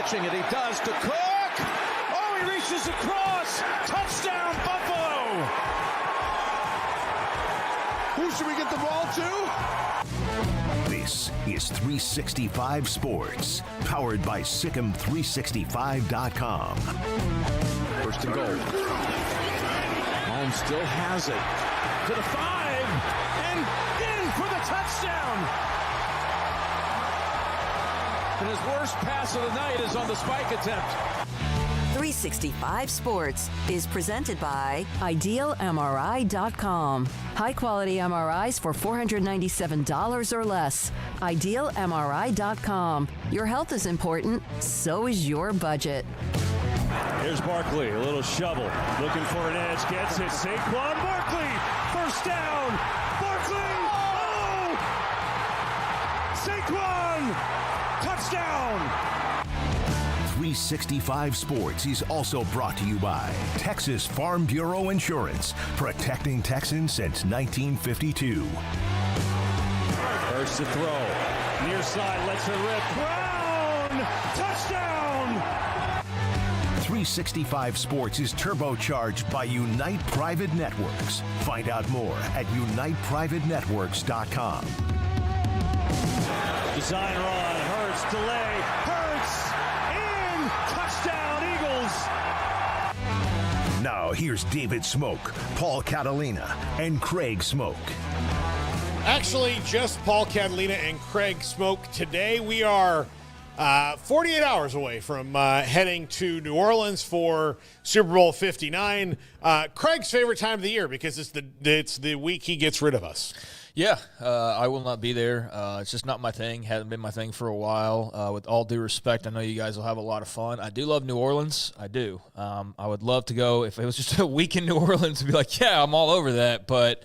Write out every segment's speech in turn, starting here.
catching it. He does to Cook. Oh, he reaches across. Touchdown, Buffalo. Who should we get the ball to? This is 365 Sports, powered by Sikkim365.com. First and goal. Holmes still has it. To the 5, and in for the touchdown. And his worst pass of the night is on the spike attempt. 365 Sports is presented by IdealMRI.com. High-quality MRIs for $497 or less. IdealMRI.com. Your health is important, so is your budget. Here's Barkley, a little shovel, looking for an edge, gets it, Saquon Barkley, first down, Barkley, oh! Saquon, touchdown! 365 Sports is also brought to you by Texas Farm Bureau Insurance, protecting Texans since 1952. First to throw, near side, lets her rip, Brown, touchdown! 365 Sports is turbocharged by Unite Private Networks. Find out more at uniteprivatenetworks.com. Design run, Hurts, delay, Hurts, in, touchdown, Eagles! Now here's David Smoak, Paul Catalina, and Craig Smoak. Actually, just Paul Catalina and Craig Smoak. Today we are 48 hours away from heading to New Orleans for Super Bowl 59. Craig's favorite time of the year because it's the week he gets rid of us. Yeah, I will not be there. It's just not my thing. Hasn't been my thing for a while. With all due respect, I know you guys will have a lot of fun. I do love New Orleans. I do. I would love to go. If it was just a week in New Orleans, I'd be like, yeah, I'm all over that. But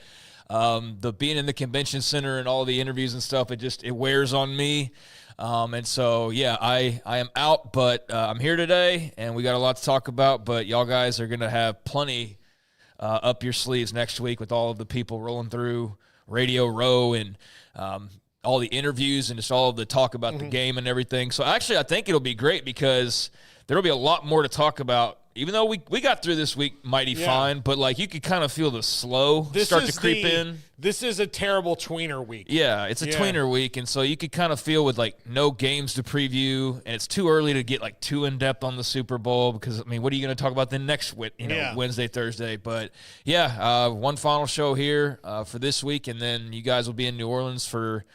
the being in the convention center and all the interviews and stuff, it wears on me. And so, yeah, I am out, but I'm here today, and we got a lot to talk about. But y'all guys are going to have plenty up your sleeves next week with all of the people rolling through Radio Row and all the interviews and just all of the talk about the game and everything. So, actually, I think it'll be great because there will be a lot more to talk about. Even though we got through this week mighty fine, but, like, you could kind of feel the slow start to creep in. This is a terrible tweener week. Yeah, it's a tweener week, and so you could kind of feel with, like, no games to preview, and it's too early to get, like, too in-depth on the Super Bowl because, I mean, what are you going to talk about the next Wednesday, Thursday? But, yeah, one final show here for this week, and then you guys will be in New Orleans for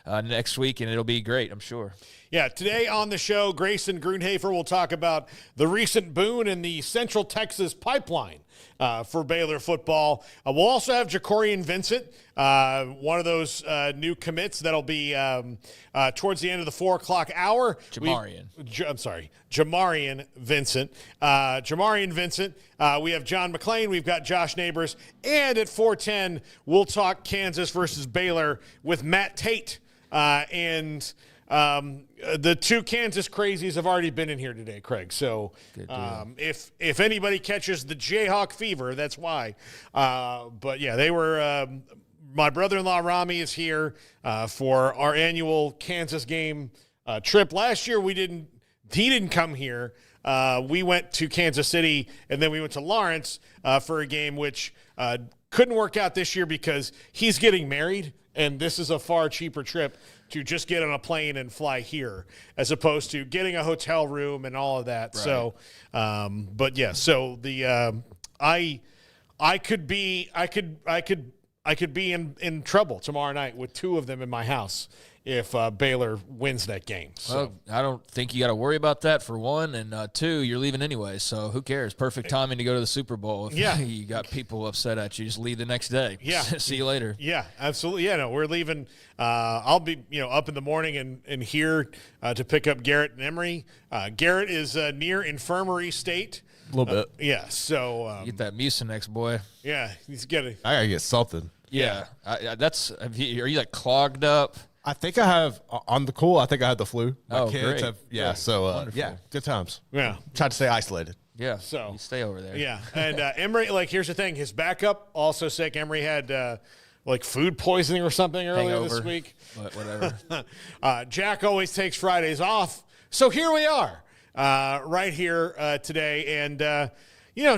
next week, and it'll be great, I'm sure. Yeah, today on the show, Grayson Grunhafer will talk about the recent boon in the Central Texas pipeline for Baylor football. We'll also have Jamarian Vincent, one of those new commits that'll be towards the end of the 4 o'clock hour. Jamarian Vincent. Jamarian Vincent. We have John McClain. We've got Josh Neighbors. And at 4:10, we'll talk Kansas versus Baylor with Matt Tate. And the two Kansas crazies have already been in here today, Craig. So if anybody catches the Jayhawk fever, that's why. But, yeah, they were my brother-in-law Rami is here for our annual Kansas game trip. Last year he didn't come here. We went to Kansas City, and then we went to Lawrence for a game which couldn't work out this year because he's getting married, and this is a far cheaper trip to just get on a plane and fly here as opposed to getting a hotel room and all of that. Right. So, but yeah, so the I could be in trouble tomorrow night with two of them in my house if Baylor wins that game. So. Well, I don't think you got to worry about that, for one, and two, you're leaving anyway, so who cares? Perfect timing to go to the Super Bowl. If you got people upset at you, just leave the next day. Yeah. See you later. Yeah, absolutely. Yeah, no, we're leaving. I'll be up in the morning and here to pick up Garrett and Emery. Garrett is near infirmary state. A little bit. Yeah, so. Get that Mucinex, boy. Yeah, he's getting. I got to get something. Yeah. Are you like clogged up? I think I have, on the cool, I think I had the flu. My kids great. have, good times. Yeah. Tried to stay isolated. Yeah, so you stay over there. Yeah, and Emery, here's the thing. His backup, also sick. Emery had, food poisoning or something earlier this week. Whatever. Jack always takes Fridays off. So here we are. right here today, and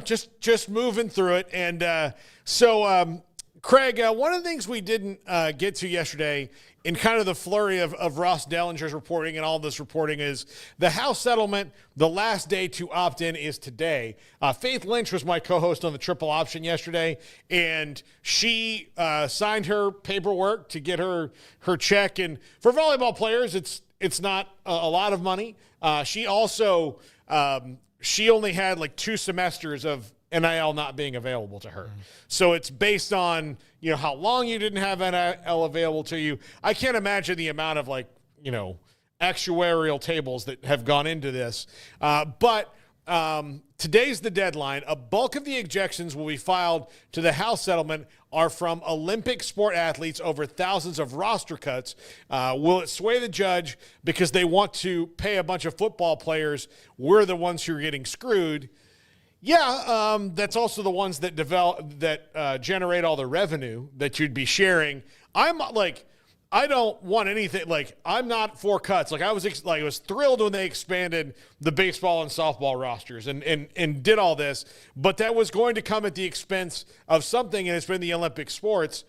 just moving through it. And so, Craig, one of the things we didn't get to yesterday in kind of the flurry of Ross Dellinger's reporting and all this reporting is the House settlement. The last day to opt in is today. Faith Lynch was my co-host on the Triple Option yesterday, and she signed her paperwork to get her check. And for volleyball players, it's not a lot of money. She also she only had like 2 semesters of NIL not being available to her. So it's based on, how long you didn't have NIL available to you. I can't imagine the amount of actuarial tables that have gone into this. But today's the deadline. A bulk of the objections will be filed to the House settlement are from Olympic sport athletes over thousands of roster cuts. Will it sway the judge because they want to pay a bunch of football players? We're the ones who are getting screwed. Yeah, that's also the ones that generate all the revenue that you'd be sharing. I don't want anything. I'm not for cuts. I was thrilled when they expanded the baseball and softball rosters and did all this, but that was going to come at the expense of something, and it's been the Olympic sports.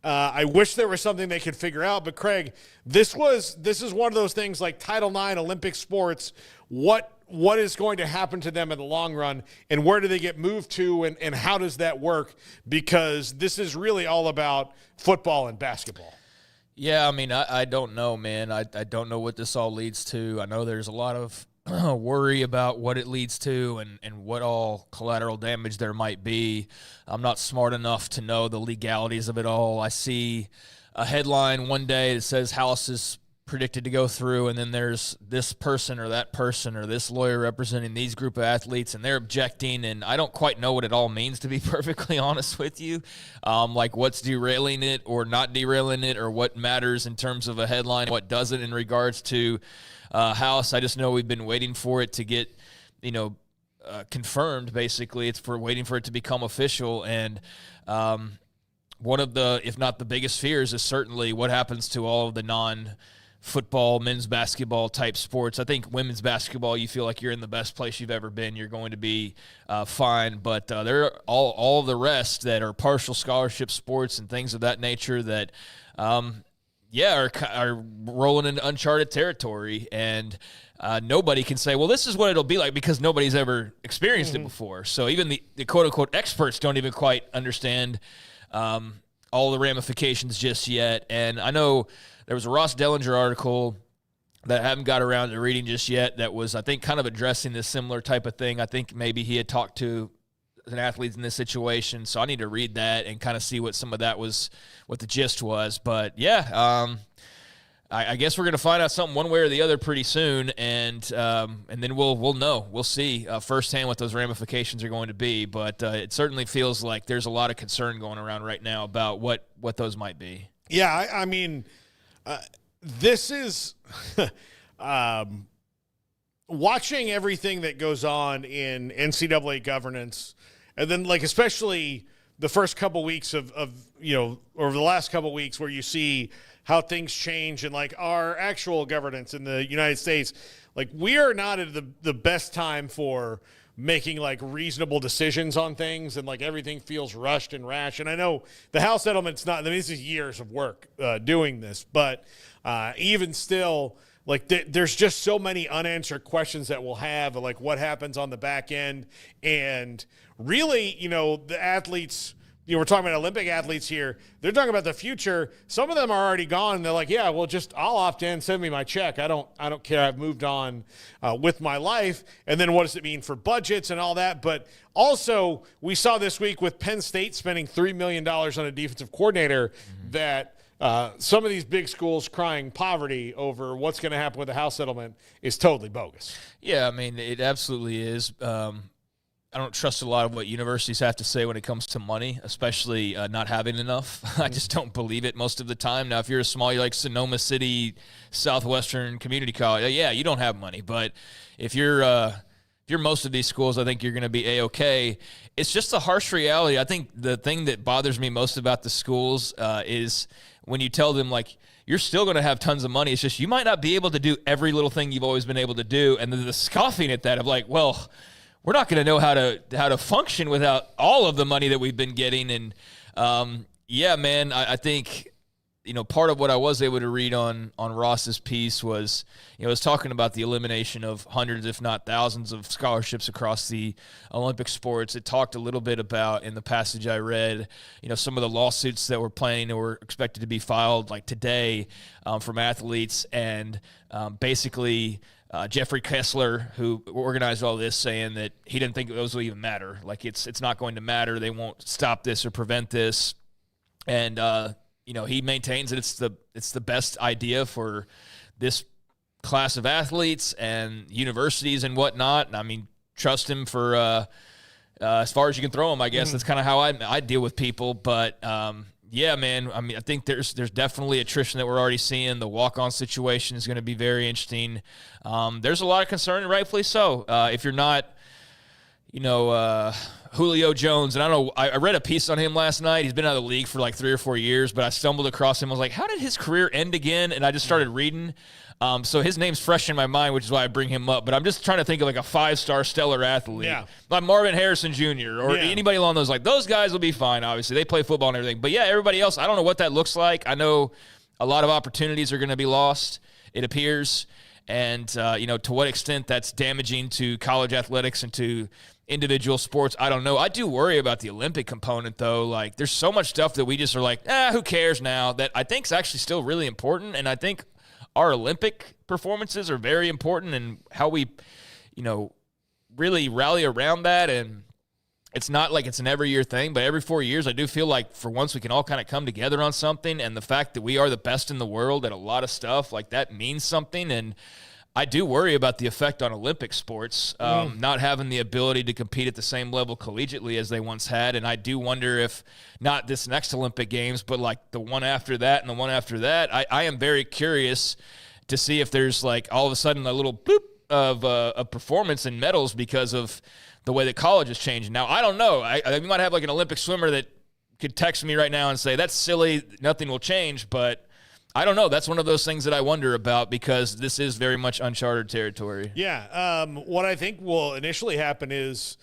I wish there was something they could figure out, but Craig, this is one of those things like Title IX, Olympic sports. What is going to happen to them in the long run, and where do they get moved to, and how does that work? Because this is really all about football and basketball. Yeah, I mean, I don't know, man. I don't know what this all leads to. I know there's a lot of worry about what it leads to and what all collateral damage there might be. I'm not smart enough to know the legalities of it all. I see a headline one day that says House is predicted to go through, and then there's this person or that person or this lawyer representing these group of athletes, and they're objecting, and I don't quite know what it all means, to be perfectly honest with you. What's derailing it or not derailing it, or what matters in terms of a headline, what doesn't in regards to House. I just know we've been waiting for it to get, confirmed, basically. It's for waiting for it to become official, and one of the, if not the biggest fears, is certainly what happens to all of the non-football, men's basketball type sports. I think women's basketball, you feel like you're in the best place you've ever been. You're going to be fine. But there are all of the rest that are partial scholarship sports and things of that nature that, are rolling into uncharted territory. And nobody can say, well, this is what it'll be like, because nobody's ever experienced it before. So even the quote-unquote experts don't even quite understand all the ramifications just yet. And I know there was a Ross Dellinger article that I haven't got around to reading just yet that was, I think, kind of addressing this similar type of thing. I think maybe he had talked to an athlete in this situation, so I need to read that and kind of see what some of that was, what the gist was. But yeah, I guess we're going to find out something one way or the other pretty soon, and then we'll know. We'll see firsthand what those ramifications are going to be. But it certainly feels like there's a lot of concern going around right now about what those might be. Yeah, I mean, this is watching everything that goes on in NCAA governance, and then especially the first couple weeks of over the last couple weeks where you see how things change and our actual governance in the United States. We are not at the best time for making reasonable decisions on things, and everything feels rushed and rash. And I know the House settlement's not, this is years of work doing this, but even still, there's just so many unanswered questions that we'll have of what happens on the back end. And really, the athletes, we're talking about Olympic athletes here. They're talking about the future. Some of them are already gone. They're like, yeah, well, I'll opt in, send me my check. I don't care. I've moved on with my life. And then what does it mean for budgets and all that? But also, we saw this week with Penn State spending $3 million on a defensive coordinator that some of these big schools crying poverty over what's going to happen with the House settlement is totally bogus. Yeah, I mean, it absolutely is. I don't trust a lot of what universities have to say when it comes to money, especially not having enough. I just don't believe it most of the time. Now, if you're you're like Sonoma City, Southwestern Community College, yeah, you don't have money. But if you're if you're most of these schools, I think you're going to be A-okay. It's just a harsh reality. I think the thing that bothers me most about the schools is when you tell them, like, you're still going to have tons of money. It's just you might not be able to do every little thing you've always been able to do. And then the scoffing at that of like, well, we're not going to know how to function without all of the money that we've been getting. And, yeah, man, I think – part of what I was able to read on Ross's piece was, it was talking about the elimination of hundreds, if not thousands, of scholarships across the Olympic sports. It talked a little bit about, in the passage I read, some of the lawsuits that were planning or were expected to be filed like today from athletes, and basically Jeffrey Kessler, who organized all this, saying that he didn't think those will even matter. Like it's not going to matter. They won't stop this or prevent this. And he maintains that it's the best idea for this class of athletes and universities and whatnot. And I mean, trust him for as far as you can throw him, I guess. That's kind of how I deal with people. But yeah, man, I mean, I think there's definitely attrition that we're already seeing. The walk-on situation is going to be very interesting. There's a lot of concern, and rightfully so. If you're not, Julio Jones, and I don't know, I read a piece on him last night. He's been out of the league for like 3 or 4 years, but I stumbled across him. I was like, how did his career end again? And I just started reading. So his name's fresh in my mind, which is why I bring him up. But I'm just trying to think of like a 5-star stellar athlete. Yeah. Like Marvin Harrison Jr. or anybody along those. Like, those guys will be fine, obviously. They play football and everything. But yeah, everybody else, I don't know what that looks like. I know a lot of opportunities are going to be lost, it appears. And, to what extent that's damaging to college athletics and to individual sports, I don't know. I do worry about the Olympic component, though. Like, there's so much stuff that we just are like, who cares now, that I think is actually still really important. And I think our Olympic performances are very important, and how we, really rally around that. And it's not like it's an every year thing, but every 4 years, I do feel like for once we can all kind of come together on something. And the fact that we are the best in the world at a lot of stuff, like, that means something. And I do worry about the effect on Olympic sports, not having the ability to compete at the same level collegiately as they once had. And I do wonder if not this next Olympic Games, but like the one after that and the one after that, I am very curious to see if there's like all of a sudden a little boop of performance and medals because of the way that college is changing. Now, I don't know. We might have like an Olympic swimmer that could text me right now and say, that's silly, nothing will change, but I don't know. That's one of those things that I wonder about, because this is very much uncharted territory. Yeah. What I think will initially happen is,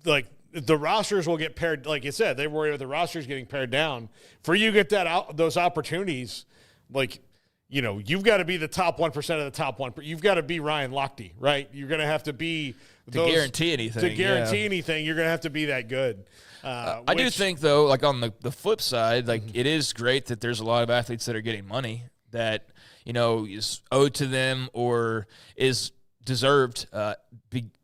like, the rosters will get pared. Like you said, they worry about the rosters getting pared down. For you to get those opportunities, like, you've got to be the top 1% of the top 1%. You've got to be Ryan Lochte, right? You're going to have to be to guarantee anything. To guarantee anything, you're going to have to be that good. I do think, though, like on the flip side, like it is great that there's a lot of athletes that are getting money that, is owed to them or is deserved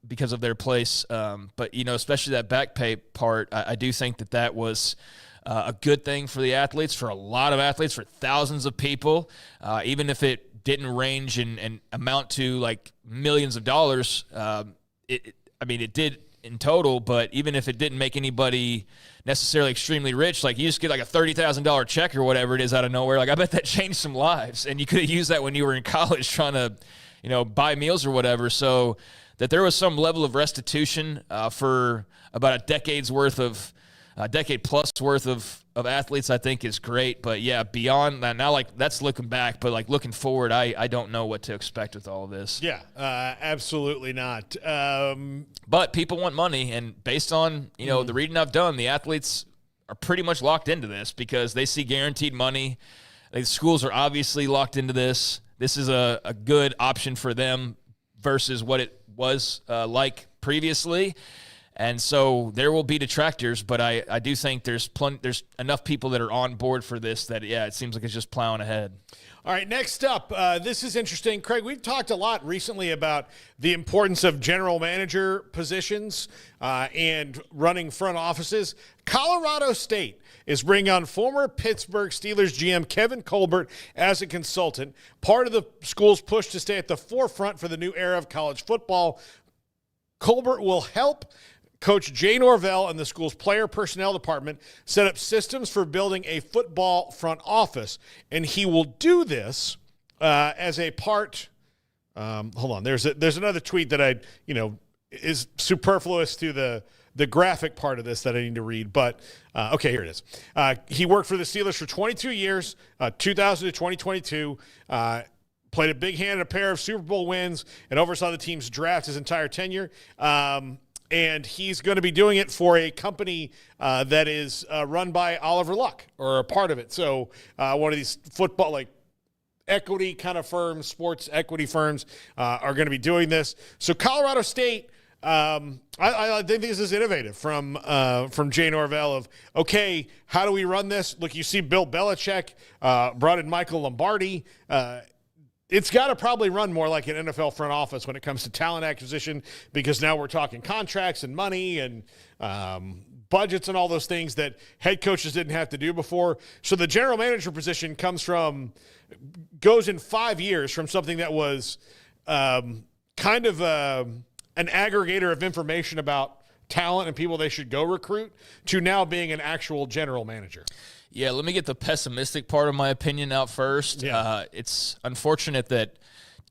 because of their place. But, especially that back pay part, I do think that was a good thing for the athletes, for a lot of athletes, for thousands of people, even if it didn't range and amount to like millions of dollars. It did in total, but even if it didn't make anybody necessarily extremely rich, like you just get like a $30,000 check or whatever it is out of nowhere, like I bet that changed some lives, and you could have used that when you were in college trying to, buy meals or whatever. So that there was some level of restitution for about a decade plus worth of athletes, I think is great. But yeah, beyond that, now like that's looking back, but like looking forward, I don't know what to expect with all of this. Yeah, absolutely not. But people want money, and based on the reading I've done, the athletes are pretty much locked into this because they see guaranteed money. The schools are obviously locked into this. This is a good option for them versus what it was like previously. And so there will be detractors, but I do think there's enough people that are on board for this that, yeah, it seems like it's just plowing ahead. All right, next up, this is interesting. Craig, we've talked a lot recently about the importance of general manager positions and running front offices. Colorado State is bringing on former Pittsburgh Steelers GM Kevin Colbert as a consultant, part of the school's push to stay at the forefront for the new era of college football. Colbert will help Coach Jay Norvell and the school's player personnel department set up systems for building a football front office. And he will do this as a part hold on. There's another tweet that I, is superfluous to the graphic part of this that I need to read. But, okay, here it is. He worked for the Steelers for 22 years, 2000 to 2022, played a big hand in a pair of Super Bowl wins, and oversaw the team's draft his entire tenure. And he's going to be doing it for a company that is run by Oliver Luck, or a part of it. So one of these football, like, equity kind of firms, sports equity firms are going to be doing this. So Colorado State, I think this is innovative from Jay Norvell of, okay, how do we run this? Look, you see Bill Belichick brought in Michael Lombardi. It's got to probably run more like an NFL front office when it comes to talent acquisition, because now we're talking contracts and money and budgets and all those things that head coaches didn't have to do before. So the general manager position goes in 5 years from something that was kind of an aggregator of information about talent and people they should go recruit to now being an actual general manager. Yeah, let me get the pessimistic part of my opinion out first. Yeah. It's unfortunate that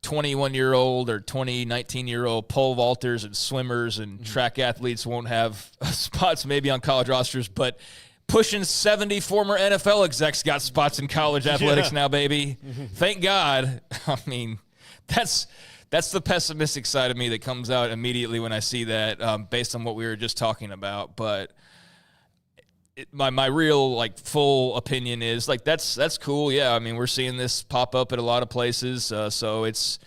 21-year-old or 19-year-old pole vaulters and swimmers and track athletes won't have spots maybe on college rosters, but pushing 70 former NFL execs got spots in college athletics now, baby. Thank God. I mean, that's the pessimistic side of me that comes out immediately when I see that, based on what we were just talking about. But my real, like, full opinion is, like, that's cool. Yeah, I mean, we're seeing this pop up at a lot of places, so it's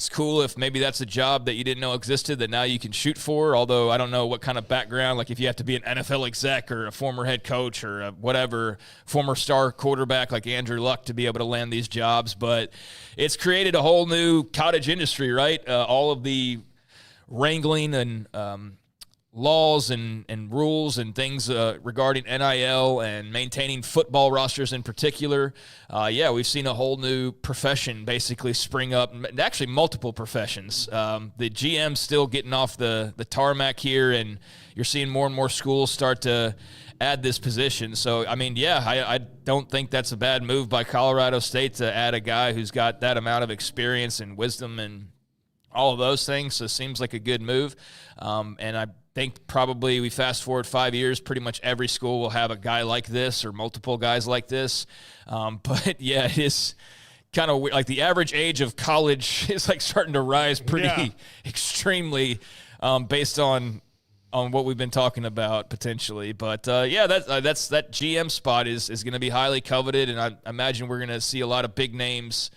cool if maybe that's a job that you didn't know existed that now you can shoot for, although I don't know what kind of background, like if you have to be an NFL exec or a former head coach or whatever, former star quarterback like Andrew Luck to be able to land these jobs. But it's created a whole new cottage industry, right? All of the wrangling and laws and rules and things regarding NIL and maintaining football rosters in particular. We've seen a whole new profession basically spring up, actually multiple professions. The GM's still getting off the tarmac here, and you're seeing more and more schools start to add this position. So, I mean, I don't think that's a bad move by Colorado State to add a guy who's got that amount of experience and wisdom and all of those things. So it seems like a good move. And I think probably we fast forward 5 years, pretty much every school will have a guy like this or multiple guys like this. But yeah, it is kind of weird. Like the average age of college is like starting to rise pretty extremely based on what we've been talking about potentially. But that's that GM spot is going to be highly coveted, and I imagine we're going to see a lot of big names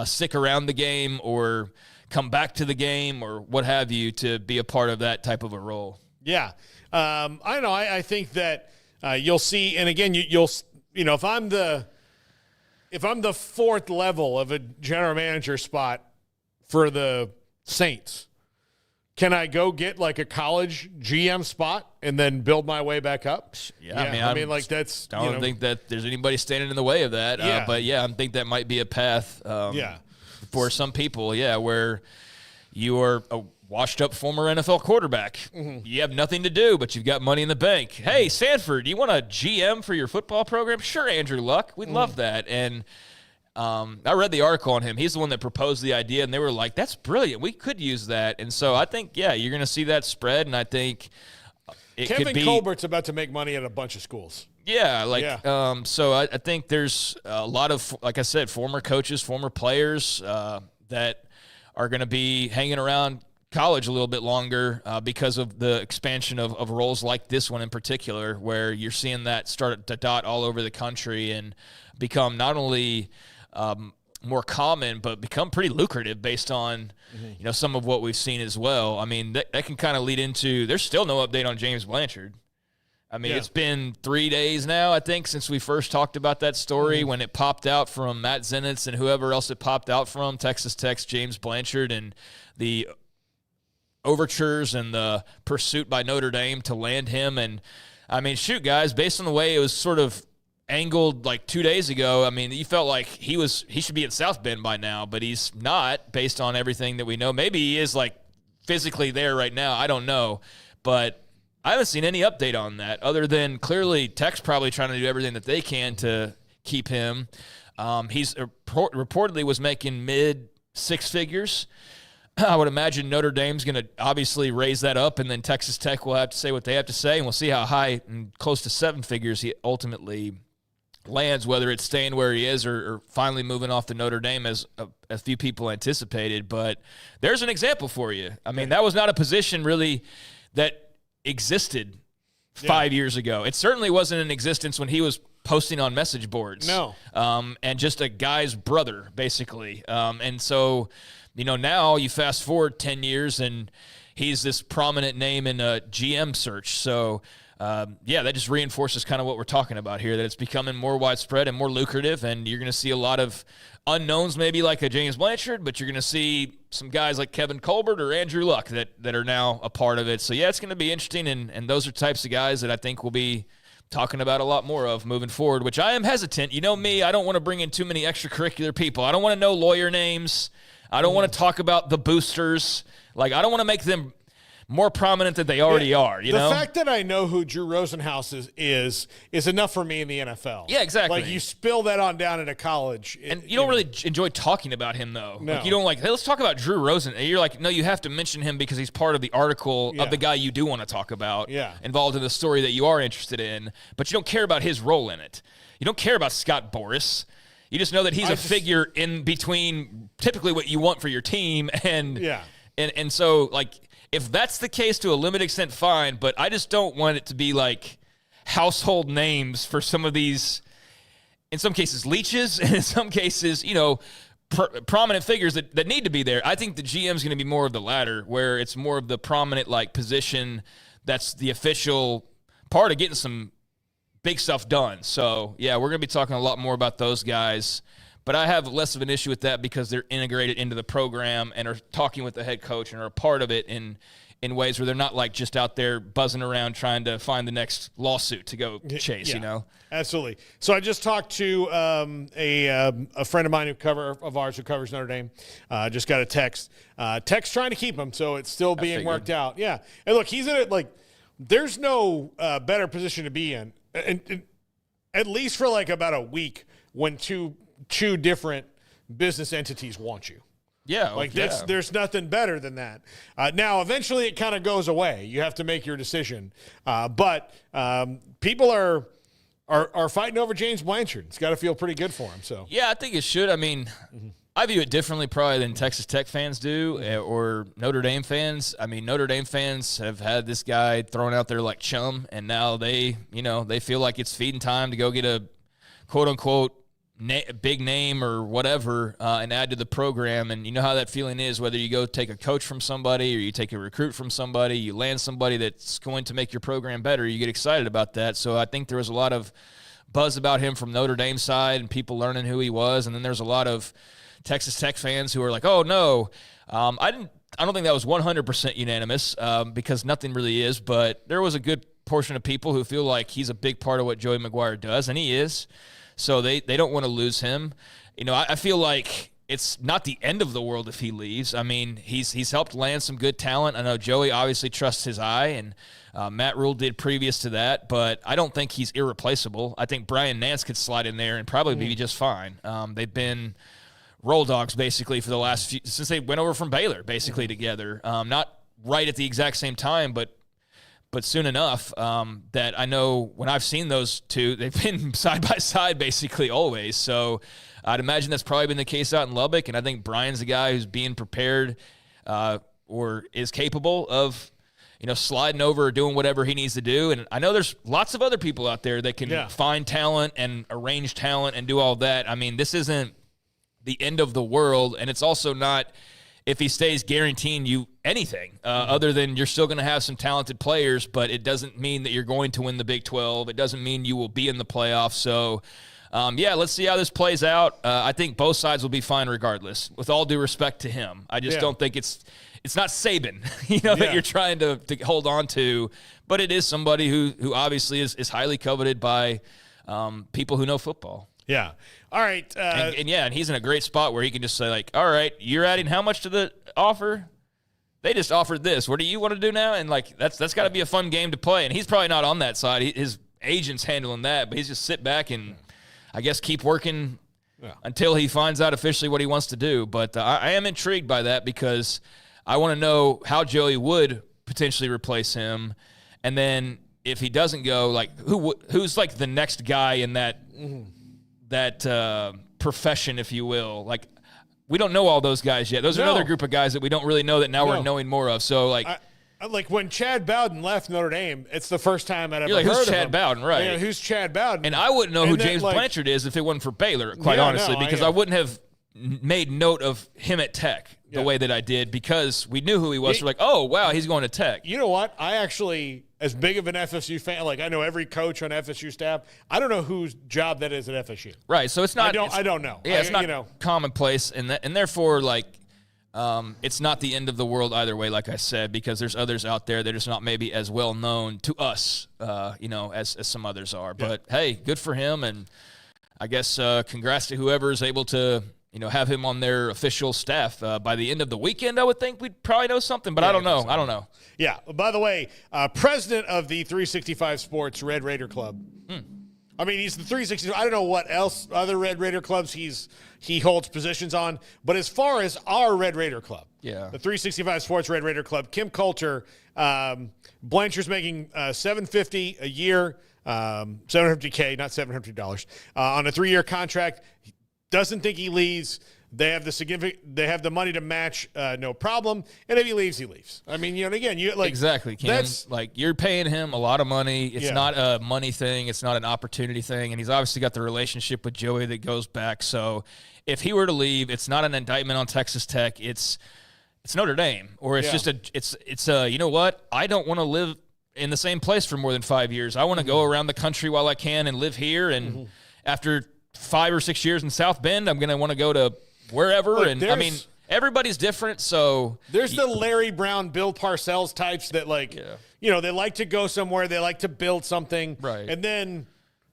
stick around the game or come back to the game or what have you to be a part of that type of a role. Yeah. I don't know. I think that you'll see, and again, you'll if I'm the fourth level of a general manager spot for the Saints, can I go get like a college GM spot and then build my way back up? Yeah. I mean, like that's. I don't think that there's anybody standing in the way of that. But I think that might be a path. For some people, where you are a washed-up former NFL quarterback. Mm-hmm. You have nothing to do, but you've got money in the bank. Hey, Sanford, you want a GM for your football program? Sure, Andrew Luck. We'd love that. And I read the article on him. He's the one that proposed the idea, and they were like, that's brilliant. We could use that. And so I think, you're going to see that spread, and I think Kevin Colbert's about to make money at a bunch of schools. So I think there's a lot of, like I said, former coaches, former players that are going to be hanging around college a little bit longer because of the expansion of roles like this one in particular, where you're seeing that start to dot all over the country and become not only more common, but become pretty lucrative based on some of what we've seen as well. I mean, that can kind of lead into, there's still no update on James Blanchard. I mean, It's been 3 days now, I think, since we first talked about that story when it popped out from Matt Zenitz and whoever else it popped out from, Texas Tech's James Blanchard, and the overtures and the pursuit by Notre Dame to land him. And, I mean, shoot, guys, based on the way it was sort of angled like 2 days ago, I mean, you felt like he should be in South Bend by now, but he's not based on everything that we know. Maybe he is, like, physically there right now. I don't know. But I haven't seen any update on that other than clearly Tech's probably trying to do everything that they can to keep him. He's reportedly was making mid-six figures. I would imagine Notre Dame's going to obviously raise that up, and then Texas Tech will have to say what they have to say, and we'll see how high and close to 7 figures he ultimately lands, whether it's staying where he is or finally moving off to Notre Dame as a few people anticipated. But there's an example for you. I mean, that was not a position really that existed 5 years ago. It certainly wasn't in existence when he was posting on message boards. No. And just a guy's brother, basically. And so, now you fast forward 10 years and he's this prominent name in a GM search. So, that just reinforces kind of what we're talking about here, that it's becoming more widespread and more lucrative, and you're going to see a lot of unknowns, maybe like a James Blanchard, but you're going to see some guys like Kevin Colbert or Andrew Luck that are now a part of it. So, it's going to be interesting, and those are types of guys that I think we'll be talking about a lot more of moving forward, which I am hesitant. You know me, I don't want to bring in too many extracurricular people. I don't want to know lawyer names. I don't want to talk about the boosters. Like, I don't want to make them more prominent than they already are, you know? The fact that I know who Drew Rosenhaus is enough for me in the NFL. Yeah, exactly. Like, you spill that on down into college. And you don't really enjoy talking about him, though. No. Like, you don't like, hey, let's talk about Drew Rosen. And you're like, no, you have to mention him because he's part of the article of the guy you do want to talk about, involved in the story that you are interested in, but you don't care about his role in it. You don't care about Scott Boras. You just know that he's a figure in between typically what you want for your team. And so, like, if that's the case to a limited extent, fine, but I just don't want it to be like household names for some of these, in some cases, leeches, and in some cases, prominent figures that need to be there. I think the GM is going to be more of the latter, where it's more of the prominent, like, position that's the official part of getting some big stuff done. So, we're going to be talking a lot more about those guys. But I have less of an issue with that because they're integrated into the program and are talking with the head coach and are a part of it in ways where they're not like just out there buzzing around trying to find the next lawsuit to go chase, Absolutely. So I just talked to a friend of mine of ours who covers Notre Dame. Just got a text. Text trying to keep him, so it's still being worked out. Yeah. And look, he's in it, like, there's no better position to be in, and at least for like about a week when two different business entities want you. Yeah. Like, there's nothing better than that. Now, eventually it kind of goes away. You have to make your decision. But people are fighting over James Blanchard. It's got to feel pretty good for him. So I think it should. I mean, I view it differently probably than Texas Tech fans do or Notre Dame fans. I mean, Notre Dame fans have had this guy thrown out there like chum, and now they feel like it's feeding time to go get a quote-unquote big name or whatever and add to the program. And you know how that feeling is, whether you go take a coach from somebody or you take a recruit from somebody, you land somebody that's going to make your program better, you get excited about that. So I think there was a lot of buzz about him from Notre Dame side and people learning who he was. And then there's a lot of Texas Tech fans who are like, oh, no. I don't think that was 100% unanimous because nothing really is, but there was a good portion of people who feel like he's a big part of what Joey McGuire does, and he is. So they don't want to lose him. I feel like it's not the end of the world if he leaves. I mean, he's helped land some good talent. I know Joey obviously trusts his eye, and Matt Rule did previous to that, but I don't think he's irreplaceable. I think Brian Nance could slide in there and probably be just fine. They've been roll dogs basically for the last few, since they went over from Baylor basically together. Not right at the exact same time, but soon enough that I know when I've seen those two, they've been side by side basically always. So I'd imagine that's probably been the case out in Lubbock, and I think Brian's the guy who's being prepared or is capable of sliding over or doing whatever he needs to do. And I know there's lots of other people out there that can find talent and arrange talent and do all that. I mean, this isn't the end of the world, and it's also not, if he stays, guaranteeing you anything other than you're still going to have some talented players, but it doesn't mean that you're going to win the Big 12. It doesn't mean you will be in the playoffs. So, let's see how this plays out. I think both sides will be fine regardless, with all due respect to him. I just don't think it's not Saban, that you're trying to hold on to, but it is somebody who obviously is highly coveted by people who know football. Yeah. All right. And he's in a great spot where he can just say, like, all right, you're adding how much to the offer? They just offered this. What do you want to do now? And, like, that's got to be a fun game to play. And he's probably not on that side. His agent's handling that, but he's just sit back and, I guess, keep working until he finds out officially what he wants to do. But I am intrigued by that because I want to know how Joey would potentially replace him, and then if he doesn't go, like who's like the next guy in that profession, if you will. Like, we don't know all those guys yet. Those are another group of guys that we don't really know that now we're knowing more of. So like. Like when Chad Bowden left Notre Dame, it's the first time I'd ever heard who's of Chad him. Bowden, right? Yeah, who's Chad Bowden? And I wouldn't know who James Blanchard is if it wasn't for Baylor, quite honestly, because I wouldn't have made note of him at Tech the way that I did, because we knew who he was. We're like, oh, wow, he's going to Tech. You know what? I actually, as big of an FSU fan, like I know every coach on FSU staff. I don't know whose job that is at FSU. Right, so it's not. I don't know. Yeah, it's not commonplace, and therefore, like, it's not the end of the world either way, like I said, because there's others out there that are just not maybe as well known to us, as some others are. Yeah. But hey, good for him, and I guess congrats to whoever is able to have him on their official staff by the end of the weekend. I would think we'd probably know something, but I don't know. I don't know. Yeah. By the way, president of the 365 Sports Red Raider Club. I mean, he's the 360. I don't know what else other Red Raider clubs he holds positions on, but as far as our Red Raider Club, the 365 Sports Red Raider Club, Kim Coulter, Blanchard's making $750 a year, $750K, not $750, on a 3-year contract. Doesn't think he leaves. They have the money to match, no problem. And if he leaves, he leaves. I mean, again, exactly. Kim, like, you're paying him a lot of money. It's not a money thing. It's not an opportunity thing. And he's obviously got the relationship with Joey that goes back. So if he were to leave, it's not an indictment on Texas Tech. It's Notre Dame, or it's just it's you know what? I don't want to live in the same place for more than 5 years. I want to go around the country while I can and live here. And after 5 or 6 years in South Bend, I'm going to want to go to wherever. Look, and I mean, everybody's different. So there's the Larry Brown, Bill Parcells types that they like to go somewhere. They like to build something. Right. And then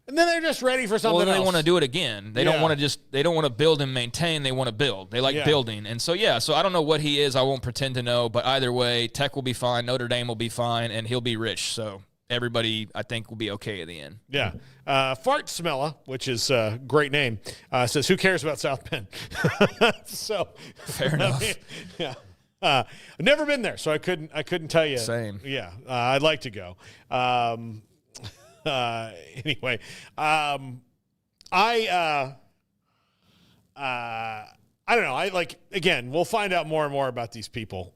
they're just ready for something else. They want to do it again. They don't want to build and maintain. They want to build. They like building. And so I don't know what he is. I won't pretend to know, but either way, Tech will be fine. Notre Dame will be fine, and he'll be rich. So everybody, I think, will be okay at the end. Yeah. Fart Smella, which is a great name, says, who cares about South Bend? So fair enough. I've never been there, so I couldn't tell you. Same. Yeah. I'd like to go. Anyway, I don't know. Again, we'll find out more and more about these people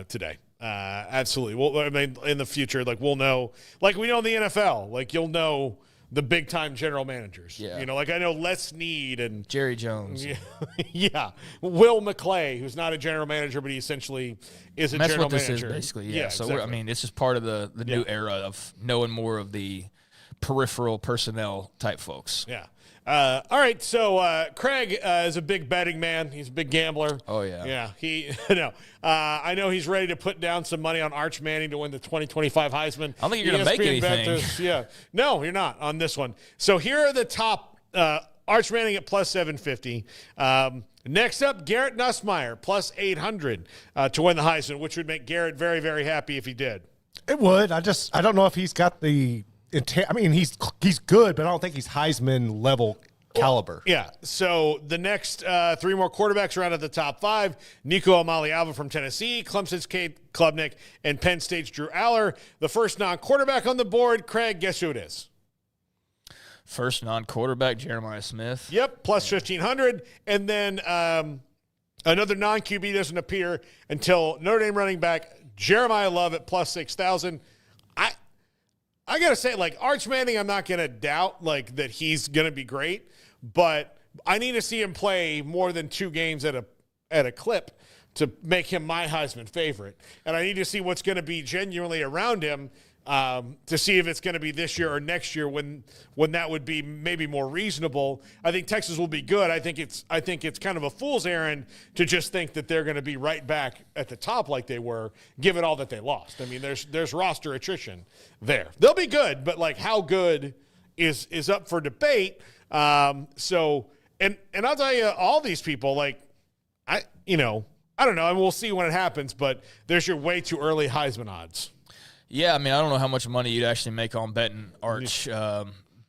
today. Absolutely. Well, I mean, in the future, we'll know, like we know in the NFL, you'll know the big time general managers. Yeah. I know Les Snead and Jerry Jones. Yeah. Will McClay, who's not a general manager, but he essentially is a general manager. That's what this is basically. Yeah. So exactly. It's just part of the new era of knowing more of the peripheral personnel type folks. Yeah. All right. So Craig is a big betting man. He's a big gambler. Oh yeah. Yeah. I know he's ready to put down some money on Arch Manning to win the 2025 Heisman. I don't think you're going to make anything. Yeah. No, you're not on this one. So here are the top. Arch Manning at plus 750. Next up, Garrett Nussmeier plus 800 to win the Heisman, which would make Garrett very, very happy if he did. It would. I don't know if he's got the. I mean, he's good, but I don't think he's Heisman level caliber. Yeah. So the next 3 more quarterbacks are out of the top 5. Nico Amaliava from Tennessee, Clemson's Kate Klubnik, and Penn State's Drew Aller. The first non-quarterback on the board, Craig, guess who it is? First non-quarterback, Jeremiah Smith. Yep, plus 1,500. And then another non-QB doesn't appear until Notre Dame running back Jeremiah Love at plus 6,000. I got to say, Arch Manning, I'm not going to doubt, that he's going to be great, but I need to see him play more than 2 games at a clip to make him my Heisman favorite. And I need to see what's going to be genuinely around him to see if it's going to be this year or next year when that would be maybe more reasonable. I think Texas will be good. I think it's kind of a fool's errand to just think that they're going to be right back at the top like they were, given all that they lost. I mean, there's roster attrition there. They'll be good, but how good is up for debate. So I'll tell you, all these people, I don't know, and we'll see when it happens, but there's your way too early Heisman odds. Yeah, I mean, I don't know how much money you'd actually make on betting Arch,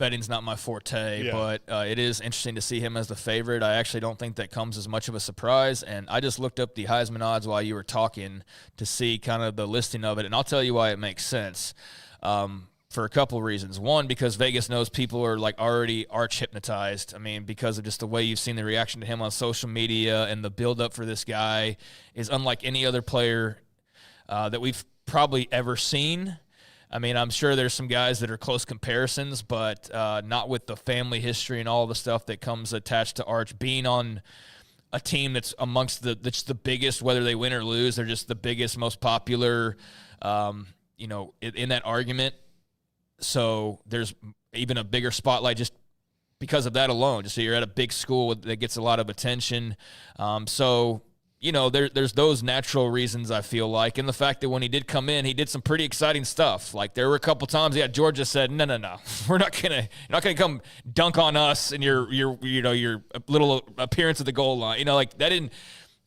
betting's not my forte, Yeah. but it is interesting to see him as the favorite. I actually don't think that comes as much of a surprise, and I just looked up the Heisman odds while you were talking to see kind of the listing of it, and I'll tell you why it makes sense. For a couple of reasons. One, because Vegas knows people are like already arch hypnotized. I mean, because of just the way you've seen the reaction to him on social media, and the build-up for this guy is unlike any other player that we've probably ever seen. I mean, I'm sure there's some guys that are close comparisons, but not with the family history and all the stuff that comes attached to Arch. Being on a team that's amongst that's the biggest, whether they win or lose, they're just the biggest, most popular, in that argument. So there's even a bigger spotlight just because of that alone. Just so you're at a big school that gets a lot of attention. There's those natural reasons, I feel like. And the fact that when he did come in, he did some pretty exciting stuff. Like there were a couple times, Georgia said, no. You're not gonna come dunk on us and your little appearance at the goal line. Like that didn't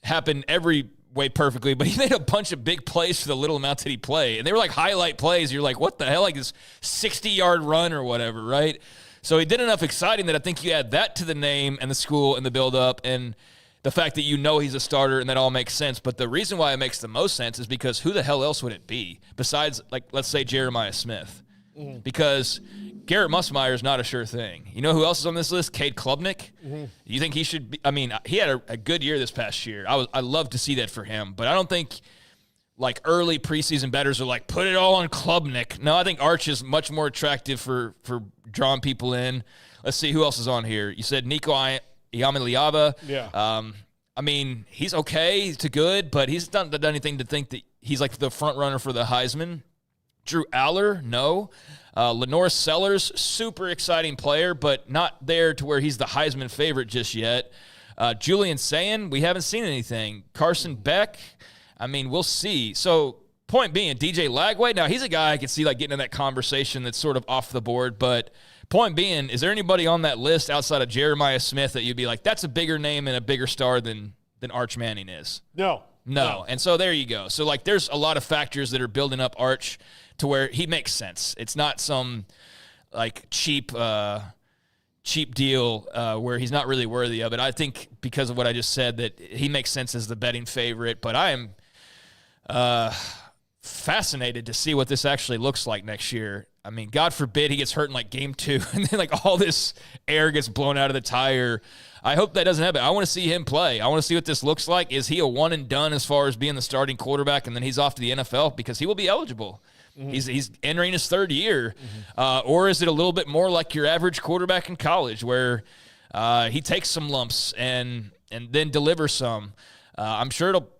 happen every way perfectly, but he made a bunch of big plays for the little amount that he played. And they were like highlight plays. You're like, what the hell? Like this 60-yard run or whatever, right? So he did enough exciting that I think you add that to the name and the school and the build-up and the fact that he's a starter, and that all makes sense. But the reason why it makes the most sense is because who the hell else would it be besides, like, let's say Jeremiah Smith? Mm-hmm. Because Garrett Musmeyer is not a sure thing. You know who else is on this list? Cade Klubnik. Mm-hmm. You think he should be? I mean, he had a good year this past year. I love to see that for him. But I don't think, like, early preseason bettors are like, put it all on Klubnik. No, I think Arch is much more attractive for drawing people in. Let's see who else is on here. You said Nico Iamaleava. Yeah. I mean, he's okay to good, but he's not done anything to think that he's like the front runner for the Heisman. Drew Aller, no. Lenore Sellers, super exciting player, but not there to where he's the Heisman favorite just yet. Julian Sayin, we haven't seen anything. Carson Beck, I mean, we'll see. So, point being, DJ Lagway, now he's a guy I could see like getting in that conversation that's sort of off the board, but point being, is there anybody on that list outside of Jeremiah Smith that you'd be like, that's a bigger name and a bigger star than Arch Manning is? No. And so there you go. So, like, there's a lot of factors that are building up Arch to where he makes sense. It's not some, like, cheap deal where he's not really worthy of it. I think because of what I just said that he makes sense as the betting favorite. But I am fascinated to see what this actually looks like next year. I mean, God forbid he gets hurt in, like, game 2 and then, like, all this air gets blown out of the tire. I hope that doesn't happen. I want to see him play. I want to see what this looks like. Is he a one and done as far as being the starting quarterback and then he's off to the NFL? Because he will be eligible. Mm-hmm. He's entering his third year. Mm-hmm. Or is it a little bit more like your average quarterback in college where he takes some lumps and then delivers some? I'm sure it'll,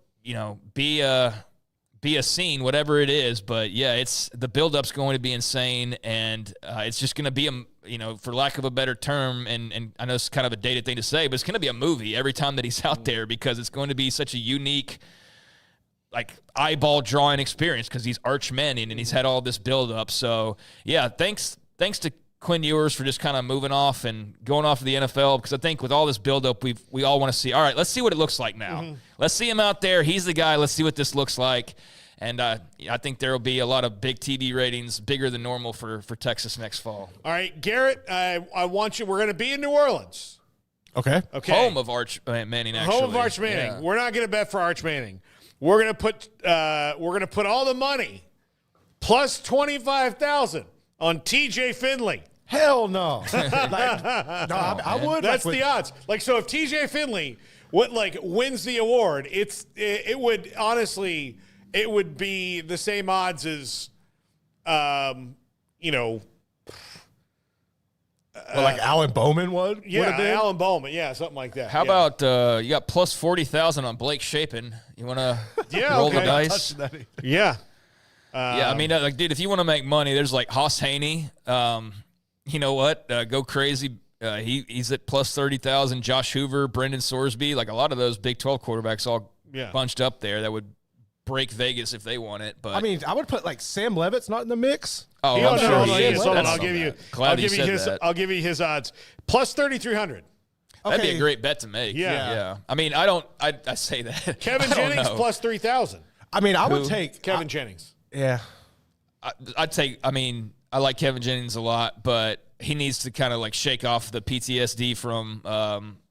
be a scene, whatever it is. But, yeah, it's the build-up's going to be insane, and it's just going to be, for lack of a better term, and I know it's kind of a dated thing to say, but it's going to be a movie every time that he's out there because it's going to be such a unique, like, eyeball-drawing experience because he's Arch Manning and he's had all this build-up. So, yeah, thanks to Quinn Ewers for just kind of moving off and going off to the NFL because I think with all this build-up, we all want to see, all right, let's see what it looks like now. Mm-hmm. Let's see him out there. He's the guy. Let's see what this looks like. And I think there will be a lot of big TV ratings, bigger than normal for Texas next fall. All right, Garrett, I want you. We're going to be in New Orleans. Okay. Home of Arch Manning, actually. Home of Arch Manning. Yeah. We're not going to bet for Arch Manning. We're going to put all the money plus $25,000 on TJ Finley. Hell no. I would. That's the odds. Like, so if TJ Finley wins the award, it would honestly. It would be the same odds as, like Alan Bowman would? Yeah, Alan Bowman. Yeah, something like that. How about you got plus 40,000 on Blake Shapen? You want to roll the dice? Yeah. I mean, dude, if you want to make money, there's like Haas Haney. You know what? Go crazy. He's at plus 30,000. Josh Hoover, Brendan Sorsby, like a lot of those Big 12 quarterbacks all bunched up there that would break Vegas if they want it. But I mean, I would put like Sam Levitt's not in the mix. Oh, I'm sure he is. I'll give you his odds. Plus 3,300. That'd be a great bet to make. Yeah. I mean, I say that. Kevin Jennings plus 3,000. I mean, I would take Kevin Jennings. Yeah. I'd take, I I like Kevin Jennings a lot, but he needs to kind of like shake off the PTSD from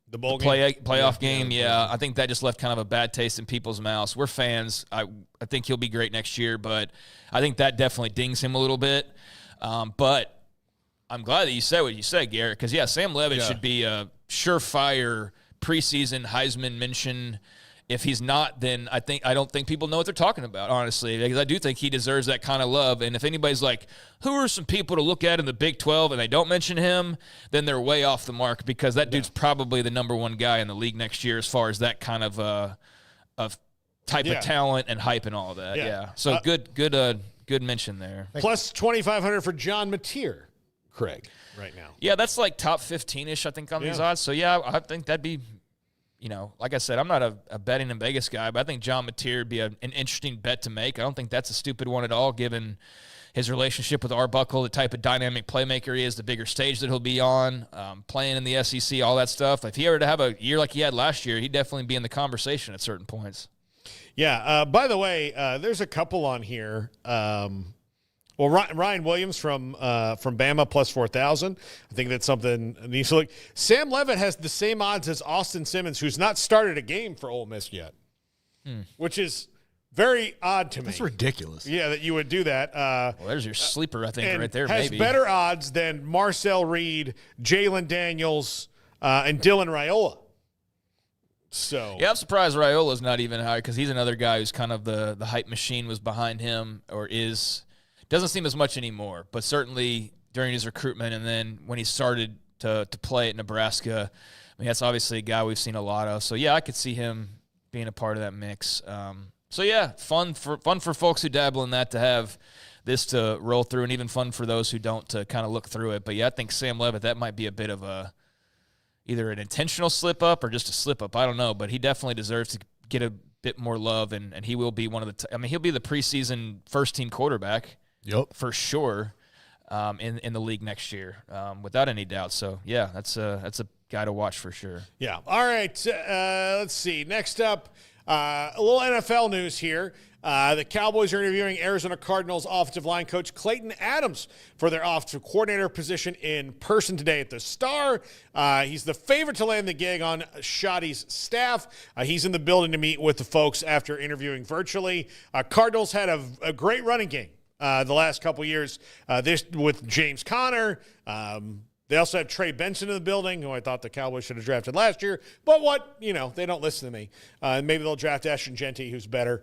the bowl playoff game. Yeah, I think that just left kind of a bad taste in people's mouths. We're fans. I think he'll be great next year, but I think that definitely dings him a little bit. But I'm glad that you said what you said, Garrett, because, Sam Levitt should be a surefire preseason Heisman mention. If he's not, then I don't think people know what they're talking about, honestly, because I do think he deserves that kind of love. And if anybody's like, who are some people to look at in the Big 12 and they don't mention him, then they're way off the mark, because that dude's probably the number one guy in the league next year as far as that kind of type of talent and hype and all of that. Yeah. So good mention there. Plus 2,500 for John Mateer, Craig, right now. Yeah, that's like top 15-ish, I think, on these odds. So, I think that'd be, like I said, I'm not a betting in Vegas guy, but I think John Mateer would be an interesting bet to make. I don't think that's a stupid one at all, given his relationship with Arbuckle, the type of dynamic playmaker he is, the bigger stage that he'll be on, playing in the SEC, all that stuff. If he were to have a year like he had last year, he'd definitely be in the conversation at certain points. Yeah. By the way, there's a couple on here. Ryan Williams from Bama plus 4,000. I think that's something needs to look. Sam Levitt has the same odds as Austin Simmons, who's not started a game for Ole Miss yet, which is very odd to me. That's ridiculous. Yeah, that you would do that. Well, there's your sleeper, I think, right there. Has maybe better odds than Marcel Reed, Jalen Daniels, and Dylan Raiola. So I'm surprised Raiola's not even higher, because he's another guy who's kind of the hype machine was behind him, or is. Doesn't seem as much anymore, but certainly during his recruitment and then when he started to play at Nebraska, I mean, that's obviously a guy we've seen a lot of. So, I could see him being a part of that mix. Fun for folks who dabble in that to have this to roll through, and even fun for those who don't to kind of look through it. But, I think Sam Levitt, that might be a bit of either an intentional slip-up or just a slip-up. I don't know, but he definitely deserves to get a bit more love, and he will be one of the he'll be the preseason first-team quarterback. Yep, for sure, in the league next year, without any doubt. So that's a guy to watch for sure. Yeah. All right. Let's see. Next up, a little NFL news here. The Cowboys are interviewing Arizona Cardinals offensive line coach Clayton Adams for their offensive coordinator position in person today at the Star. He's the favorite to land the gig on Shoddy's staff. He's in the building to meet with the folks after interviewing virtually. Cardinals had a great running game the last couple years, this with James Conner. They also have Trey Benson in the building, who I thought the Cowboys should have drafted last year. But they don't listen to me. Maybe they'll draft Ashton Genty, who's better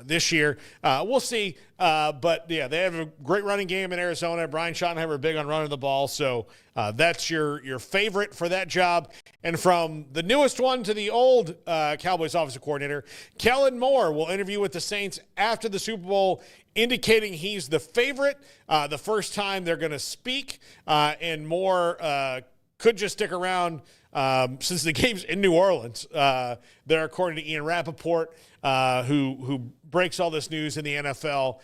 this year. We'll see. But they have a great running game in Arizona. Brian Schottenheimer are big on running the ball. So that's your favorite for that job. And from the newest one to the old Cowboys offensive coordinator, Kellen Moore will interview with the Saints after the Super Bowl, indicating he's the favorite the first time they're going to speak, and Moore could just stick around since the game's in New Orleans. There, according to Ian Rappaport, who breaks all this news in the NFL.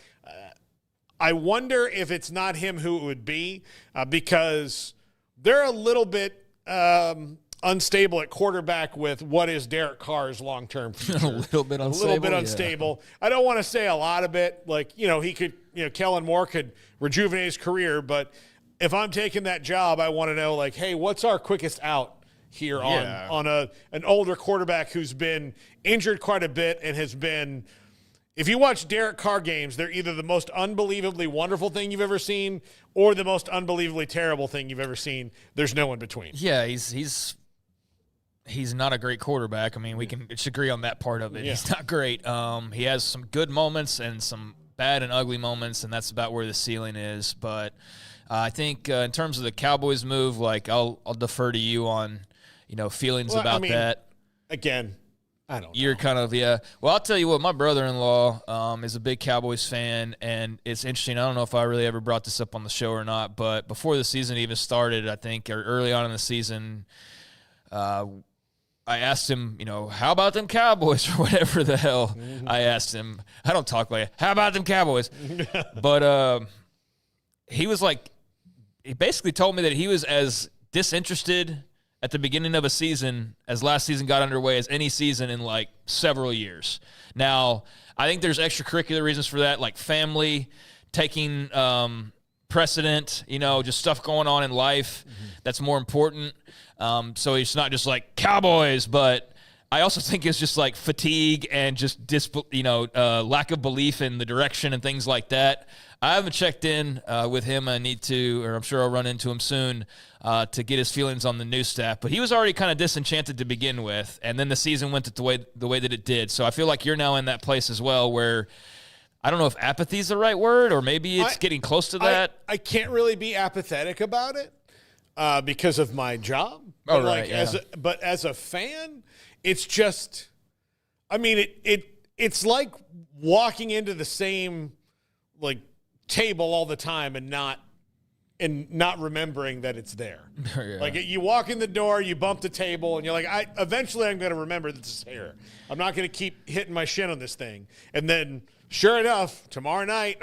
I wonder if it's not him who it would be, because they're a little bit unstable at quarterback with what is Derek Carr's long-term future. A little bit unstable. I don't want to say a lot of it. He could, Kellen Moore could rejuvenate his career, but if I'm taking that job, I want to know, hey, what's our quickest out here on an older quarterback who's been injured quite a bit and has been. If you watch Derek Carr games, they're either the most unbelievably wonderful thing you've ever seen or the most unbelievably terrible thing you've ever seen. There's no in between. Yeah, he's not a great quarterback. I mean, we can agree on that part of it. Yeah. He's not great. He has some good moments and some bad and ugly moments, and that's about where the ceiling is. But I think in terms of the Cowboys move, I'll defer to you on feelings about that. Again, I don't know. You're kind of, Well, I'll tell you what, my brother-in-law is a big Cowboys fan, and it's interesting. I don't know if I really ever brought this up on the show or not, but before the season even started, I think, or early on in the season, I asked him, how about them Cowboys or whatever the hell I asked him. I don't talk like, how about them Cowboys? But he was he basically told me that he was as disinterested at the beginning of a season as last season got underway as any season in several years. Now, I think there's extracurricular reasons for that, like family, taking precedent, just stuff going on in life that's more important. So it's not just like Cowboys, but I also think it's just like fatigue and just lack of belief in the direction and things like that. I haven't checked in with him. I need to, or I'm sure I'll run into him soon to get his feelings on the new staff. But he was already kind of disenchanted to begin with, and then the season went the way that it did. So I feel like you're now in that place as well where I don't know if apathy is the right word, or maybe it's getting close to that. I can't really be apathetic about it because of my job. Oh, but right. But as a fan, it's just, I mean, it's like walking into the same table all the time and not remembering that it's there. Yeah. Like you walk in the door, you bump the table, and you're like, eventually I'm going to remember that this is here. I'm not going to keep hitting my shin on this thing. And then, sure enough, tomorrow night,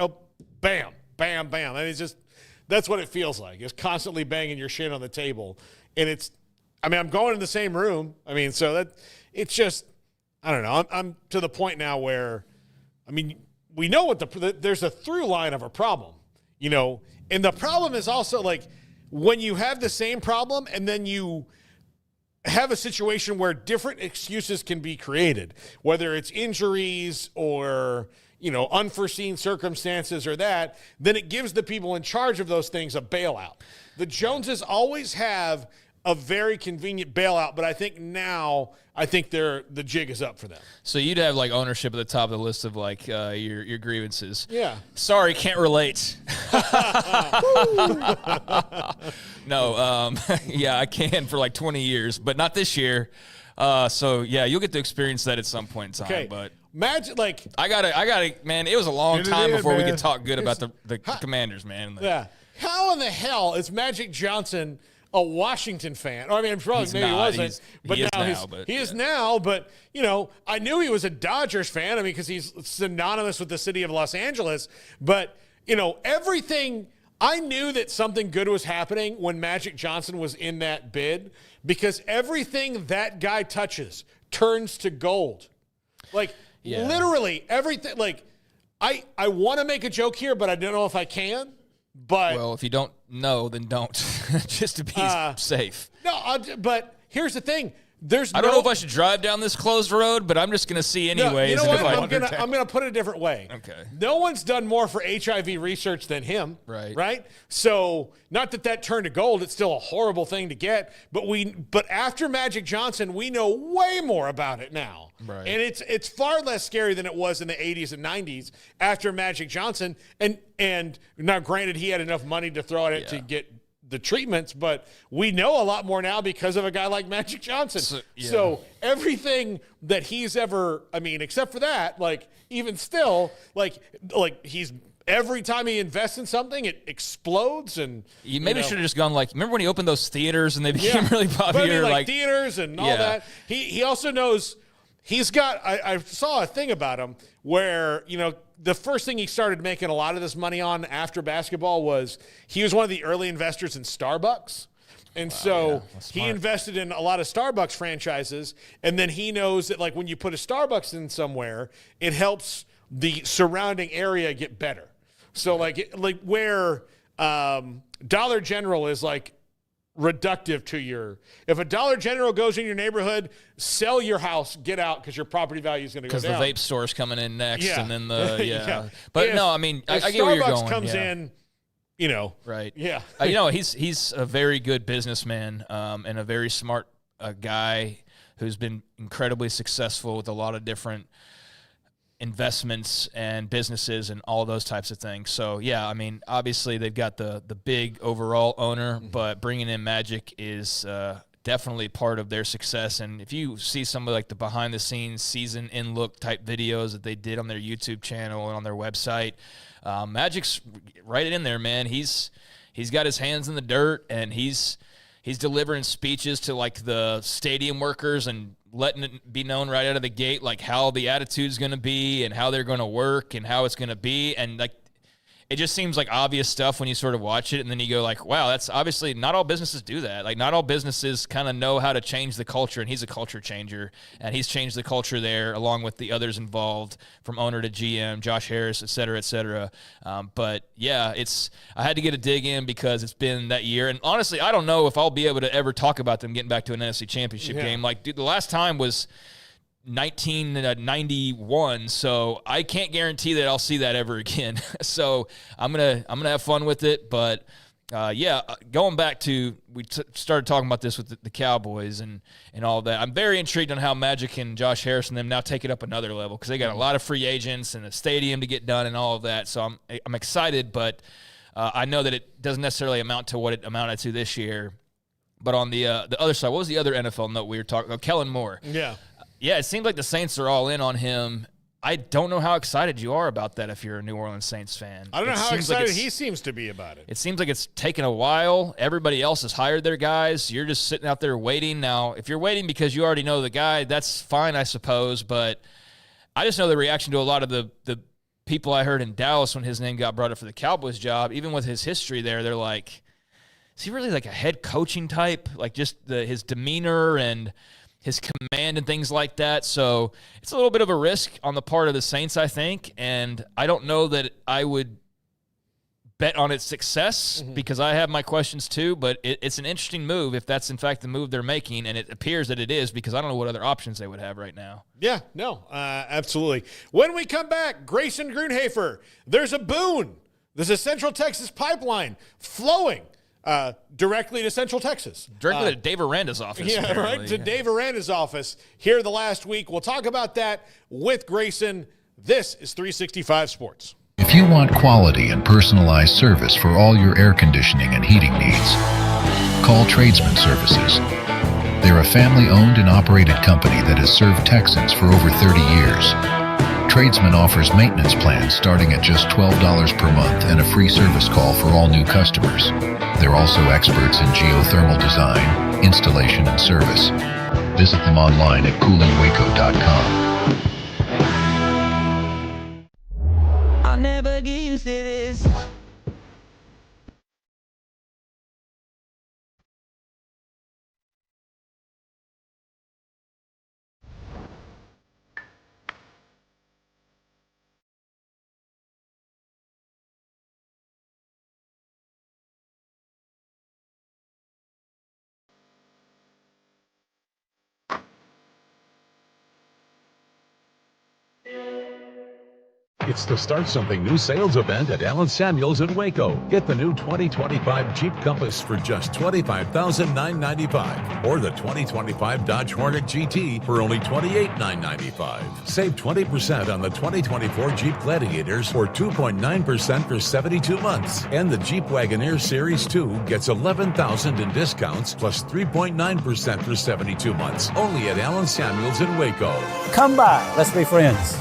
bam, bam, bam. I mean, that's what it feels like. It's constantly banging your shin on the table. And I'm going in the same room. I mean, so that it's just, I don't know. I'm to the point now where, I mean, we know there's a through line of a problem, and the problem is also like when you have the same problem and then you have a situation where different excuses can be created, whether it's injuries or, unforeseen circumstances or that, then it gives the people in charge of those things a bailout. The Joneses always have a very convenient bailout, but I think the jig is up for them. So you'd have ownership at the top of the list of your grievances. Yeah. Sorry, can't relate. No, yeah, I can for 20 years, but not this year. So yeah, you'll get to experience that at some point in time. Okay. But imagine I gotta, man. It was a long time before we could talk good about the Commanders, man. Yeah. How in the hell is Magic Johnson a Washington fan? I mean, probably maybe he wasn't, but he is now. But I knew he was a Dodgers fan. I mean, because he's synonymous with the city of Los Angeles. But everything. I knew that something good was happening when Magic Johnson was in that bid, because everything that guy touches turns to gold. Literally everything. I want to make a joke here, but I don't know if I can. But well, if you don't know, then don't, just to be safe. No, but here's the thing. I don't know if I should drive down this closed road, but I'm just going to see anyways. No, you know what? I'm going to put it a different way. Okay. No one's done more for HIV research than him. Right. Right? So, not that turned to gold. It's still a horrible thing to get. But after Magic Johnson, we know way more about it now. Right. And it's far less scary than it was in the 80s and 90s after Magic Johnson. And now, granted, he had enough money to throw at it to get the treatments, but we know a lot more now because of a guy like Magic Johnson. So everything that he's ever, except for that, even still, he's every time he invests in something, it explodes. And you maybe should have just gone remember when he opened those theaters and they became really popular, theaters and all that. He also knows he's got. I saw a thing about him where the first thing he started making a lot of this money on after basketball was he was one of the early investors in Starbucks. And he invested in a lot of Starbucks franchises. And then he knows that when you put a Starbucks in somewhere, it helps the surrounding area get better. So where Dollar General is reductive to if a Dollar General goes in your neighborhood, sell your house, get out, because your property value is going to go down. Because the vape store's coming in next, and then the But if, no, I get where you're going. Starbucks comes in, right? Yeah, he's a very good businessman and a very smart guy who's been incredibly successful with a lot of different investments and businesses and all those types of things. So yeah, obviously they've got the big overall owner, but bringing in Magic is definitely part of their success. And if you see some of the behind the scenes season in look type videos that they did on their YouTube channel and on their website, Magic's right in there, man. He's got his hands in the dirt, and he's delivering speeches to the stadium workers and letting it be known right out of the gate how the attitude's going to be and how they're going to work and how it's going to be. And it just seems like obvious stuff when you sort of watch it, and then you go like, wow, that's obviously not all businesses do that. Like, not all businesses kind of know how to change the culture, and he's a culture changer, and he's changed the culture there along with the others involved, from owner to GM, Josh Harris, et cetera, et cetera. But yeah, I had to get a dig in because it's been that year, and honestly, I don't know if I'll be able to ever talk about them getting back to an NFC Championship game. Like, dude, the last time was 1991, so I can't guarantee that I'll see that ever again. So I'm gonna have fun with it. But going back to started talking about this with the Cowboys and all that. I'm very intrigued on how Magic and Josh Harris and them now take it up another level, because they got a lot of free agents and a stadium to get done and all of that. So I'm excited, but I know that it doesn't necessarily amount to what it amounted to this year. But on the other side, what was the other NFL note we were talking about? Kellen Moore. Yeah, it seems like the Saints are all in on him. I don't know how excited you are about that if you're a New Orleans Saints fan. I don't know how excited he seems to be about it. It seems like it's taken a while. Everybody else has hired their guys. You're just sitting out there waiting. Now, if you're waiting because you already know the guy, that's fine, I suppose. But I just know the reaction to a lot of the people I heard in Dallas when his name got brought up for the Cowboys job, even with his history there, they're like, is he really like a head coaching type? Like, just his demeanor and his command and things like that. So it's a little bit of a risk on the part of the Saints, I think. And I don't know that I would bet on its success, because I have my questions too. But it's an interesting move if that's in fact the move they're making. And it appears that it is, because I don't know what other options they would have right now. Yeah, no, absolutely. When we come back, Grayson Grunhafer, there's a boon. There's a Central Texas pipeline flowing directly to Central Texas. Directly to Dave Aranda's office. Yeah, apparently. right, to Dave Aranda's office here the last week. We'll talk about that with Grayson. This is 365 Sports. If you want quality and personalized service for all your air conditioning and heating needs, call Tradesman Services. They're a family-owned and operated company that has served Texans for over 30 years. Tradesman offers maintenance plans starting at just $12 per month and a free service call for all new customers. They're also experts in geothermal design, installation, and service. Visit them online at coolingwaco.com. I'll never get used to this. It's the Start Something New sales event at Allen Samuels in Waco. Get the new 2025 Jeep Compass for just $25,995, or the 2025 Dodge Hornet GT for only $28,995. Save 20% on the 2024 Jeep Gladiators for 2.9% for 72 months. And the Jeep Wagoneer Series 2 gets $11,000 in discounts plus 3.9% for 72 months. Only at Allen Samuels in Waco. Come by. Let's be friends.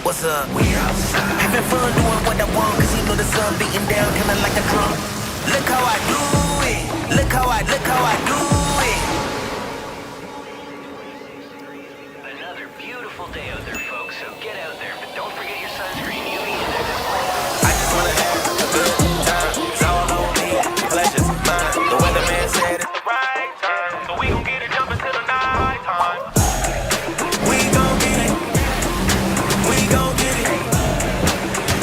What's up? We outside. Having fun doing what I want, cause you know the sun beating down kinda like a drum. Look how I do it. Look how I do it. Another beautiful day out there, folks, so get out there, but don't forget your sunscreen, UV index. I just wanna have a good time. It's all on me. Pleasure's mine. The weatherman said it's the right time, so we gon' get it jumping till the night time. We gon' get it. We gon' get it.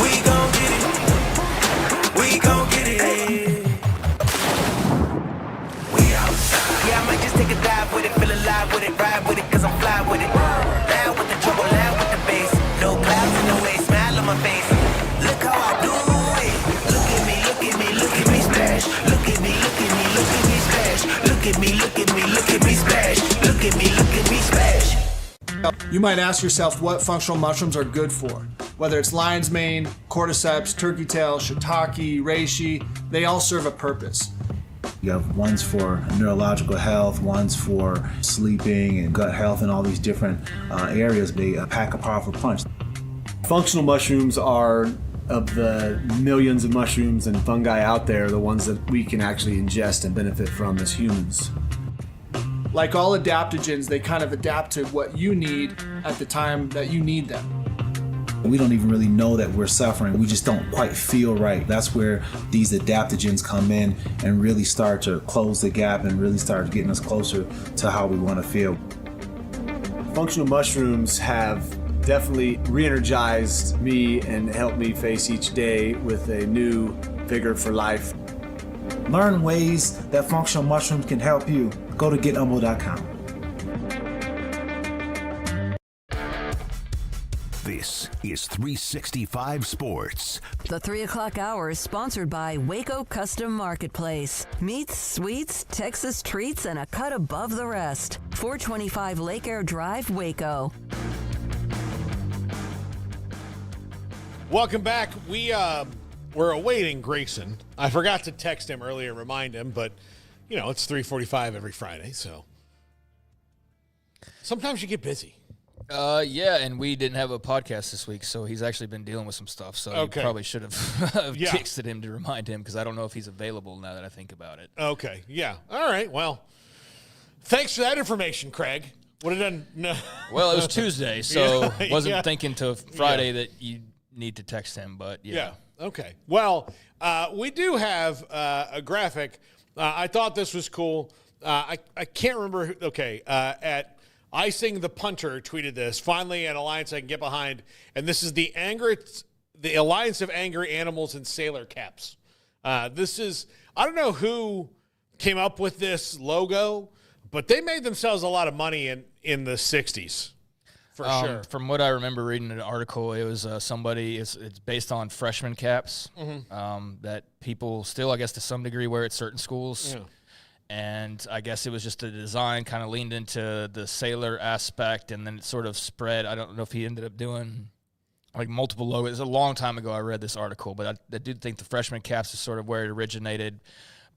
We gon' get it. We gon' get it. We outside. Yeah, I might just take a dive with it, feel alive with it, ride with it, cause I'm fly with it. Loud with the trouble, loud with the bass. No clouds in the way, smile on my face. Look how I do it. Look at me, look at me, look at me splash. Look at me, look at me, look at me splash. Look at me, look at me, look at me splash. Look at me, look at me splash. You might ask yourself what functional mushrooms are good for. Whether it's lion's mane, cordyceps, turkey tail, shiitake, reishi, they all serve a purpose. You have ones for neurological health, ones for sleeping and gut health, and all these different areas. They pack a powerful punch. Functional mushrooms are, of the millions of mushrooms and fungi out there, the ones that we can actually ingest and benefit from as humans. Like all adaptogens, they kind of adapt to what you need at the time that you need them. We don't even really know that we're suffering. We just don't quite feel right. That's where these adaptogens come in and really start to close the gap and really start getting us closer to how we want to feel. Functional mushrooms have definitely re-energized me and helped me face each day with a new vigor for life. Learn ways that functional mushrooms can help you. Go to getumble.com. This is 365 Sports. The 3 o'clock hour is sponsored by Waco Custom Marketplace. Meats, sweets, Texas treats, and a cut above the rest. 425 Lake Air Drive, Waco. Welcome back. We're awaiting Grayson. I forgot to text him earlier and remind him, but, it's 3:45 every Friday, so sometimes you get busy. Yeah, and we didn't have a podcast this week, so he's actually been dealing with some stuff. So Okay. you probably should have texted him to remind him, because I don't know if he's available now that I think about it. Okay, yeah. All right, well, thanks for that information, Craig. Would have done no. Well, it was Tuesday, so Yeah, wasn't yeah. thinking to Friday that you need to text him, but Yeah. Okay. Well, we do have a graphic. I thought this was cool. I can't remember. At Icing the Punter tweeted this. Finally, an alliance I can get behind, and this is the Alliance of Angry Animals and Sailor Caps. This is, I don't know who came up with this logo, but they made themselves a lot of money in the 60s. For sure. From what I remember reading an article, it was somebody, it's based on freshman caps that people still, I guess, to some degree wear at certain schools. Yeah. And I guess it was just the design kind of leaned into the sailor aspect, and then it sort of spread. I don't know if he ended up doing like multiple logos. It was a long time ago I read this article, but I do think the freshman caps is sort of where it originated.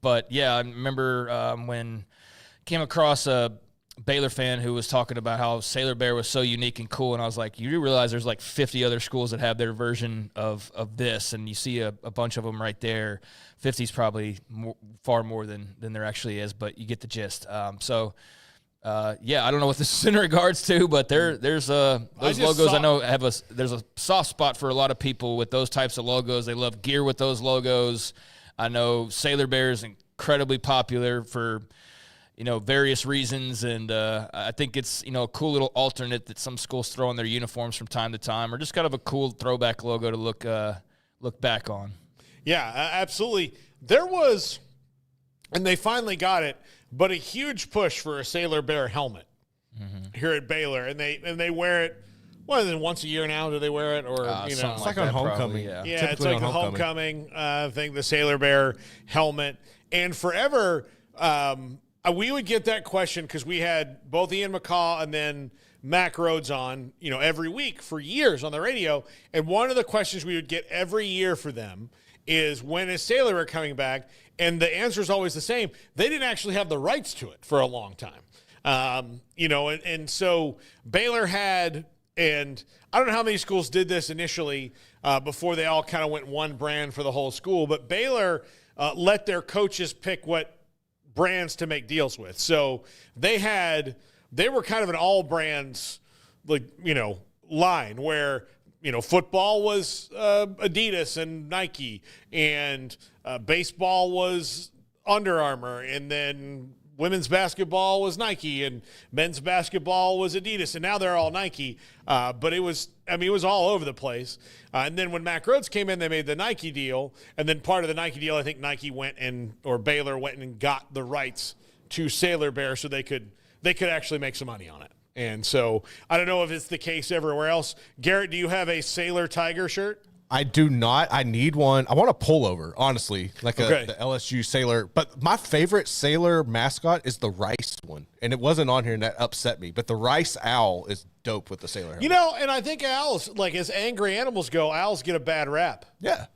But, yeah, I remember when came across a Baylor fan who was talking about how Sailor Bear was so unique and cool, and I was like, you do realize there's like 50 other schools that have their version of this, and you see a bunch of them right there. 50 is probably far more than there actually is, but you get the gist. I don't know what this is in regards to, but there's those logos I know there's a soft spot for a lot of people with those types of logos. They love gear with those logos. I know Sailor Bear is incredibly popular for various reasons, and I think it's, a cool little alternate that some schools throw on their uniforms from time to time, or just kind of a cool throwback logo to look back on. Yeah, absolutely. There was, and they finally got it, but a huge push for a Sailor Bear helmet here at Baylor, and they wear it. What is it, once a year now? Do they wear it, or it's like on homecoming. Probably, yeah, it's like the homecoming thing, the Sailor Bear helmet, and forever. We would get that question because we had both Ian McCaw and then Mac Rhodes on, every week for years on the radio. And one of the questions we would get every year for them is, when is Sailor Bear coming back? And the answer is always the same. They didn't actually have the rights to it for a long time. And so Baylor had, and I don't know how many schools did this initially before they all kind of went one brand for the whole school, but Baylor let their coaches pick what brands to make deals with. So they were kind of an all brands, line where, football was Adidas and Nike, and baseball was Under Armour, and then women's basketball was Nike, and men's basketball was Adidas, and now they're all Nike. But it was all over the place. And then when Mac Rhodes came in, they made the Nike deal, and then part of the Nike deal, I think Baylor went and got the rights to Sailor Bear so they could actually make some money on it. And so I don't know if it's the case everywhere else. Garrett, do you have a Sailor Tiger shirt? I do not. I need one. I want a pullover, honestly, like the LSU Sailor. But my favorite Sailor mascot is the Rice one, and it wasn't on here, and that upset me. But the Rice owl is dope with the Sailor helmet. And I think owls, like as angry animals go, owls get a bad rap. Yeah.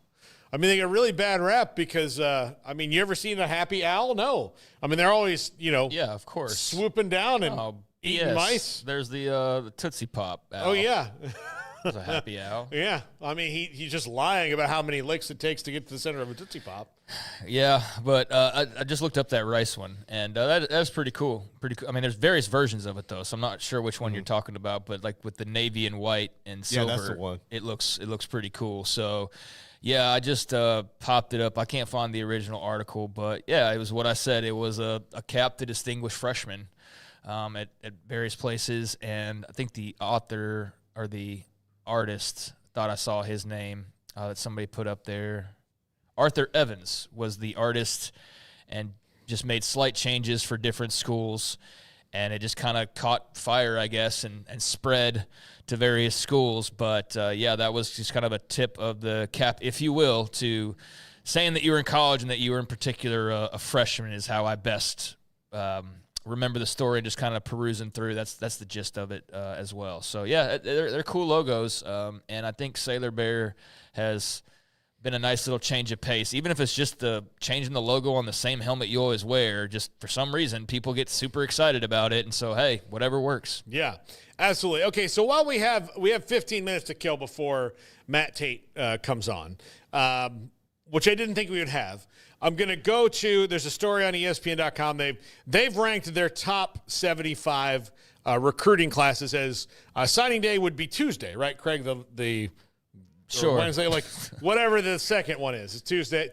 I mean, they get a really bad rap because, you ever seen a happy owl? No. I mean, they're always, yeah, of course, swooping down and eating mice. There's the Tootsie Pop owl. Oh, yeah. It's a happy owl. Yeah. I mean, he's just lying about how many licks it takes to get to the center of a Tootsie Pop. Yeah, but I just looked up that rice one, and that's pretty cool. Pretty cool. I mean, there's various versions of it, though, so I'm not sure which one you're talking about, but like with the navy and white and silver, that's the one. It looks pretty cool. So, yeah, I just popped it up. I can't find the original article, but, yeah, it was what I said. It was a cap to distinguished freshmen at various places, and I think the author or the artist, thought I saw his name that somebody put up there. Arthur Evans was the artist and just made slight changes for different schools, and it just kind of caught fire, I guess, and spread to various schools. But, yeah, that was just kind of a tip of the cap, if you will, to saying that you were in college and that you were in particular a freshman is how I best remember the story, just kind of perusing through. That's the gist of it as well. So, yeah, they're cool logos, and I think Sailor Bear has – been a nice little change of pace, even if it's just the changing the logo on the same helmet you always wear. Just for some reason, people get super excited about it, and so hey, whatever works. Yeah, absolutely. Okay, so while we have 15 minutes to kill before Matt Tate comes on, which I didn't think we would have. I'm going to go to. There's a story on ESPN.com. They've ranked their top 75 recruiting classes as signing day would be Tuesday, right, Craig? The Sure. Wednesday, like whatever the second one is. It's Tuesday,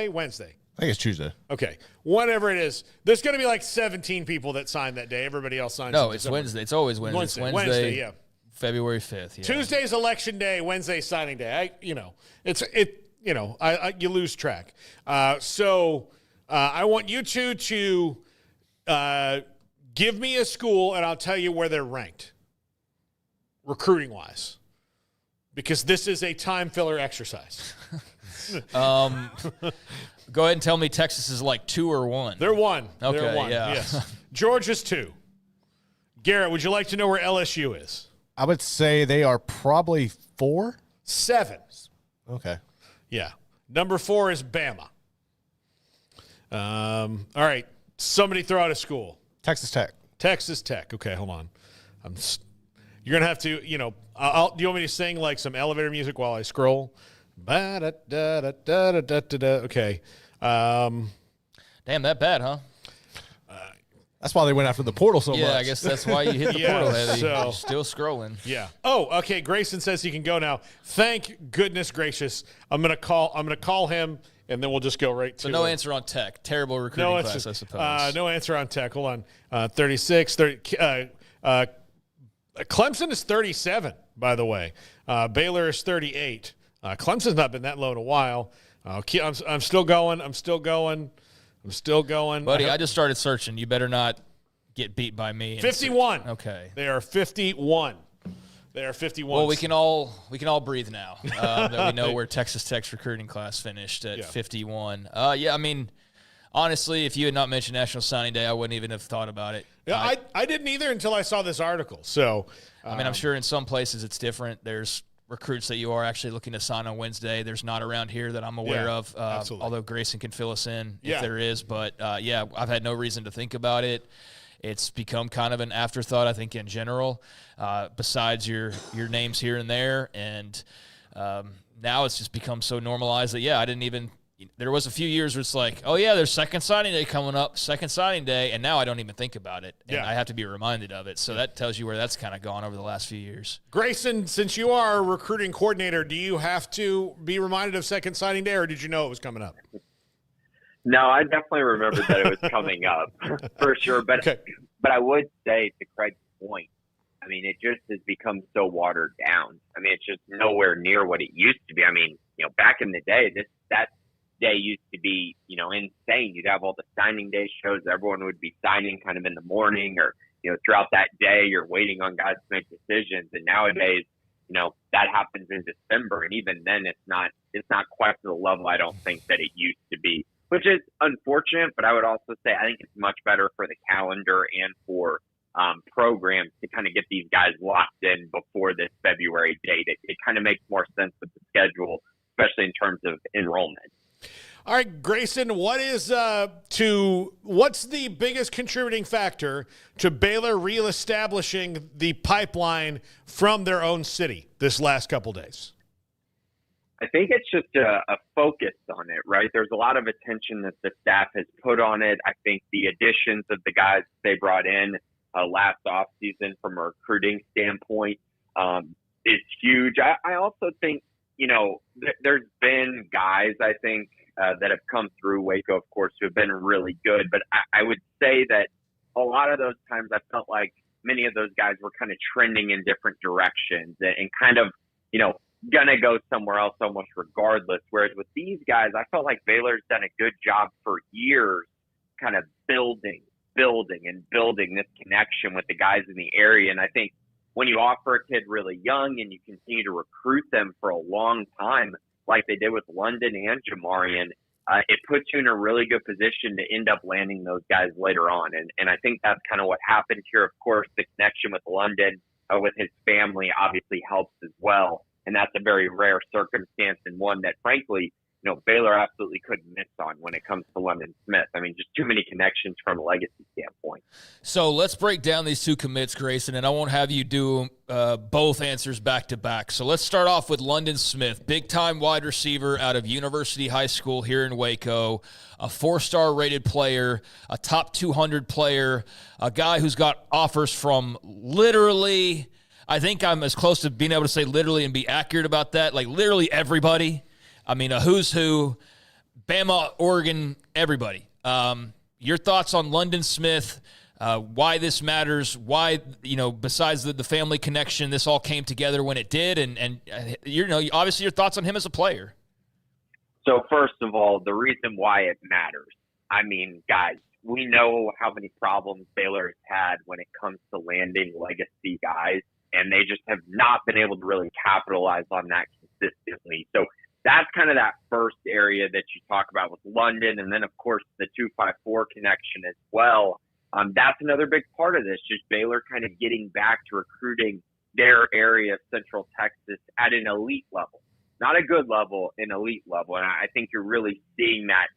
Wednesday. I think it's Tuesday. Okay. Whatever it is. There's going to be like 17 people that sign that day. Everybody else signs. No, it's Wednesday. It's always Wednesday. Wednesday, yeah. February 5th. Yeah. Tuesday's election day, Wednesday's signing day. You lose track. So I want you two to give me a school, and I'll tell you where they're ranked, recruiting-wise. Because this is a time filler exercise. Go ahead and tell me Texas is like 2 or 1. They're 1. Okay, They're 1. yeah. Yes. Georgia's 2. Garrett, would you like to know where LSU is? I would say they are probably 4. 7. Okay. Yeah. Number 4 is Bama. All right. Somebody throw out a school. Texas Tech. Texas Tech. Okay, hold on. You're going to have to, do you want me to sing like some elevator music while I scroll? Okay. Damn, that bad, huh? That's why they went after the portal so much. Yeah, I guess that's why you hit the portal heavy. So, you're still scrolling. Yeah. Oh, okay. Grayson says he can go now. Thank goodness gracious. I'm gonna call him, and then we'll just go right to. So no answer on Tech. Terrible recruiting class, I suppose. No answer on Tech. Hold on. 36. 30. Clemson is 37, by the way. Baylor is 38. Clemson's not been that low in a while. I'm still going. Buddy, I just started searching. You better not get beat by me. 51. Okay. They are 51. Well, we can all breathe now that we know where Texas Tech's recruiting class finished at 51. Yeah, I mean, honestly, if you had not mentioned National Signing Day, I wouldn't even have thought about it. Yeah, I didn't either until I saw this article. So, I mean, I'm sure in some places it's different. There's recruits that you are actually looking to sign on Wednesday. There's not around here that I'm aware of, although Grayson can fill us in if there is. But, yeah, I've had no reason to think about it. It's become kind of an afterthought, I think, in general, besides your names here and there. And now it's just become so normalized that, yeah, I didn't even – there was a few years where it's like, oh, yeah, there's second signing day coming up, second signing day, and now I don't even think about it. And I have to be reminded of it. So that tells you where that's kind of gone over the last few years. Grayson, since you are a recruiting coordinator, do you have to be reminded of second signing day, or did you know it was coming up? No, I definitely remembered that it was coming up for sure. But I would say, to Craig's point, I mean, it just has become so watered down. I mean, it's just nowhere near what it used to be. I mean, back in the day, that day used to be, insane. You'd have all the signing day shows. Everyone would be signing kind of in the morning or, throughout that day. You're waiting on guys to make decisions. And nowadays, that happens in December. And even then, it's not quite to the level I don't think that it used to be, which is unfortunate. But I would also say I think it's much better for the calendar and for programs to kind of get these guys locked in before this February date. It kind of makes more sense with the schedule, especially in terms of enrollment. All right, Grayson, what's the biggest contributing factor to Baylor reestablishing the pipeline from their own city this last couple days? I think it's just a focus on it, right? There's a lot of attention that the staff has put on it. I think the additions of the guys they brought in last offseason from a recruiting standpoint is huge. I also think, there's been guys, I think, that have come through Waco, of course, who have been really good. But I would say that a lot of those times I felt like many of those guys were kind of trending in different directions and kind of, gonna go somewhere else almost regardless. Whereas with these guys, I felt like Baylor's done a good job for years kind of building this connection with the guys in the area. And I think when you offer a kid really young and you continue to recruit them for a long time, like they did with London and Jamarian, it puts you in a really good position to end up landing those guys later on. And I think that's kind of what happened here. Of course, the connection with London, with his family, obviously helps as well. And that's a very rare circumstance and one that, frankly, Baylor absolutely couldn't miss on when it comes to London Smith. I mean, just too many connections from a legacy standpoint. So let's break down these two commits, Grayson, and I won't have you do both answers back to back. So let's start off with London Smith, big-time wide receiver out of University High School here in Waco, a 4-star rated player, a top 200 player, a guy who's got offers from literally, I think I'm as close to being able to say literally and be accurate about that, like literally everybody. I mean, a who's who, Bama, Oregon, everybody. Your thoughts on London Smith, why this matters, why, besides the family connection, this all came together when it did, and obviously your thoughts on him as a player. So first of all, the reason why it matters. I mean, guys, we know how many problems Baylor has had when it comes to landing legacy guys, and they just have not been able to really capitalize on that consistently. So that's kind of that first area that you talk about with London. And then, of course, the 254 connection as well. That's another big part of this, just Baylor kind of getting back to recruiting their area of Central Texas at an elite level. Not a good level, an elite level. And I think you're really seeing that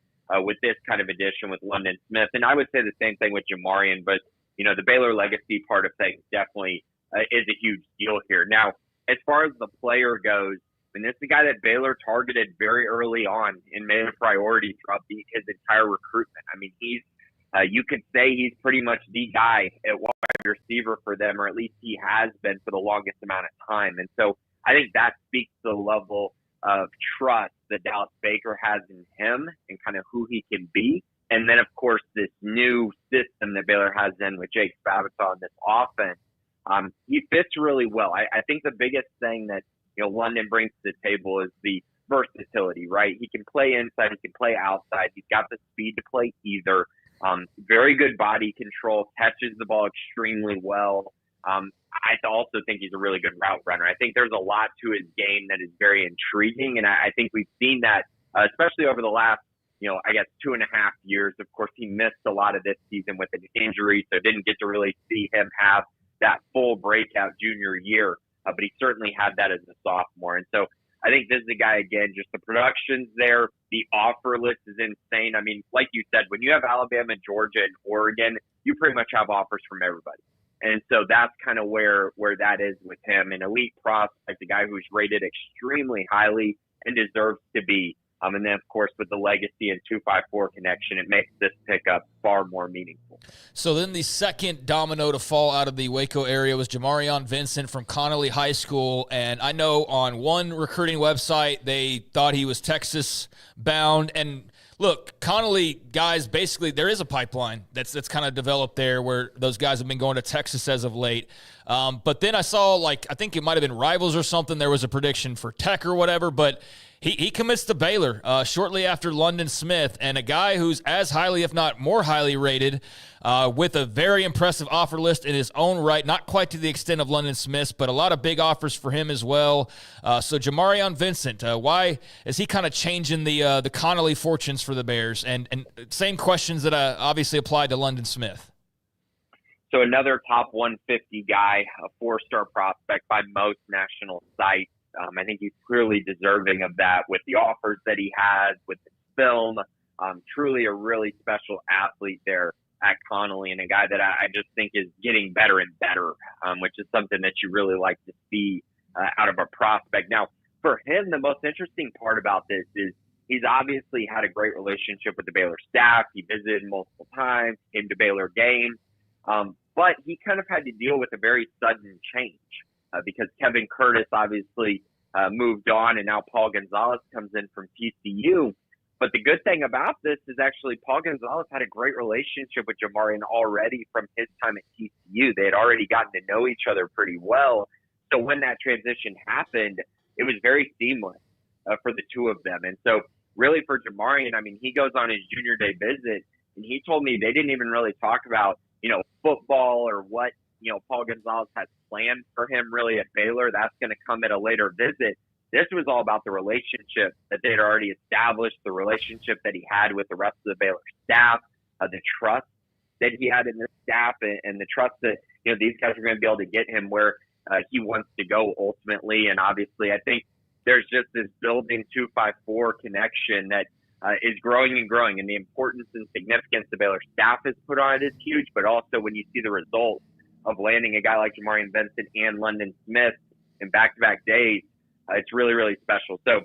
with this kind of addition with London Smith. And I would say the same thing with Jamarian. But, the Baylor legacy part of things definitely is a huge deal here. Now, as far as the player goes, and this is a guy that Baylor targeted very early on and made a priority throughout his entire recruitment. I mean, he's you could say he's pretty much the guy at wide receiver for them, or at least he has been for the longest amount of time. And so I think that speaks to the level of trust that Dallas Baker has in him and kind of who he can be. And then, of course, this new system that Baylor has in with Jake Spavital on this offense, he fits really well. I think the biggest thing that London brings to the table is the versatility, right? He can play inside, he can play outside. He's got the speed to play either. Very good body control, catches the ball extremely well. I also think he's a really good route runner. I think there's a lot to his game that is very intriguing, and I think we've seen that, especially over the last, 2.5 years. Of course, he missed a lot of this season with an injury, so didn't get to really see him have that full breakout junior year. But he certainly had that as a sophomore. And so I think this is a guy, again, just the production's there. The offer list is insane. I mean, like you said, when you have Alabama, Georgia, and Oregon, you pretty much have offers from everybody. And so that's kind of where that is with him. An elite prospect, a guy who's rated extremely highly and deserves to be. And then, of course, with the legacy and 254 connection, it makes this pickup far more meaningful. So then the second domino to fall out of the Waco area was Jamarian Vincent from Connolly High School. And I know on one recruiting website, they thought he was Texas bound. And look, Connolly guys, basically there is a pipeline that's kind of developed there where those guys have been going to Texas as of late. But then I saw, I think it might have been Rivals or something. There was a prediction for Tech or whatever, but he commits to Baylor shortly after London Smith, and a guy who's as highly, if not more highly rated, with a very impressive offer list in his own right, not quite to the extent of London Smith's, but a lot of big offers for him as well. So Jamarian Vincent, why is he kind of changing the Connolly fortunes for the Bears? And same questions that obviously applied to London Smith. So another top 150 guy, a 4-star prospect by most national sites. I think he's clearly deserving of that with the offers that he has, with the film. Truly a really special athlete there at Connolly, and a guy that I just think is getting better and better, which is something that you really like to see out of a prospect. Now, for him, the most interesting part about this is he's obviously had a great relationship with the Baylor staff. He visited multiple times, came to Baylor games, but he kind of had to deal with a very sudden change because Kevin Curtis obviously moved on, and now Paul Gonzalez comes in from TCU. But the good thing about this is actually Paul Gonzalez had a great relationship with Jamarian already from his time at TCU. They had already gotten to know each other pretty well. So when that transition happened, it was very seamless for the two of them. And so really for Jamarian, I mean, he goes on his junior day visit, and he told me they didn't even really talk about, football or what, Paul Gonzalez has planned for him really at Baylor. That's going to come at a later visit. This was all about the relationship that they'd already established, the relationship that he had with the rest of the Baylor staff, the trust that he had in the staff, and the trust that, these guys are going to be able to get him where he wants to go ultimately. And obviously, I think there's just this building 2-5-4 connection that is growing and growing. And the importance and significance the Baylor staff has put on it is huge, but also when you see the results of landing a guy like Jamarian Vincent and London Smith in back-to-back days, it's really, really special. So,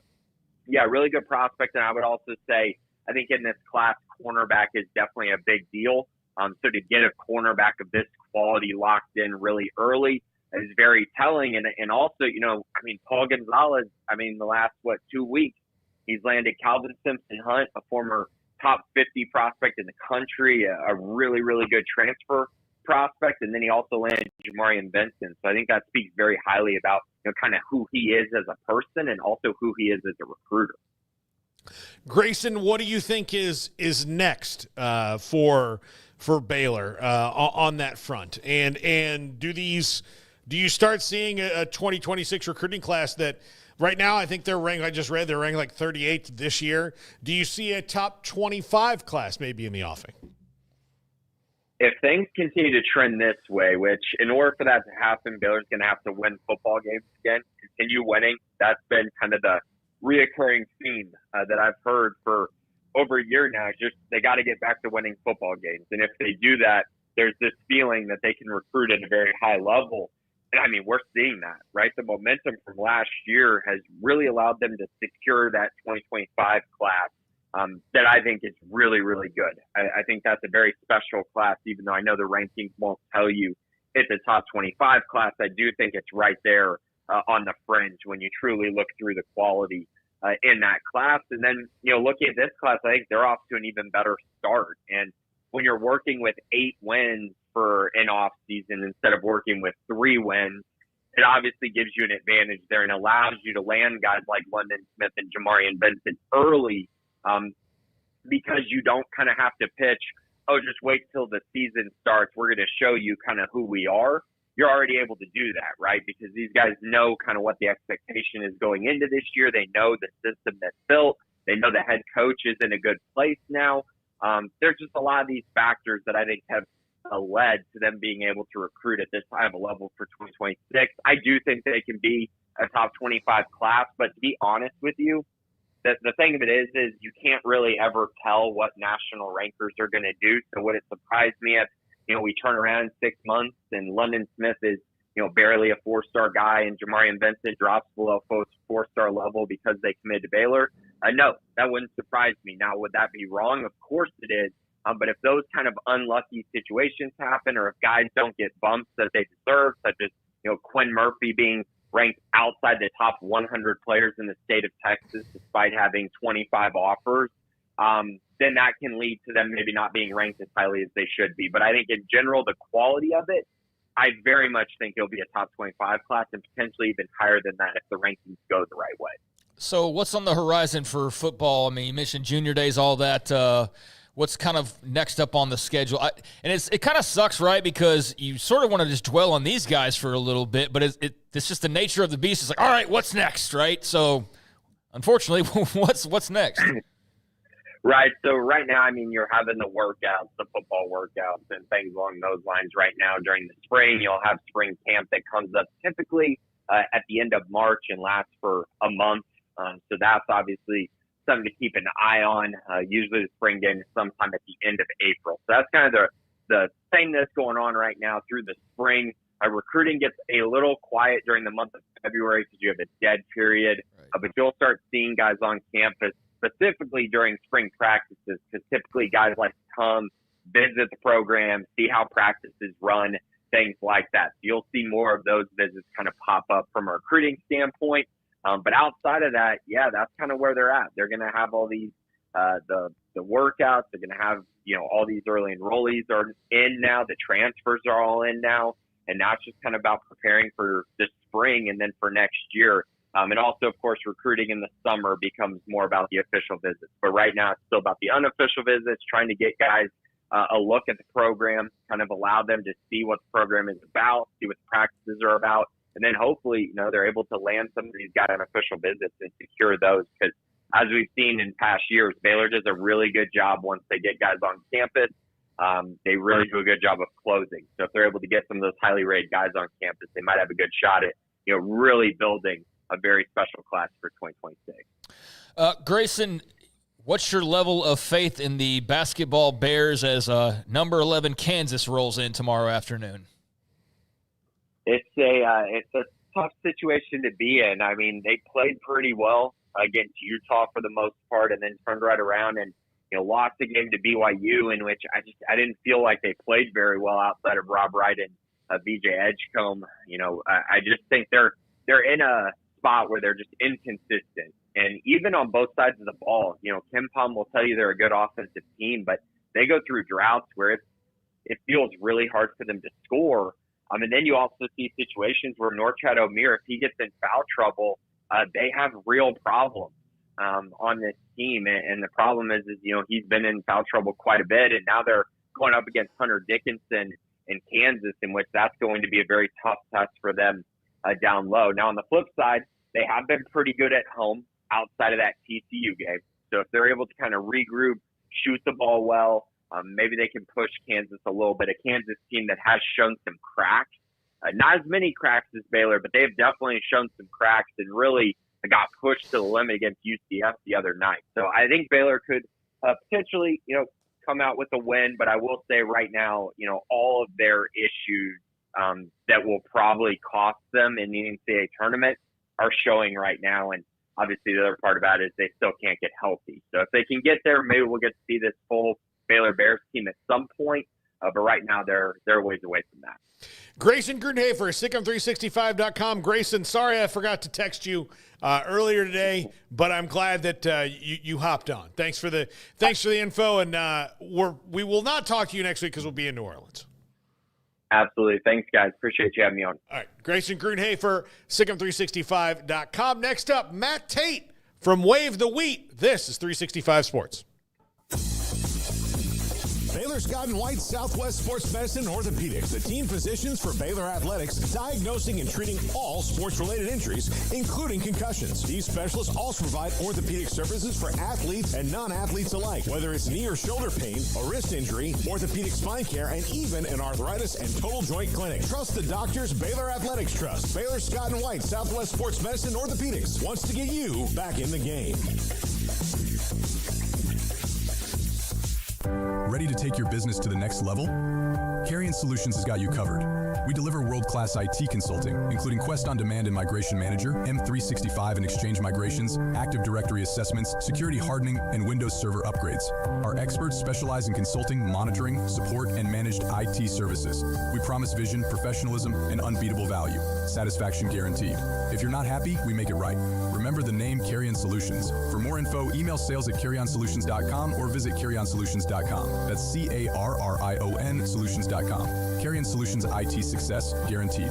yeah, really good prospect. And I would also say, I think in this class, cornerback is definitely a big deal. So to get a cornerback of this quality locked in really early is very telling. And also, Paul Gonzalez, the last, 2 weeks, he's landed Calvin Simpson-Hunt, a former top 50 prospect in the country, a really, really good transfer prospect, and then he also landed Jamarian Vincent. So I think that speaks very highly about kind of who he is as a person and also who he is as a recruiter. Grayson, what do you think is next for Baylor on that front? And do you start seeing a 2026 recruiting class that right now I think they're ranked? I just read they're ranked like 38th this year. Do you see a top 25 class maybe in the offing? If things continue to trend this way, which in order for that to happen, Baylor's going to have to win football games again, continue winning. That's been kind of the reoccurring theme that I've heard for over a year now. Just they got to get back to winning football games. And if they do that, there's this feeling that they can recruit at a very high level. And we're seeing that, right? The momentum from last year has really allowed them to secure that 2025 class. That I think is really, really good. I think that's a very special class, even though I know the rankings won't tell you it's a top 25 class. I do think it's right there on the fringe when you truly look through the quality in that class. And then, looking at this class, I think they're off to an even better start. And when you're working with 8 wins for an off season instead of working with 3 wins, it obviously gives you an advantage there and allows you to land guys like London Smith and Jamarian Vincent early. Because you don't kind of have to pitch, just wait till the season starts. We're going to show you kind of who we are. You're already able to do that, right? Because these guys know kind of what the expectation is going into this year. They know the system that's built. They know the head coach is in a good place now. There's just a lot of these factors that I think have led to them being able to recruit at this high of a level for 2026. I do think they can be a top 25 class, but to be honest with you, the thing of it is you can't really ever tell what national rankers are going to do. So would it surprise me if, we turn around in 6 months and London Smith is, barely a 4-star guy and Jamarian Vincent drops below 4-star level because they committed to Baylor? No, that wouldn't surprise me. Now, would that be wrong? Of course it is. But if those kind of unlucky situations happen, or if guys don't get bumps that they deserve, such as, Quinn Murphy being ranked outside the top 100 players in the state of Texas, despite having 25 offers, then that can lead to them maybe not being ranked as highly as they should be. But I think in general, the quality of it, I very much think it'll be a top 25 class and potentially even higher than that if the rankings go the right way. So what's on the horizon for football? You mentioned junior days, all that. What's kind of next up on the schedule? It kind of sucks, right? Because you sort of want to just dwell on these guys for a little bit, but it's just the nature of the beast. It's like, all right, what's next, right? So, unfortunately, what's next? Right. So right now, you're having the workouts, the football workouts and things along those lines right now during the spring. You'll have spring camp that comes up typically at the end of March and lasts for a month. So that's obviously something to keep an eye on. Usually the spring game is sometime at the end of April. So that's kind of the thing that's going on right now through the spring. Recruiting gets a little quiet during the month of February because you have a dead period, but you'll start seeing guys on campus specifically during spring practices because typically guys like to come, visit the program, see how practices run, things like that. So you'll see more of those visits kind of pop up from a recruiting standpoint. But outside of that, yeah, that's kind of where they're at. They're going to have all these, the workouts. They're going to have, all these early enrollees are in now. The transfers are all in now. And now it's just kind of about preparing for the spring and then for next year. And also, of course, recruiting in the summer becomes more about the official visits. But right now it's still about the unofficial visits, trying to get guys a look at the program, kind of allow them to see what the program is about, see what the practices are about. And then hopefully, they're able to land some of these guys on official visits and secure those. Because as we've seen in past years, Baylor does a really good job once they get guys on campus. They really do a good job of closing. So if they're able to get some of those highly rated guys on campus, they might have a good shot at, really building a very special class for 2026. Grayson, what's your level of faith in the basketball Bears as number 11 Kansas rolls in tomorrow afternoon? It's a tough situation to be in. I mean, they played pretty well against Utah for the most part, and then turned right around and lost the game to BYU, in which I didn't feel like they played very well outside of Rob Wright and VJ Edgecombe. I just think they're in a spot where they're just inconsistent, and even on both sides of the ball, Ken Palm will tell you they're a good offensive team, but they go through droughts where it feels really hard for them to score. And then you also see situations where Norchad Omier, if he gets in foul trouble, they have real problems on this team. And the problem is he's been in foul trouble quite a bit, and now they're going up against Hunter Dickinson in Kansas, in which that's going to be a very tough test for them down low. Now, on the flip side, they have been pretty good at home outside of that TCU game. So if they're able to kind of regroup, shoot the ball well, maybe they can push Kansas a little bit. A Kansas team that has shown some cracks, not as many cracks as Baylor, but they've definitely shown some cracks and really got pushed to the limit against UCF the other night. So I think Baylor could potentially, come out with a win. But I will say right now, all of their issues that will probably cost them in the NCAA tournament are showing right now. And obviously the other part about it is they still can't get healthy. So if they can get there, maybe we'll get to see this full Baylor Bears team at some point. But right now they're a ways away from that. Grayson Grunhafer, SicEm365.com. Grayson, sorry I forgot to text you earlier today, but I'm glad that you hopped on. Thanks for the info, and we will not talk to you next week because we'll be in New Orleans. Absolutely. Thanks, guys. Appreciate you having me on. All right. Grayson Grunhafer, SicEm365.com. Next up, Matt Tate from Wave the Wheat. This is 365 Sports. Baylor Scott & White Southwest Sports Medicine and Orthopedics, the team physicians for Baylor Athletics, diagnosing and treating all sports-related injuries, including concussions. These specialists also provide orthopedic services for athletes and non-athletes alike, whether it's knee or shoulder pain, a wrist injury, orthopedic spine care, and even an arthritis and total joint clinic. Trust the doctors Baylor Athletics trust. Baylor Scott & White Southwest Sports Medicine and Orthopedics wants to get you back in the game. Ready to take your business to the next level? Carrion Solutions has got you covered. We deliver world-class IT consulting, including Quest On Demand and Migration Manager, M365 and Exchange migrations, Active Directory assessments, security hardening, and Windows Server upgrades. Our experts specialize in consulting, monitoring, support, and managed IT services. We promise vision, professionalism, and unbeatable value. Satisfaction guaranteed. If you're not happy, we make it right. Remember the name Carrion Solutions. For more info, email sales@carrionsolutions.com or visit carrionsolutions.com. That's CARRION Solutions.com. Carrion Solutions IT success guaranteed.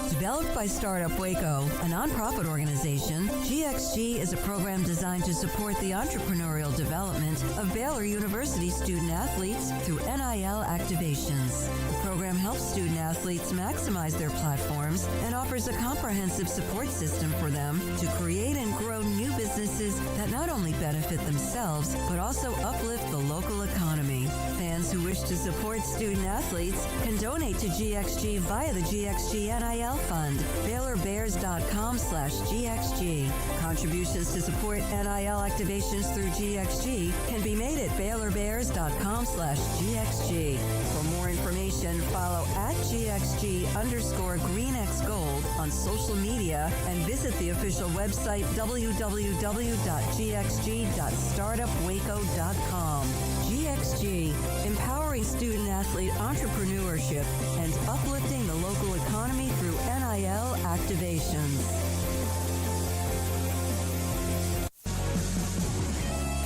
Developed by Startup Waco, a nonprofit organization, GXG is a program designed to support the entrepreneurial development of Baylor University student athletes through NIL activations. The program helps student athletes maximize their platforms and offers a comprehensive support system for them to create and grow new businesses that not only benefit themselves, but also uplift the local economy. Fans who wish to support student athletes can donate to GXG via the GXG NIL Fund. Fund. BaylorBears.com/GXG. Contributions to support NIL activations through GXG can be made at BaylorBears.com/GXG. For more information, follow @GXG_GreenXGold on social media and visit the official website www.gxg.startupwaco.com. GXG, empowering student-athlete entrepreneurship and uplifting the local economy through NIL activations.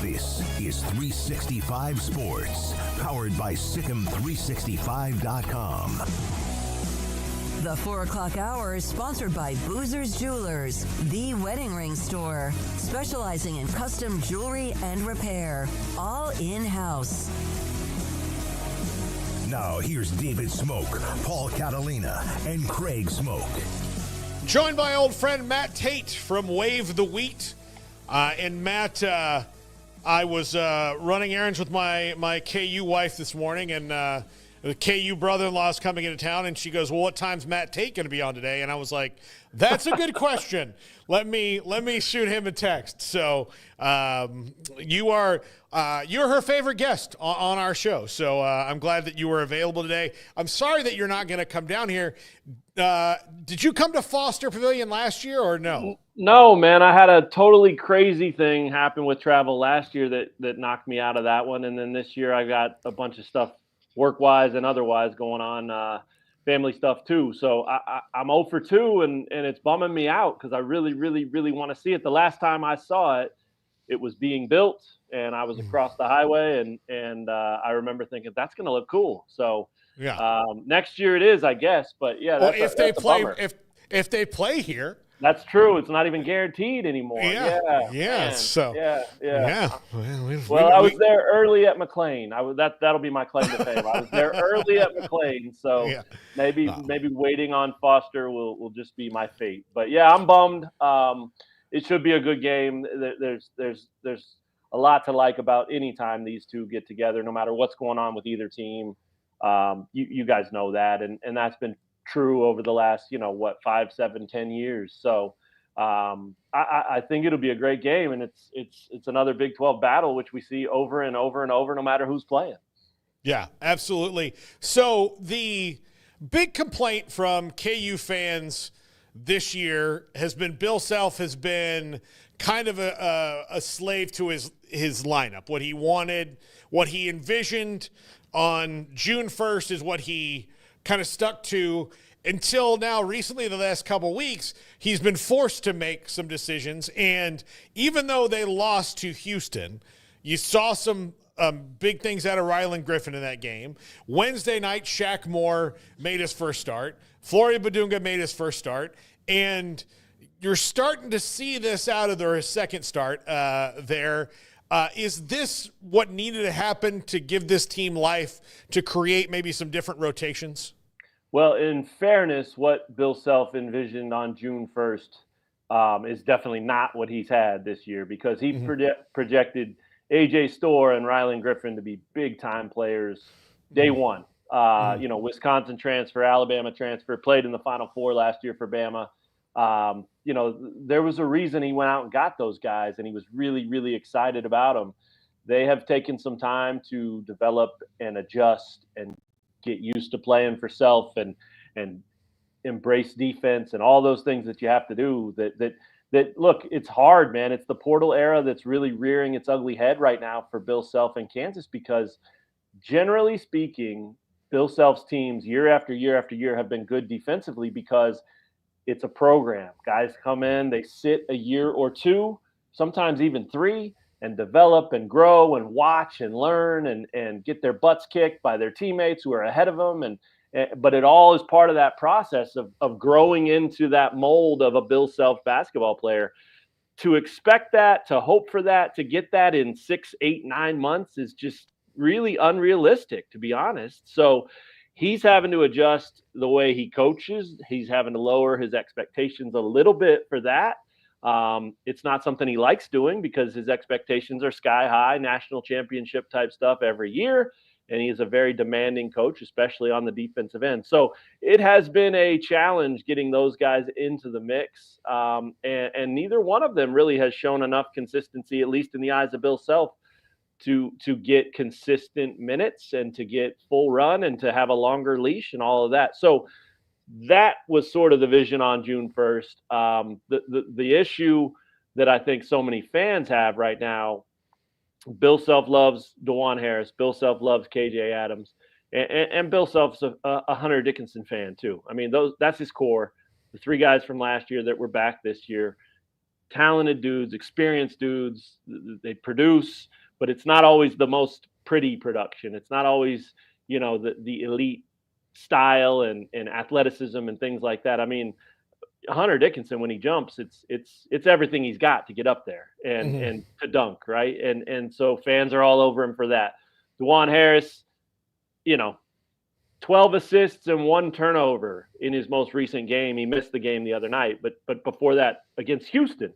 This is 365 Sports, powered by Sikkim365.com. The 4 o'clock hour is sponsored by Boozer's Jewelers, the wedding ring store, specializing in custom jewelry and repair, all in-house. Now here's David Smoak, Paul Catalina, and Craig Smoak. Joined by old friend Matt Tate from Wave the Wheat. And Matt, I was running errands with my KU wife this morning, and the KU brother-in-law is coming into town, and she goes, "Well, what time's Matt Tate going to be on today?" And I was like, "That's a good question. Let me shoot him a text." So you're her favorite guest on our show. So I'm glad that you were available today. I'm sorry that you're not going to come down here. Did you come to Foster Pavilion last year or no? No, man. I had a totally crazy thing happen with travel last year that knocked me out of that one, and then this year I got a bunch of stuff work-wise and otherwise going on, family stuff too. So I'm 0 for 2, and it's bumming me out because I really, really, really want to see it. The last time I saw it, it was being built, and I was across the highway, and I remember thinking that's going to look cool. So yeah, next year it is, I guess. But yeah, well, if they play here. That's true. It's not even guaranteed anymore. Yeah. Man. So yeah. Well, I was there early at McLean. That'll be my claim to fame. I was there early at McLean, so maybe waiting on Foster will just be my fate. But yeah, I'm bummed. It should be a good game. There's a lot to like about any time these two get together, no matter what's going on with either team. You guys know that, and that's been true over the last 5, 7, 10 years. So I think it'll be a great game, and it's another Big 12 battle, which we see over and over and over, no matter who's playing. Yeah, absolutely. So the big complaint from KU fans this year has been Bill Self has been kind of a slave to his lineup. What he wanted, what he envisioned on June 1st is what he kind of stuck to until now. Recently, the last couple of weeks, he's been forced to make some decisions. And even though they lost to Houston, you saw some big things out of Rylan Griffin in that game. Wednesday night, Shaq Moore made his first start. Flory Badunga made his first start. And you're starting to see this out of their second start there. Is this what needed to happen to give this team life, to create maybe some different rotations? Well, in fairness, what Bill Self envisioned on June 1st is definitely not what he's had this year, because he projected A.J. Storr and Rylan Griffin to be big-time players day one. Wisconsin transfer, Alabama transfer, played in the Final Four last year for Bama. There was a reason he went out and got those guys, and he was really, really excited about them. They have taken some time to develop and adjust and get used to playing for Self and embrace defense and all those things that you have to do. That look, it's hard, man. It's the portal era that's really rearing its ugly head right now for Bill Self in Kansas, because generally speaking, Bill Self's teams year after year after year have been good defensively because it's a program. Guys come in, they sit a year or two, sometimes even 3, and develop and grow and watch and learn and get their butts kicked by their teammates who are ahead of them. But it all is part of that process of growing into that mold of a Bill Self basketball player. To expect that, to hope for that, to get that in 6, 8, 9 months is just really unrealistic, to be honest. So he's having to adjust the way he coaches. He's having to lower his expectations a little bit for that. It's not something he likes doing because his expectations are sky high, national championship type stuff every year. and he is a very demanding coach, especially on the defensive end. So it has been a challenge getting those guys into the mix, and neither one of them really has shown enough consistency, at least in the eyes of Bill Self, to get consistent minutes and to get full run and to have a longer leash and all of that. So that was sort of the vision on June 1st. The issue that I think so many fans have right now, Bill Self loves DeJuan Harris. Bill Self loves KJ Adams. And Bill Self's a Hunter Dickinson fan too. I mean, that's his core. The three guys from last year that were back this year, talented dudes, experienced dudes. They produce, but it's not always the most pretty production. It's not always, the elite style and athleticism and things like that. I mean, Hunter Dickinson, when he jumps, it's everything he's got to get up there and to dunk, right? And so fans are all over him for that. DeJuan Harris, 12 assists and 1 turnover in his most recent game. He missed the game the other night, but before that against Houston,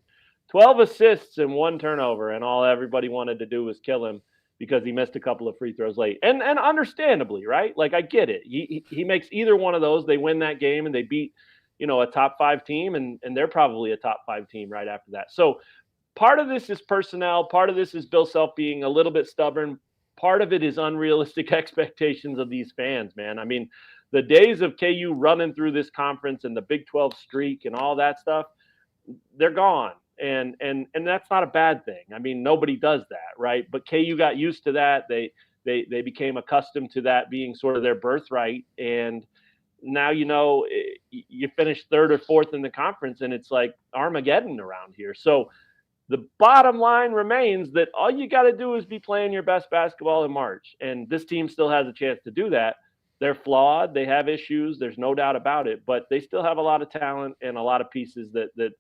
12 assists and 1 turnover, and all everybody wanted to do was kill him because he missed a couple of free throws late. And understandably, right? Like, I get it. He makes either one of those, they win that game and they beat, a top 5 team, and they're probably a top 5 team right after that. So part of this is personnel. Part of this is Bill Self being a little bit stubborn. Part of it is unrealistic expectations of these fans, man. I mean, the days of KU running through this conference and the Big 12 streak and all that stuff, they're gone. And that's not a bad thing. I mean, nobody does that, right? But KU got used to that. They became accustomed to that being sort of their birthright. And now, you finish 3rd or 4th in the conference, and it's like Armageddon around here. So the bottom line remains that all you got to do is be playing your best basketball in March. And this team still has a chance to do that. They're flawed. They have issues. There's no doubt about it. But they still have a lot of talent and a lot of pieces that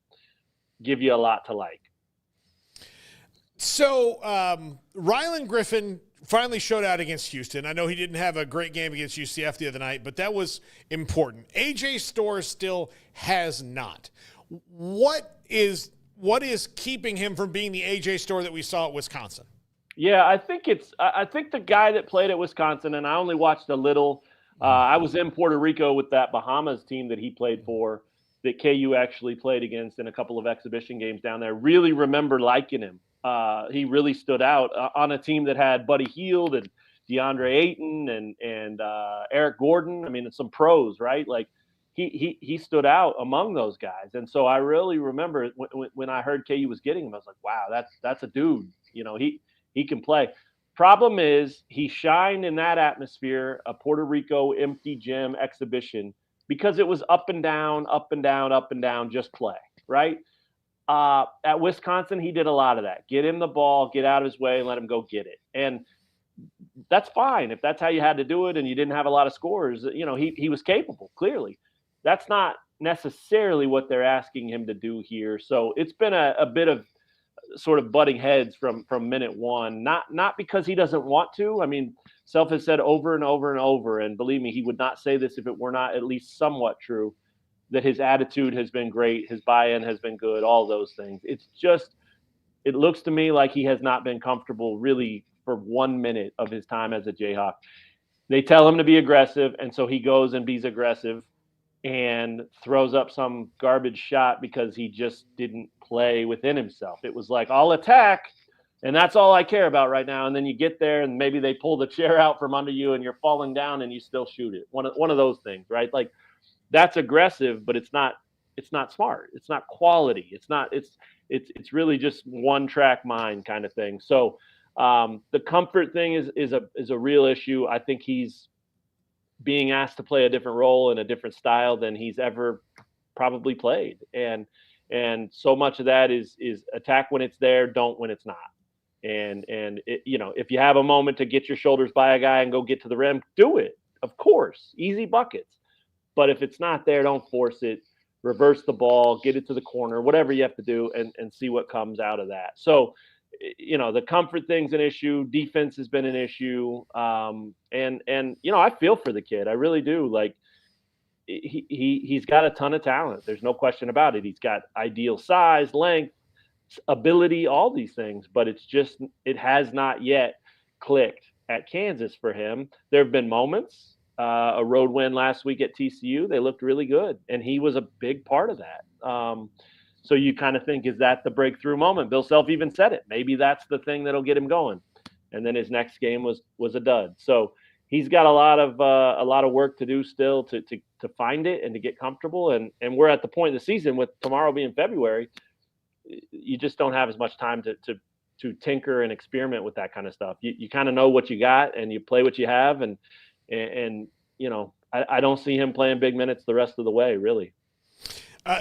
give you a lot to like. So Rylan Griffin finally showed out against Houston. I know he didn't have a great game against UCF the other night, but that was important. AJ Storr still has not. What is keeping him from being the AJ Storr that we saw at Wisconsin? Yeah, I think the guy that played at Wisconsin, and I only watched a little. I was in Puerto Rico with that Bahamas team that he played for, that KU actually played against in a couple of exhibition games down there. Really remember liking him. He really stood out on a team that had Buddy Hield and DeAndre Ayton and Eric Gordon. I mean, it's some pros, right? Like he stood out among those guys. And so I really remember when I heard KU was getting him, I was like, wow, that's a dude. He can play. Problem is he shined in that atmosphere, a Puerto Rico empty gym exhibition, because it was up and down, up and down, up and down, just play, right? At Wisconsin, he did a lot of that. Get him the ball, get out of his way, and let him go get it. And that's fine. If that's how you had to do it and you didn't have a lot of scores, he was capable, clearly. That's not necessarily what they're asking him to do here. So it's been a bit of sort of butting heads from minute one, not because he doesn't want to. I mean, Self has said over and over and over, and believe me, he would not say this if it were not at least somewhat true, that his attitude has been great, his buy-in has been good, all those things. It's just, it looks to me like he has not been comfortable really for 1 minute of his time as a Jayhawk. They tell him to be aggressive, and so he goes and be aggressive and throws up some garbage shot because he just didn't play within himself. It was like, I'll attack, and that's all I care about right now. And then you get there, and maybe they pull the chair out from under you, and you're falling down, and you still shoot it. One of those things, right? Like, that's aggressive, but it's not smart. It's not quality. It's really just one track mind kind of thing. So the comfort thing is a real issue. I think he's being asked to play a different role in a different style than he's ever probably played. And so much of that is attack when it's there, don't when it's not. And if you have a moment to get your shoulders by a guy and go get to the rim, do it. Of course, easy buckets. But if it's not there, don't force it. Reverse the ball, get it to the corner, whatever you have to do, and see what comes out of that. So, the comfort thing's an issue. Defense has been an issue. And I feel for the kid. I really do. Like, he's got a ton of talent. There's no question about it. He's got ideal size, length, ability, all these things. But it has not yet clicked at Kansas for him. There have been moments. A road win last week at TCU, they looked really good, and he was a big part of that. So you kind of think, is that the breakthrough moment? Bill Self even said it. Maybe that's the thing that'll get him going. And then his next game was a dud. So he's got a lot of work to do still to find it and to get comfortable. And we're at the point in the season, with tomorrow being February, you just don't have as much time to tinker and experiment with that kind of stuff. You kind of know what you got, and you play what you have, and you know, I don't see him playing big minutes the rest of the way, really.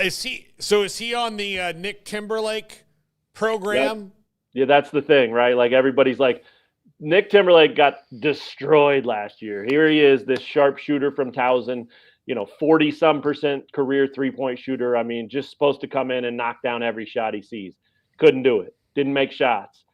Is he on the Nick Timberlake program? Yeah, that's the thing, right? Like, everybody's like, Nick Timberlake got destroyed last year. Here he is, this sharpshooter from Towson, 40-some% career three-point shooter. I mean, just supposed to come in and knock down every shot he sees. Couldn't do it. Didn't make shots.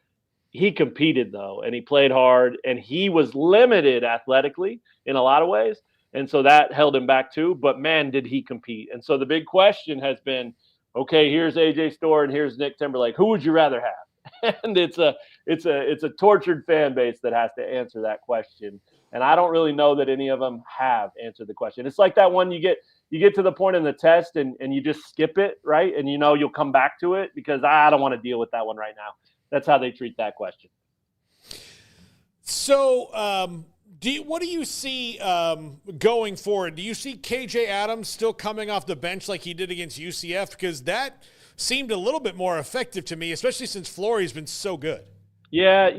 He competed, though, and he played hard, and he was limited athletically in a lot of ways. And so that held him back too. But, man, did he compete. And so the big question has been, okay, here's AJ Storr and here's Nick Timberlake. Who would you rather have? And it's a tortured fan base that has to answer that question. And I don't really know that any of them have answered the question. It's like that one you get to the point in the test and you just skip it, right? And you'll come back to it because I don't want to deal with that one right now. That's how they treat that question. So what do you see going forward? Do you see KJ Adams still coming off the bench like he did against UCF? Because that seemed a little bit more effective to me, especially since Flory's been so good. Yeah,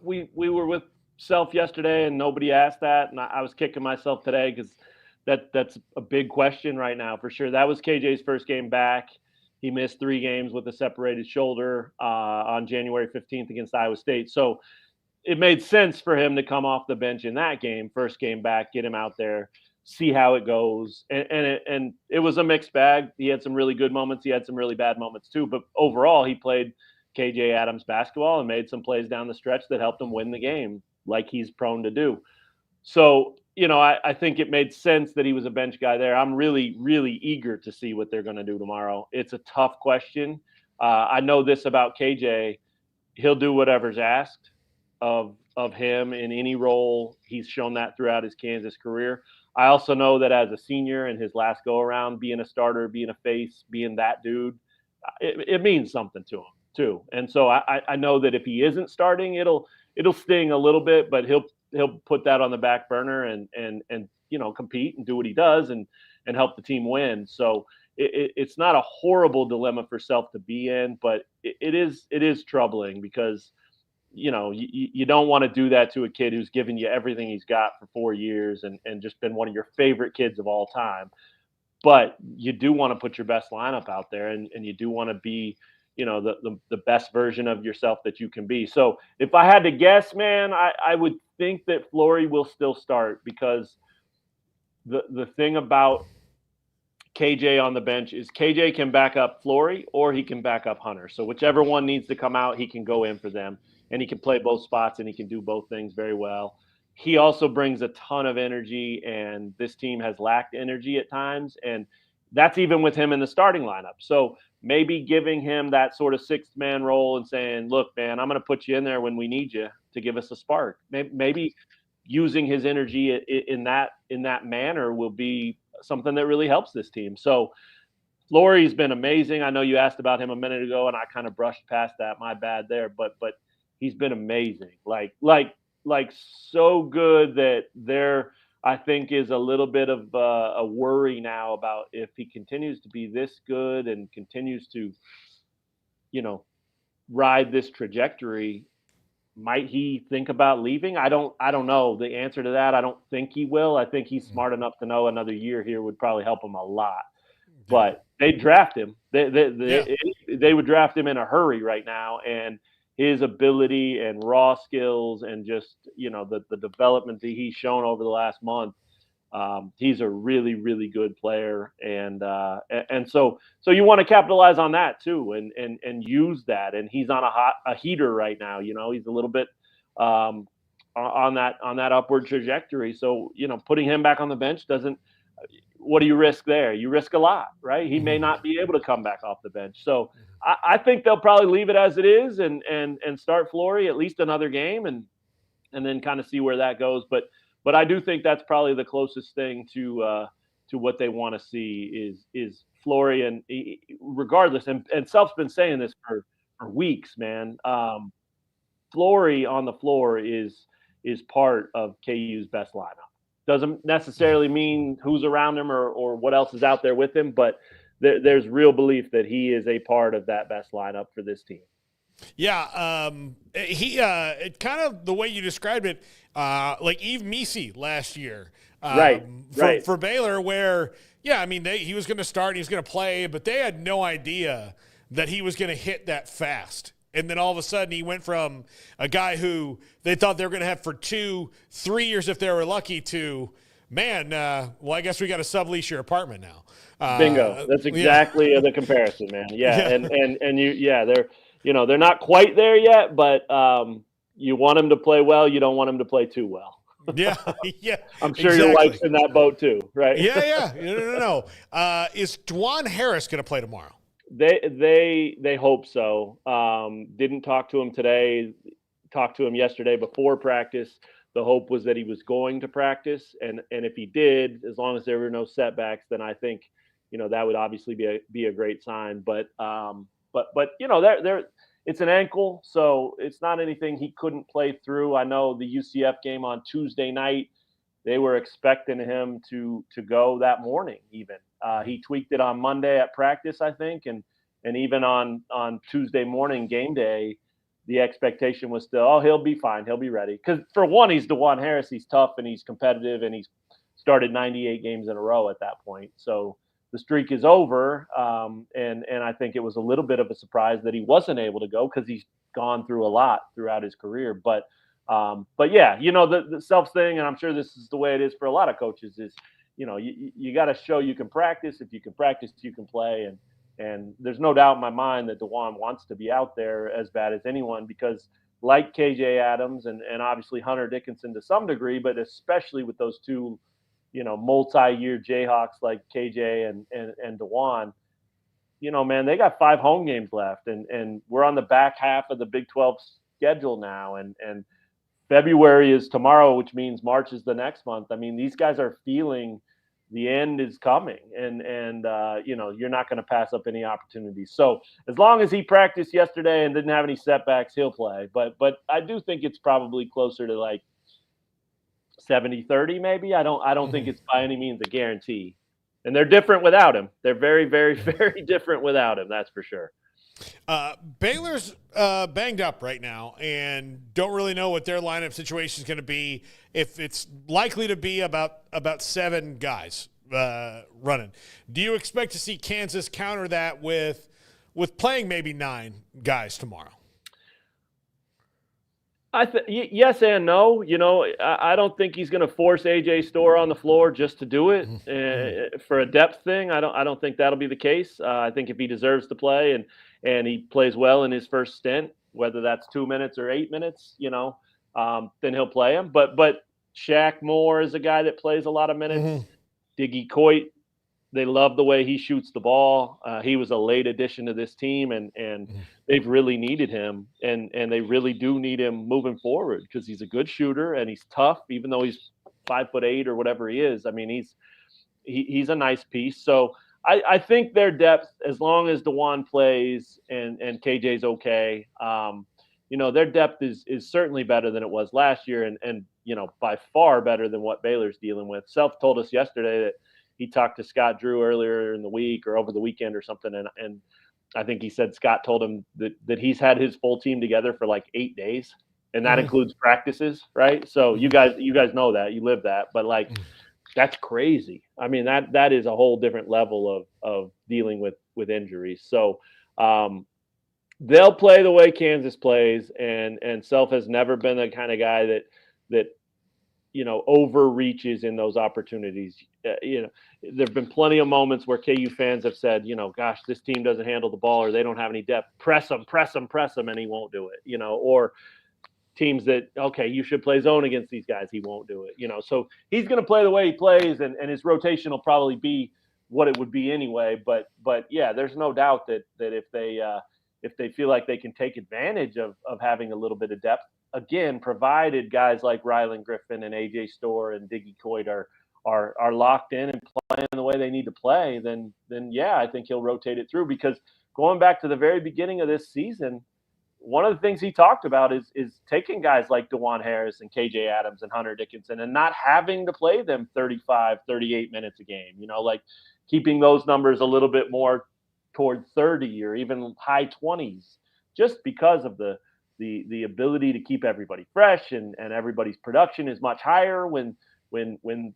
we were with Self yesterday and nobody asked that, and I was kicking myself today because that's a big question right now for sure. That was KJ's first game back. He missed 3 games with a separated shoulder on January 15th against Iowa State. So it made sense for him to come off the bench in that game, first game back, get him out there, see how it goes. And it was a mixed bag. He had some really good moments. He had some really bad moments too. But overall, he played KJ Adams basketball and made some plays down the stretch that helped him win the game, like he's prone to do. So, I think it made sense that he was a bench guy there. I'm really, really eager to see what they're going to do tomorrow. It's a tough question. I know this about KJ. He'll do whatever's asked of him in any role. He's shown that throughout his Kansas career. I also know that as a senior in his last go-around, being a starter, being a face, being that dude, it means something to him too. And so I know that if he isn't starting, it'll sting a little bit, but he'll put that on the back burner and compete and do what he does and help the team win. So it's not a horrible dilemma for Self to be in, but it is troubling because you don't want to do that to a kid who's given you everything he's got for 4 years and just been one of your favorite kids of all time. But you do want to put your best lineup out there, and you do want to be the best version of yourself that you can be. So if I had to guess, man, I would think that Flory will still start because the thing about KJ on the bench is KJ can back up Flory or he can back up Hunter. So whichever one needs to come out, he can go in for them, and he can play both spots and he can do both things very well. He also brings a ton of energy, and this team has lacked energy at times, and that's even with him in the starting lineup. So maybe giving him that sort of sixth man role and saying, look, man, I'm going to put you in there when we need you to give us a spark. Maybe using his energy in that manner will be something that really helps this team. So Flory's been amazing. I know you asked about him a minute ago, and I kind of brushed past that. My bad there, but he's been amazing. Like so good that there, I think, is a little bit of a worry now about if he continues to be this good and continues to, ride this trajectory, might he think about leaving? I don't know the answer to that. I don't think he will. I think he's smart enough to know another year here would probably help him a lot. But they draft him. They would draft him in a hurry right now, and his ability and raw skills and just, the development that he's shown over the last month, he's a really, really good player. And so you want to capitalize on that too, and use that. And he's on a heater right now. He's a little bit on that upward trajectory. So, putting him back on the bench what do you risk there? You risk a lot, right? He may not be able to come back off the bench. So I think they'll probably leave it as it is and start Flory at least another game. And and then kind of see where that goes. But I do think that's probably the closest thing to what they want to see is Flory, and regardless, and Self's been saying this for weeks, man. Flory on the floor is part of KU's best lineup. Doesn't necessarily mean who's around him or what else is out there with him, but there's real belief that he is a part of that best lineup for this team. Yeah, he kind of the way you described it, like Yves Missi last year, right. For Baylor, where I mean he was going to start, he was going to play, but they had no idea that he was going to hit that fast. And then all of a sudden he went from a guy who they thought they were going to have for 2-3 years if they were lucky to, man, well, I guess we got to sublease your apartment now. Bingo. That's exactly the comparison, man. Yeah. And they're not quite there yet, but you want them to play well. You don't want them to play too well. Yeah. I'm sure your wife's in that boat too, right? Yeah. No. Is Dwan Harris going to play tomorrow? They hope so. Didn't talk to him today. Talked to him yesterday before practice. The hope was that he was going to practice, and if he did, as long as there were no setbacks, then I think that would obviously be a great sign. But there it's an ankle, so it's not anything he couldn't play through. I know the UCF game on Tuesday night, they were expecting him to go that morning even. He tweaked it on Monday at practice, I think, and even on Tuesday morning game day, the expectation was still, he'll be fine, he'll be ready. Because for one, he's DeJuan Harris, he's tough and he's competitive, and he's started 98 games in a row at that point. So the streak is over, and I think it was a little bit of a surprise that he wasn't able to go because he's gone through a lot throughout his career. But yeah, the Self thing, and I'm sure this is the way it is for a lot of coaches, is you got to show you can practice. If you can practice, you can play. And there's no doubt in my mind that DeJuan wants to be out there as bad as anyone, because like KJ Adams and obviously Hunter Dickinson to some degree, but especially with those two, multi-year Jayhawks like KJ and DeJuan, man, they got 5 home games left, and we're on the back half of the Big 12 schedule now, and February is tomorrow, which means March is the next month. I mean, these guys are feeling the end is coming, and you're not going to pass up any opportunities. So as long as he practiced yesterday and didn't have any setbacks, he'll play. But I do think it's probably closer to like 70-30 maybe. I don't think it's by any means a guarantee. And they're different without him. They're very, very, very different without him. That's for sure. Baylor's banged up right now and don't really know what their lineup situation is going to be. If it's likely to be about 7 guys running, do you expect to see Kansas counter that with playing maybe 9 guys tomorrow? Yes and no. I don't think he's going to force AJ Storr on the floor just to do it for a depth thing. I don't think that'll be the case. I think if he deserves to play and he plays well in his first stint, whether that's 2 minutes or 8 minutes, then he'll play him. But Shaq Moore is a guy that plays a lot of minutes. Diggy Coit, they love the way he shoots the ball. He was a late addition to this team, and they've really needed him, and they really do need him moving forward because he's a good shooter and he's tough, even though he's 5'8" or whatever he is. I mean, he's a nice piece. So I think their depth, as long as DeJuan plays and KJ's okay, their depth is certainly better than it was last year, and by far better than what Baylor's dealing with. Self told us yesterday that he talked to Scott Drew earlier in the week or over the weekend or something, and I think he said Scott told him that he's had his full team together for like 8 days, and that includes practices, right? So you guys know that, you live that, but like that's crazy. I mean, that is a whole different level of dealing with injuries. So they'll play the way Kansas plays, and Self has never been the kind of guy that overreaches in those opportunities. There've been plenty of moments where KU fans have said, gosh, this team doesn't handle the ball or they don't have any depth. Press them, and he won't do it. Or teams that, okay, you should play zone against these guys, he won't do it. So he's going to play the way he plays, and his rotation will probably be what it would be anyway. But yeah, there's no doubt that if they feel like they can take advantage of having a little bit of depth, again, provided guys like Rylan Griffin and AJ Storr and Diggy Coit are locked in and playing the way they need to play, then yeah, I think he'll rotate it through. Because going back to the very beginning of this season, one of the things he talked about is taking guys like DeJuan Harris and KJ Adams and Hunter Dickinson and not having to play them 35, 38 minutes a game, like keeping those numbers a little bit more toward 30 or even high 20s, just because of the ability to keep everybody fresh and everybody's production is much higher when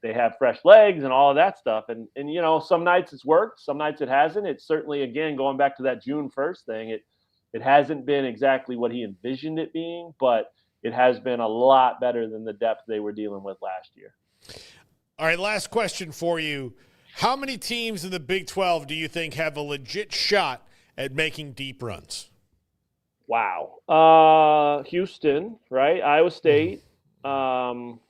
they have fresh legs and all of that stuff. And some nights it's worked, some nights it hasn't. It's certainly, again, going back to that June 1st thing, it hasn't been exactly what he envisioned it being, but it has been a lot better than the depth they were dealing with last year. All right, last question for you. How many teams in the Big 12 do you think have a legit shot at making deep runs? Wow. Houston, right? Iowa State. I'm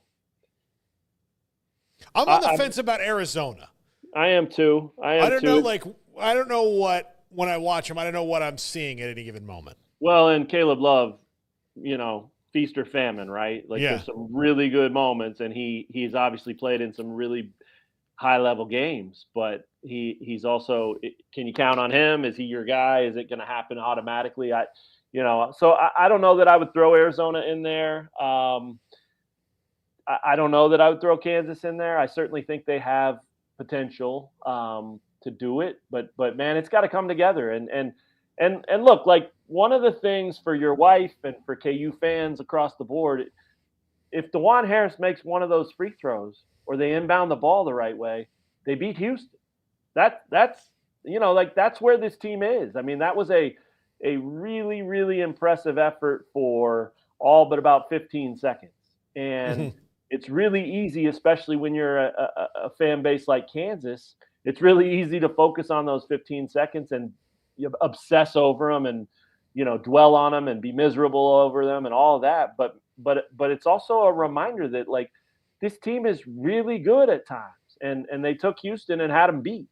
on the fence about Arizona. I am too. I don't know what, when I watch them, I don't know what I'm seeing at any given moment. Well, and Caleb Love, feast or famine, right? There's some really good moments, and he's obviously played in some really high-level games, but he's also, can you count on him? Is he your guy? Is it going to happen automatically? So I don't know that I would throw Arizona in there. I don't know that I would throw Kansas in there. I certainly think they have potential to do it, but man, it's got to come together. And look, like one of the things for your wife and for KU fans across the board, if DeJuan Harris makes one of those free throws or they inbound the ball the right way, they beat Houston. That's where this team is. I mean, that was a really, really impressive effort for all but about 15 seconds. And it's really easy, especially when you're a fan base like Kansas, it's really easy to focus on those 15 seconds and obsess over them and, dwell on them and be miserable over them and all of that. But it's also a reminder that, like, this team is really good at times. And they took Houston and had them beat.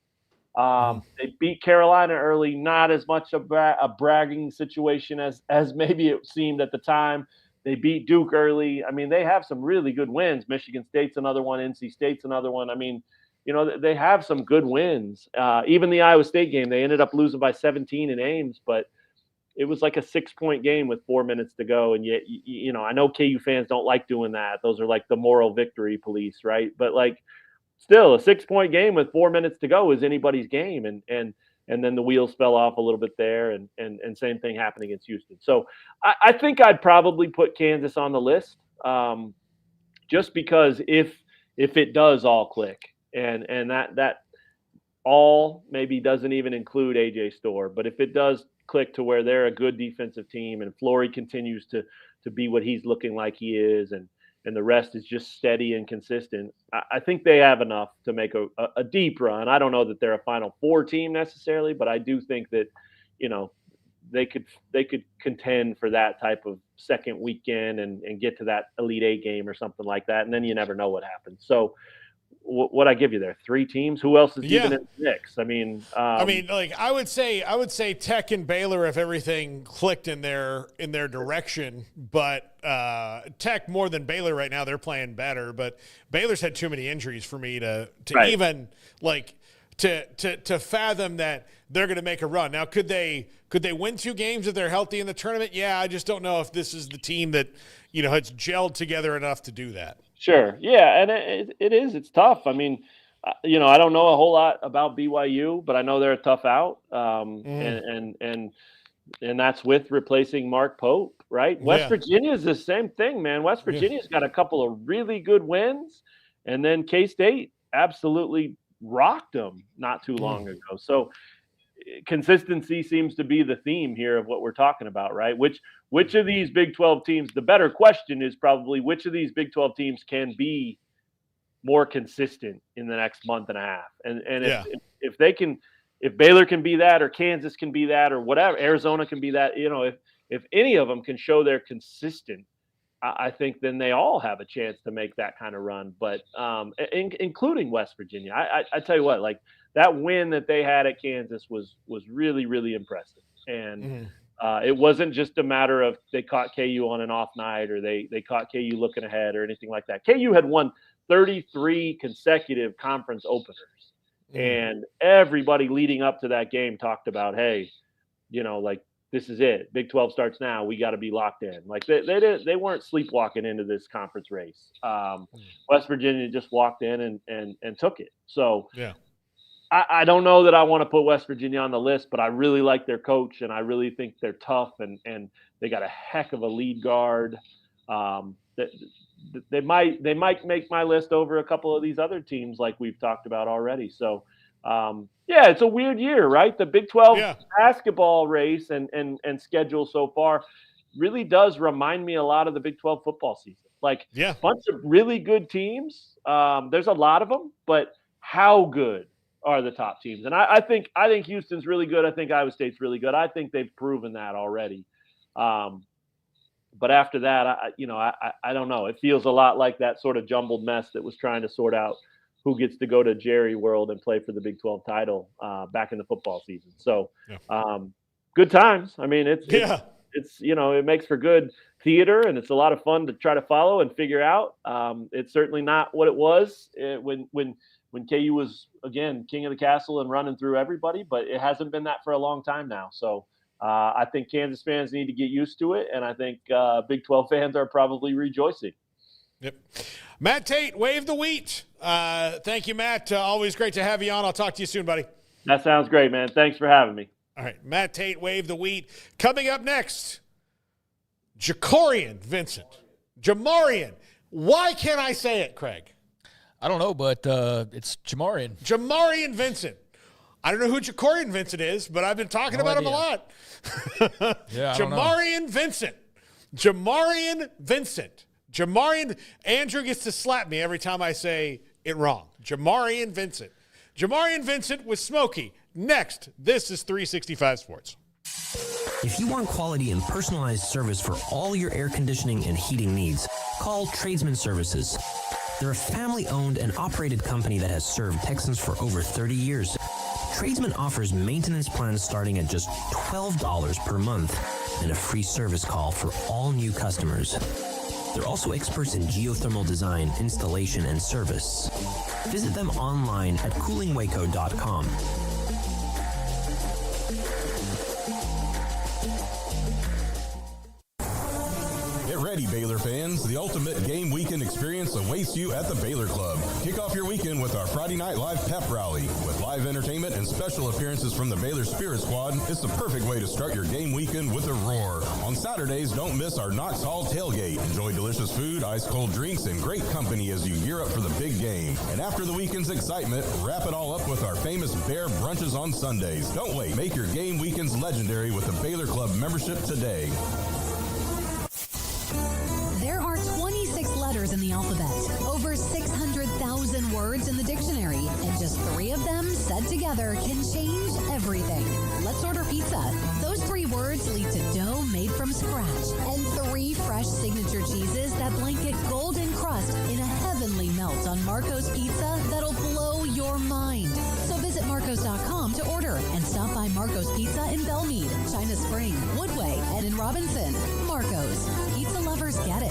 They beat Carolina early, not as much a bragging situation as maybe it seemed at the time. They beat Duke early. I mean, they have some really good wins. Michigan State's another one. NC State's another one. I mean, they have some good wins. Even the Iowa State game, they ended up losing by 17 in Ames, but it was like a 6-point game with 4 minutes to go. And yet, I know KU fans don't like doing that. Those are like the moral victory police, right? But like, still, a 6-point game with 4 minutes to go is anybody's game. And then the wheels fell off a little bit there, and same thing happened against Houston. So I think I'd probably put Kansas on the list, just because if it does all click, and that all maybe doesn't even include AJ Storr, but if it does click to where they're a good defensive team and Flory continues to be what he's looking like he is, and the rest is just steady and consistent, I think they have enough to make a deep run. I don't know that they're a Final Four team necessarily, but I do think that, they could contend for that type of second weekend and get to that Elite Eight game or something like that. And then you never know what happens. So what I give you there, 3 teams? Who else is even in the mix? I mean, I would say Tech and Baylor if everything clicked in their direction, but Tech more than Baylor right now. They're playing better, but Baylor's had too many injuries for me to even like to fathom that they're going to make a run. Now, could they win 2 games if they're healthy in the tournament? Yeah, I just don't know if this is the team that has gelled together enough to do that. Sure. Yeah, and it is. It's tough. I mean, I don't know a whole lot about BYU, but I know they're a tough out. And that's with replacing Mark Pope, right? West Virginia is the same thing, man. West Virginia's got a couple of really good wins, and then K-State absolutely rocked them not too long ago. So consistency seems to be the theme here of what we're talking about, right? Which of these Big 12 teams, the better question is probably which of these Big 12 teams can be more consistent in the next month and a half. And if they can, if Baylor can be that, or Kansas can be that, or whatever, Arizona can be that, if any of them can show they're consistent, I think then they all have a chance to make that kind of run. But including West Virginia, I tell you what, like that win that they had at Kansas was really, really impressive. And It wasn't just a matter of they caught KU on an off night or they caught KU looking ahead or anything like that. KU had won 33 consecutive conference openers. And everybody leading up to that game talked about, hey, like, this is it. Big 12 starts now. We got to be locked in. Like they weren't sleepwalking into this conference race. West Virginia just walked in and took it. So yeah. I don't know that I want to put West Virginia on the list, but I really like their coach and I really think they're tough and they got a heck of a lead guard. They might make my list over a couple of these other teams like we've talked about already. So, it's a weird year, right? The Big 12 basketball race and schedule so far really does remind me a lot of the Big 12 football season. Like, a bunch of really good teams. There's a lot of them, but how good are the top teams? And I think Houston's really good. I think Iowa State's really good. I think they've proven that already. But after that, I don't know. It feels a lot like that sort of jumbled mess that was trying to sort out who gets to go to Jerry World and play for the Big 12 title back in the football season. So good times. I mean, it's it makes for good theater and it's a lot of fun to try to follow and figure out. It's certainly not what it was when KU was, again, king of the castle and running through everybody, but it hasn't been that for a long time now. So I think Kansas fans need to get used to it, and I think Big 12 fans are probably rejoicing. Yep. Matt Tate, wave the wheat. Thank you, Matt. Always great to have you on. I'll talk to you soon, buddy. That sounds great, man. Thanks for having me. All right, Matt Tate, wave the wheat. Coming up next, Jamarian Vincent. Jamarian. Why can't I say it, Craig? I don't know, but it's Jamarian. Jamarian Vincent. I don't know who Jamarian Vincent is, but I've been talking about him a lot. Jamarian Vincent. Jamarian Vincent. Andrew gets to slap me every time I say it wrong. Jamarian Vincent. Jamarian Vincent with Smokey. Next, this is 365 Sports. If you want quality and personalized service for all your air conditioning and heating needs, call Tradesman Services. They're a family-owned and operated company that has served Texans for over 30 years. Tradesman offers maintenance plans starting at just $12 per month and a free service call for all new customers. They're also experts in geothermal design, installation, and service. Visit them online at coolingwaco.com. Get ready, Baylor fans. The ultimate game weekend experience awaits you at the Baylor Club. Kick off your weekend with our Friday Night Live pep rally. With live entertainment and special appearances from the Baylor Spirit Squad, it's the perfect way to start your game weekend with a roar. On Saturdays, don't miss our Knox Hall tailgate. Enjoy delicious food, ice-cold drinks, and great company as you gear up for the big game. And after the weekend's excitement, wrap it all up with our famous Bear brunches on Sundays. Don't wait. Make your game weekends legendary with the Baylor Club membership today. There are 26 letters in the alphabet, over 600,000 words in the dictionary, and just 3 of them said together can change everything. Let's order pizza. Those 3 words lead to dough made from scratch and 3 fresh signature cheeses that blanket golden crust in a heavenly melt on Marco's Pizza that'll blow your mind. So visit Marcos.com to order and stop by Marco's Pizza in Belmead, China Spring, Woodway, and in Robinson. Marco's. Pizza lovers get it.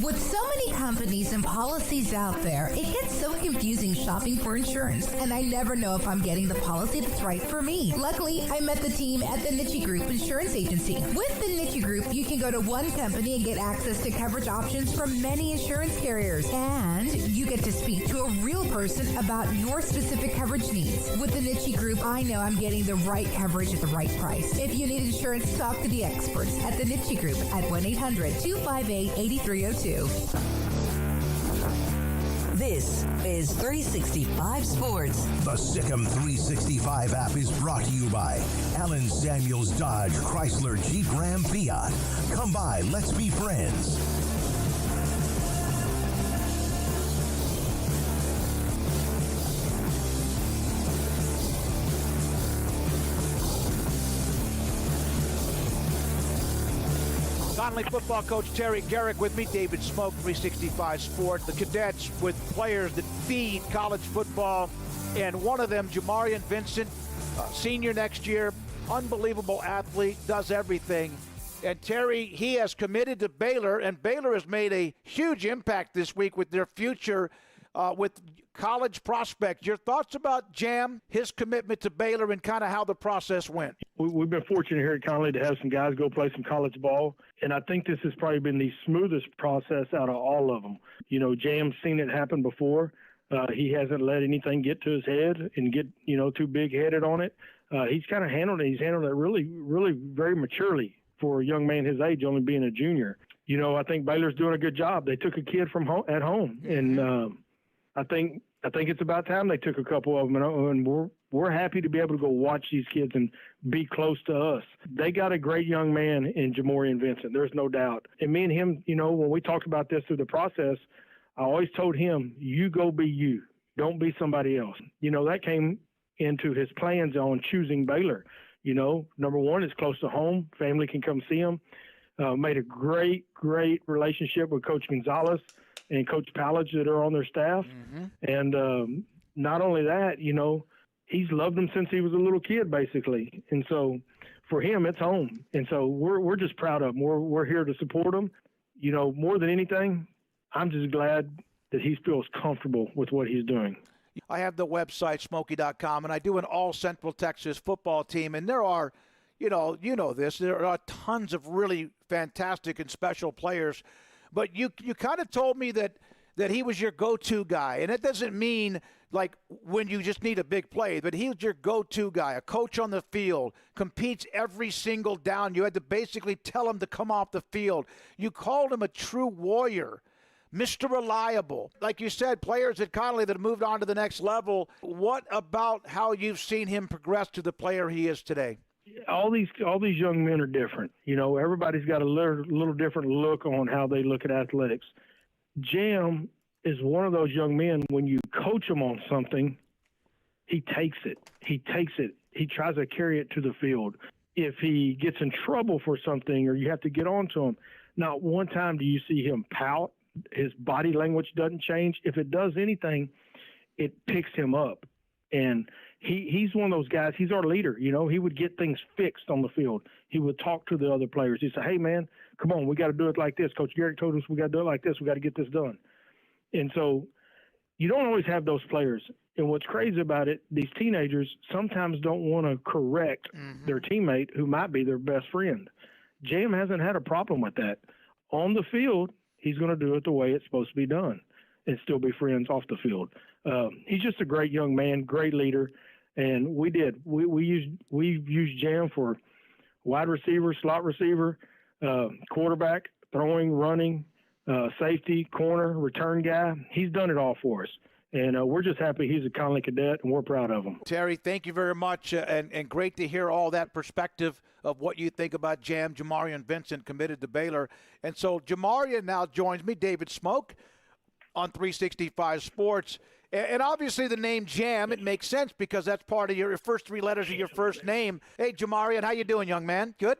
With so many companies and policies out there, it gets so confusing shopping for insurance, and I never know if I'm getting the policy that's right for me. Luckily, I met the team at the Niche Group Insurance Agency. With the Niche Group, you can go to one company and get access to coverage options from many insurance carriers, and you get to speak to a real person about your specific coverage needs. With the Niche Group, I know I'm getting the right coverage at the right price. If you need insurance, talk to the experts at the Niche Group at 1-800-258-8302. This is 365 Sports. The Sikkim 365 app is brought to you by Allen Samuels Dodge Chrysler Jeep Ram Fiat. Come by, let's be friends. Conley football coach Terry Garrick with me, David Smoak, 365 Sports. The cadets with players that feed college football, and one of them, Jamarian Vincent, senior next year, unbelievable athlete, does everything. And Terry, he has committed to Baylor, and Baylor has made a huge impact this week with their future with college prospects. Your thoughts about Jam, his commitment to Baylor, and kind of how the process went? We've been fortunate here at Conley to have some guys go play some college ball, and I think this has probably been the smoothest process out of all of them. You know, Jam's seen it happen before. He hasn't let anything get to his head and get, too big-headed on it. He's kind of handled it. He's handled it really, really very maturely for a young man his age, only being a junior. I think Baylor's doing a good job. They took a kid from at home, and I think it's about time they took a couple of them, and we're happy to be able to go watch these kids and be close to us. They got a great young man in Jamarian Vincent. There's no doubt. And me and him, when we talked about this through the process, I always told him, you go be you. Don't be somebody else. That came into his plans on choosing Baylor. Number one, it's close to home. Family can come see him. Made a great relationship with Coach Gonzalez and Coach Pallage that are on their staff. And not only that, he's loved them since he was a little kid, basically. And so for him, it's home. And so we're just proud of him. We're here to support him. More than anything, I'm just glad that he feels comfortable with what he's doing. I have the website, Smoky.com, and I do an all Central Texas football team. And there are, you know this, there are tons of really fantastic and special players. But you kind of told me that he was your go-to guy. And it doesn't mean like when you just need a big play, but he was your go-to guy, a coach on the field, competes every single down. You had to basically tell him to come off the field. You called him a true warrior. Mr. Reliable. Like you said, players at Conley that have moved on to the next level. What about how you've seen him progress to the player he is today? All these young men are different. Everybody's got a little different look on how they look at athletics. Jam is one of those young men, when you coach him on something, he takes it. He tries to carry it to the field. If he gets in trouble for something or you have to get on to him, not one time do you see him pout. His body language doesn't change. If it does anything, it picks him up. And he's one of those guys. He's our leader. He would get things fixed on the field. He would talk to the other players. He'd say, hey, man, come on, we got to do it like this. Coach Garrett told us we got to do it like this. We got to get this done. And so you don't always have those players. And what's crazy about it, these teenagers sometimes don't want to correct their teammate who might be their best friend. Jam hasn't had a problem with that. On the field, he's going to do it the way it's supposed to be done and still be friends off the field. He's just a great young man, great leader. And we've used Jam for wide receiver, slot receiver, quarterback, throwing, running, safety, corner, return guy. He's done it all for us. And we're just happy he's a Conley cadet, and we're proud of him. Terry, thank you very much, and great to hear all that perspective of what you think about Jamarian Vincent committed to Baylor. And so Jamarian now joins me, David Smoak, on 365 Sports. And obviously the name Jam, it makes sense because that's part of your first three letters of your first name. Hey, Jamarian, how you doing, young man? Good?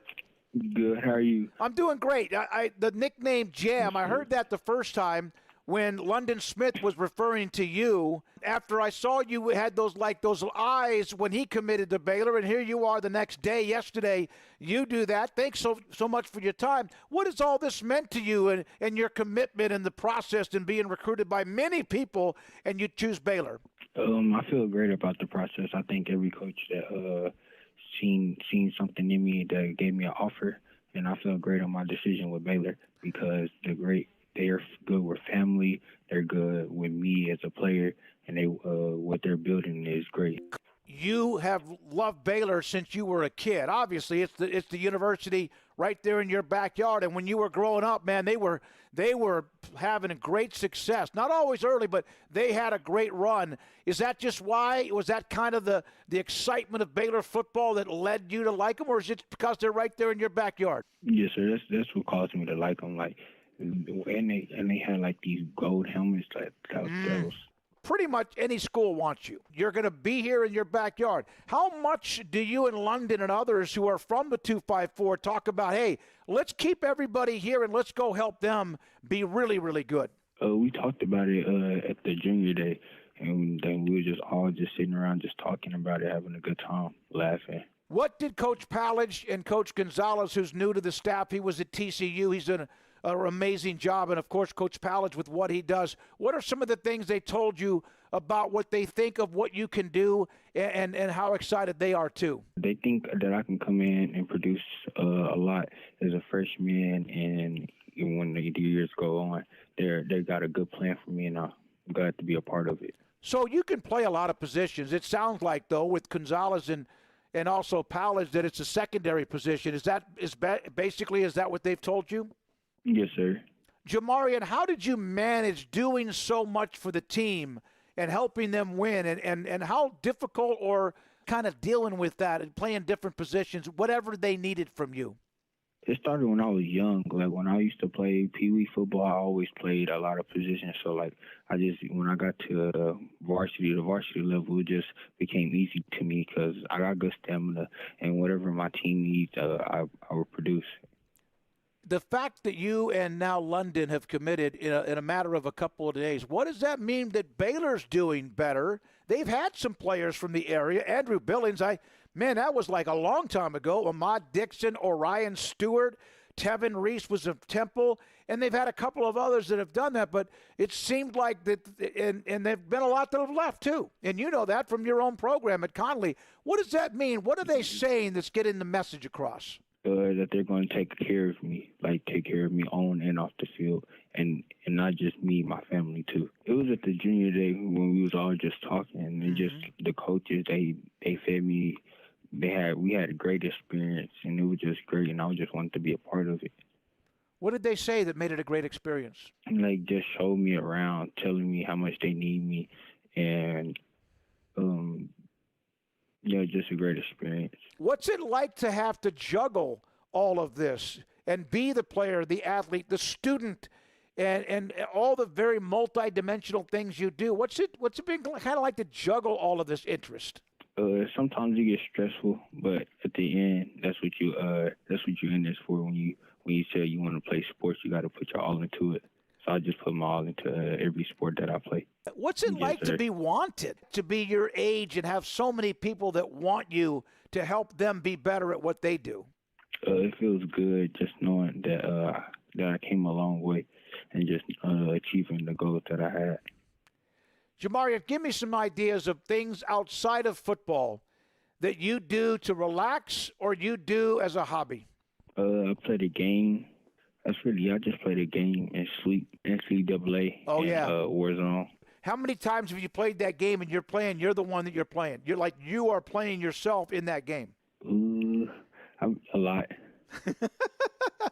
Good. How are you? I'm doing great. The nickname Jam, I heard that the first time when London Smith was referring to you after I saw you had those eyes when he committed to Baylor, and here you are the next day, yesterday, you do that. Thanks so much for your time. What has all this meant to you and your commitment and the process and being recruited by many people, and you choose Baylor? I feel great about the process. I think every coach that seen something in me that gave me an offer, and I feel great on my decision with Baylor because they're good with family. They're good with me as a player, and what they're building is great. You have loved Baylor since you were a kid. Obviously, it's the university right there in your backyard. And when you were growing up, man, they were having a great success. Not always early, but they had a great run. Is that just why? Was that kind of the excitement of Baylor football that led you to like them, or is it because they're right there in your backyard? Yes, sir. That's what caused me to like them. And they had like these gold helmets that was pretty much any school wants you. You're going to be here in your backyard. How much do you and London and others who are from the 254 talk about, hey, let's keep everybody here and let's go help them be really, really good? We talked about it at the junior day. and then we were just all just sitting around just talking about it, having a good time, laughing. What did Coach Pallage and Coach Gonzalez, who's new to the staff, he was at TCU, he's done an amazing job, and of course Coach Pallage with what he does. What are some of the things they told you about what they think of what you can do and how excited they are too? They think that I can come in and produce a lot as a freshman, and when the years go on, they got a good plan for me, and I'm glad to be a part of it. So you can play a lot of positions. It sounds like, though, with Gonzalez and also Pallage, that it's a secondary position. Is that what they've told you? Yes, sir. Jamarian, how did you manage doing so much for the team and helping them win, and how difficult or kind of dealing with that and playing different positions, whatever they needed from you? It started when I was young. Like, when I used to play Pee Wee football, I always played a lot of positions. So, like, when I got to the varsity level, it just became easy to me because I got good stamina, and whatever my team needs, I will produce. The fact that you and now London have committed in a matter of a couple of days, what does that mean that Baylor's doing better? They've had some players from the area. Andrew Billings, that was like a long time ago. Ahmad Dixon, Orion Stewart, Tevin Reese was of Temple, and they've had a couple of others that have done that, but it seemed like that, and they've been a lot that have left too. And you know that from your own program at Conley. What does that mean? What are they saying that's getting the message across? That they're going to take care of me, on and off the field, and not just me, my family too. It was at the junior day when we was all just talking, and just the coaches, they fed me. We had a great experience, and it was just great, and I just wanted to be a part of it. What did they say that made it a great experience? Like, just showed me around, telling me how much they need me, and just a great experience. What's it like to have to juggle all of this and be the player, the athlete, the student, and all the very multidimensional things you do? What's it been kind of like to juggle all of this interest? Sometimes it gets stressful, but at the end, that's what you're in this for. When you say you want to play sports, you got to put your all into it. So I just put my all into every sport that I play. What's it like to be wanted, to be your age and have so many people that want you to help them be better at what they do? It feels good just knowing that I came a long way and just achieving the goals that I had. Jamarian, give me some ideas of things outside of football that you do to relax or you do as a hobby. I play the game. I just play the game and sleep, NCAA, Warzone. How many times have you played that game and you're the one that you're playing? You are playing yourself in that game. A lot.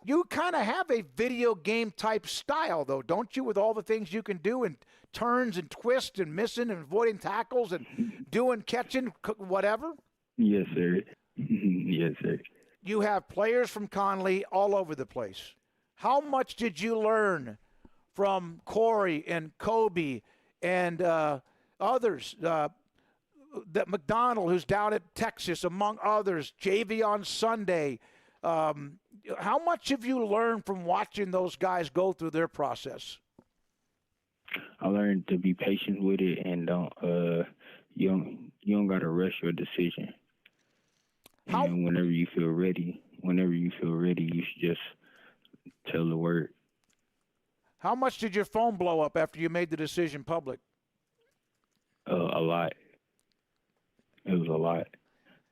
You kind of have a video game type style, though, don't you, with all the things you can do and turns and twists and missing and avoiding tackles and catching, whatever? Yes, sir. Yes, sir. You have players from Conley all over the place. How much did you learn from Corey and Kobe and others? That McDonald, who's down at Texas, among others, Javion Sunday. How much have you learned from watching those guys go through their process? I learned to be patient with it and you don't got to rush your decision. And whenever you feel ready, you should just tell the word. How much did your phone blow up after you made the decision public? A lot. It was a lot.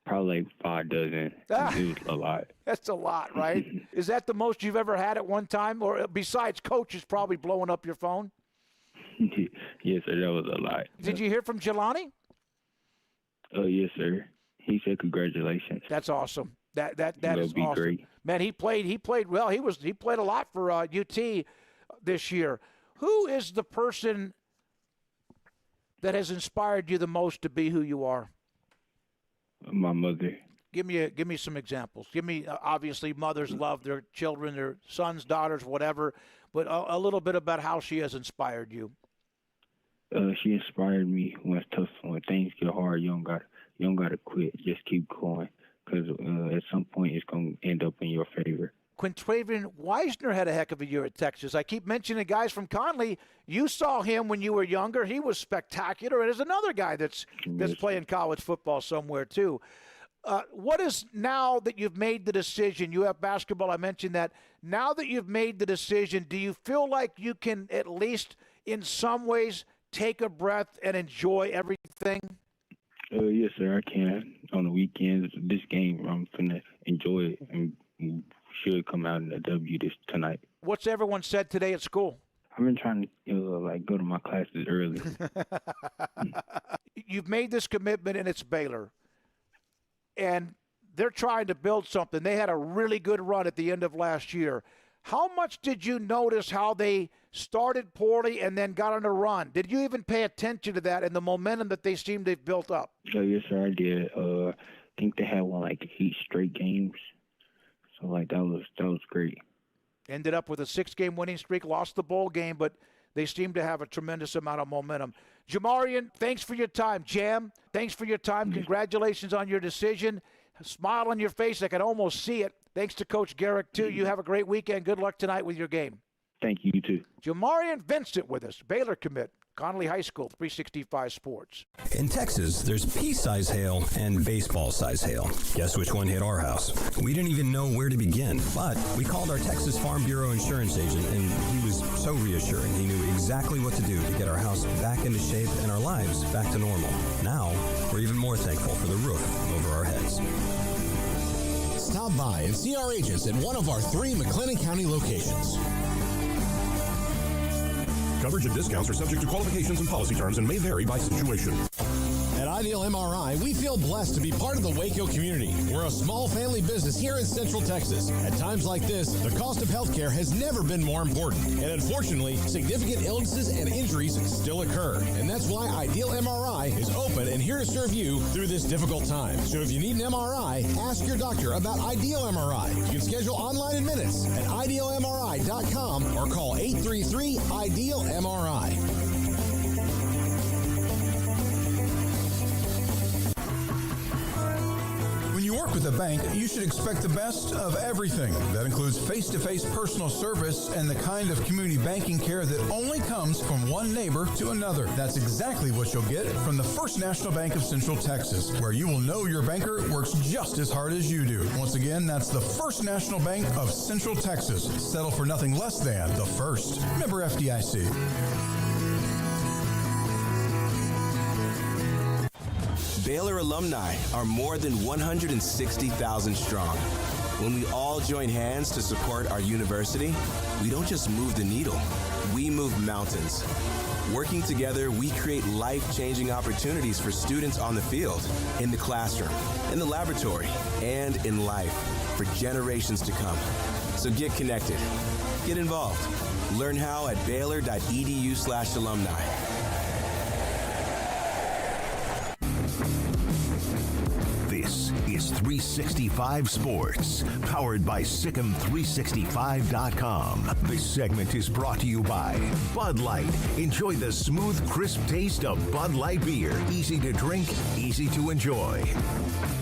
Probably like 5 dozen. It was a lot. That's a lot, right? Is that the most you've ever had at one time? Or besides coaches probably blowing up your phone? Yes, sir. That was a lot. Did you hear from Jelani? Yes, sir. He said congratulations. That's awesome. That is be awesome. Great. Man, he played well. He played a lot for UT this year. Who is the person that has inspired you the most to be who you are? My mother. Give me some examples. Give me obviously mothers love their children, their sons, daughters, whatever, but a little bit about how she has inspired you. She inspired me when it's tough, when things get hard. You don't got to quit. Just keep going, because at some point it's going to end up in your favor. Quintravian Weisner had a heck of a year at Texas. I keep mentioning guys from Conley. You saw him when you were younger. He was spectacular. And there's another guy that's playing college football somewhere too. What is, now that you've made the decision, you have basketball, I mentioned that. Now that you've made the decision, do you feel like you can at least in some ways take a breath and enjoy everything? Yes, sir, I can. On the weekends, this game, I'm finna enjoy it and should come out in a W tonight. What's everyone said today at school? I've been trying to go to my classes early. You've made this commitment, and it's Baylor. And they're trying to build something. They had a really good run at the end of last year. How much did you notice how they started poorly and then got on a run? Did you even pay attention to that and the momentum that they seem to have built up? Yes, sir, I did. I think they had won 8 straight games. So that was great. Ended up with a 6-game winning streak, lost the bowl game, but they seem to have a tremendous amount of momentum. Jamarian, thanks for your time. Jam, thanks for your time. Congratulations on your decision. A smile on your face, I can almost see it. Thanks to Coach Garrick, too. You have a great weekend. Good luck tonight with your game. Thank you, you too. Jamarian Vincent with us, Baylor commit, Connolly High School, 365 Sports. In Texas, there's pea-size hail and baseball-size hail. Guess which one hit our house? We didn't even know where to begin, but we called our Texas Farm Bureau insurance agent, and he was so reassuring. He knew exactly what to do to get our house back into shape and our lives back to normal. Now, we're even more thankful for the roof over our heads. Stop by and see our agents at one of our 3 McLennan County locations. Coverage and discounts are subject to qualifications and policy terms and may vary by situation. At Ideal MRI, we feel blessed to be part of the Waco community. We're a small family business here in Central Texas. At times like this, the cost of healthcare has never been more important. And unfortunately, significant illnesses and injuries still occur. And that's why Ideal MRI is open and here to serve you through this difficult time. So if you need an MRI, ask your doctor about Ideal MRI. You can schedule online in minutes at idealmri.com or call 833-IDEAL-MRI. When you work with a bank, you should expect the best of everything. That includes face-to-face personal service and the kind of community banking care that only comes from one neighbor to another. That's exactly what you'll get from the First National Bank of Central Texas, where you will know your banker works just as hard as you do. Once again, that's the First National Bank of Central Texas. Settle for nothing less than the first. Member FDIC. Baylor alumni are more than 160,000 strong. When we all join hands to support our university, we don't just move the needle, we move mountains. Working together, we create life-changing opportunities for students on the field, in the classroom, in the laboratory, and in life for generations to come. So get connected, get involved. Learn how at baylor.edu/alumni. This is 365 Sports, powered by Sikkim365.com. This segment is brought to you by Bud Light. Enjoy the smooth, crisp taste of Bud Light beer. Easy to drink, easy to enjoy.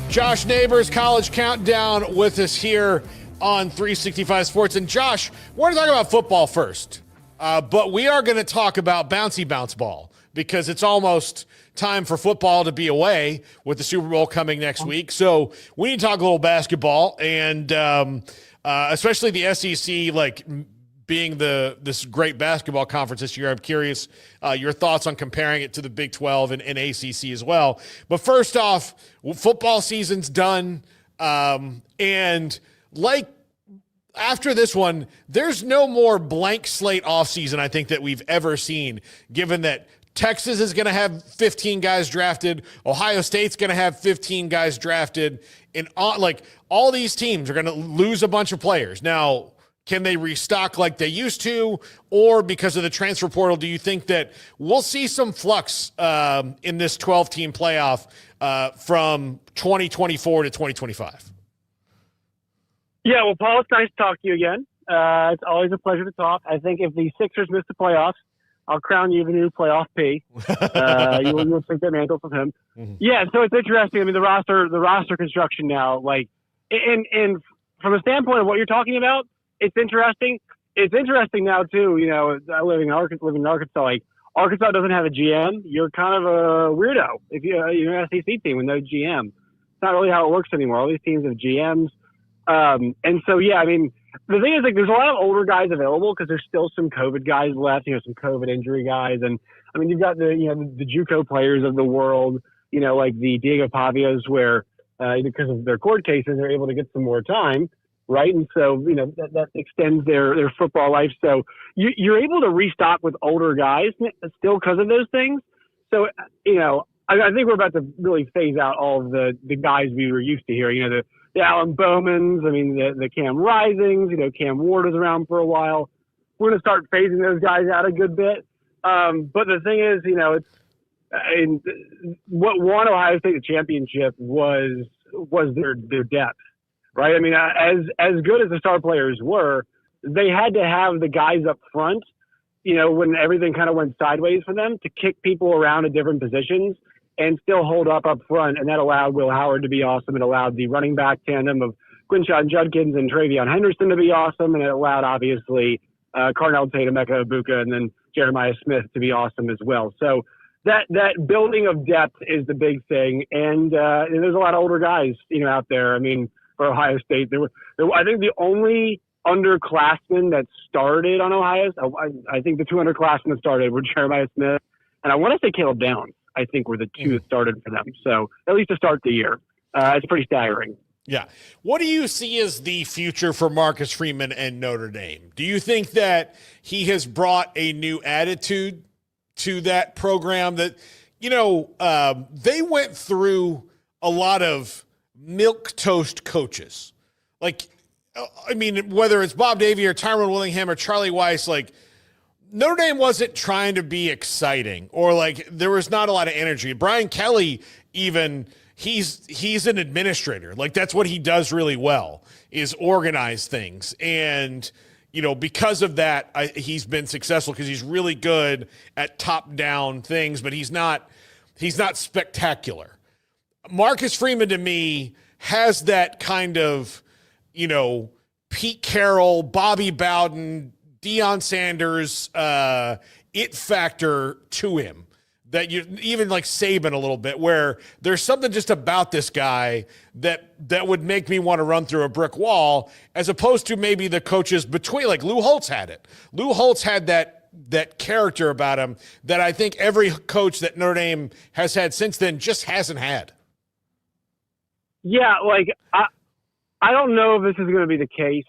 Josh Neighbors, College Countdown with us here on 365 Sports. And Josh, we're going to talk about football first, but we are going to talk about bouncy bounce ball because it's almost time for football to be away with the Super Bowl coming next week. So we need to talk a little basketball and especially the SEC, like being this great basketball conference this year. I'm curious your thoughts on comparing it to the Big 12 and ACC as well. But first off, football season's done. And like after this one, there's no more blank slate offseason, I think, that we've ever seen, given that Texas is going to have 15 guys drafted. Ohio State's going to have 15 guys drafted. And all these teams are going to lose a bunch of players. Now, can they restock like they used to? Or because of the transfer portal, do you think that we'll see some flux in this 12-team playoff from 2024 to 2025? Yeah, well, Paul, it's nice to talk to you again. It's always a pleasure to talk. I think if the Sixers miss the playoffs, I'll crown you the new playoff P. You'll take that mantle from him. Mm-hmm. Yeah, so it's interesting. I mean, the roster construction now, like, and from a standpoint of what you're talking about, it's interesting. It's interesting now too. You know, I living in Arkansas. Like Arkansas doesn't have a GM. You're kind of a weirdo if you're an SEC team with no GM. It's not really how it works anymore. All these teams have GMs, and so yeah. I mean, the thing is, like, there's a lot of older guys available because there's still some COVID guys left. You know, some COVID injury guys, and I mean, you've got the JUCO players of the world. You know, like the Diego Pavias, where because of their court cases, they're able to get some more time. Right. And so, you know, that extends their football life. So you're able to restock with older guys still because of those things. So, you know, I think we're about to really phase out all of the guys we were used to hearing, you know, the Alan Bowmans, I mean, the Cam Risings, you know, Cam Ward was around for a while. We're going to start phasing those guys out a good bit. But the thing is, you know, what won Ohio State the championship was their depth. Right. I mean, as good as the star players were, they had to have the guys up front, you know, when everything kind of went sideways for them to kick people around at different positions and still hold up front. And that allowed Will Howard to be awesome. It allowed the running back tandem of Quinshon Judkins and Travion Henderson to be awesome. And it allowed, obviously, Carnell Tate, Emeka Ibuka, and then Jeremiah Smith to be awesome as well. So that building of depth is the big thing. And there's a lot of older guys, you know, out there. I mean, for Ohio State, I think the only underclassmen that started on Ohio, I think the two underclassmen that started were Jeremiah Smith, and I want to say Caleb Downs, I think were the two that started for them. So at least to start the year, it's pretty staggering. Yeah. What do you see as the future for Marcus Freeman and Notre Dame? Do you think that he has brought a new attitude to that program that, you know, they went through a lot of milquetoast coaches? Like, I mean, whether it's Bob Davie or Tyrone Willingham or Charlie Weiss, like, Notre Dame wasn't trying to be exciting, or like there was not a lot of energy. Brian Kelly, even, he's an administrator. Like, that's what he does really well, is organize things. And, you know, because of that, he's been successful because he's really good at top-down things, but he's not spectacular. Marcus Freeman, to me, has that kind of, you know, Pete Carroll, Bobby Bowden, Deion Sanders it factor to him that you even like Saban a little bit, where there's something just about this guy that would make me want to run through a brick wall, as opposed to maybe the coaches between, like Lou Holtz had it. Lou Holtz had that character about him that I think every coach that Notre Dame has had since then just hasn't had. Yeah, like I don't know if this is going to be the case.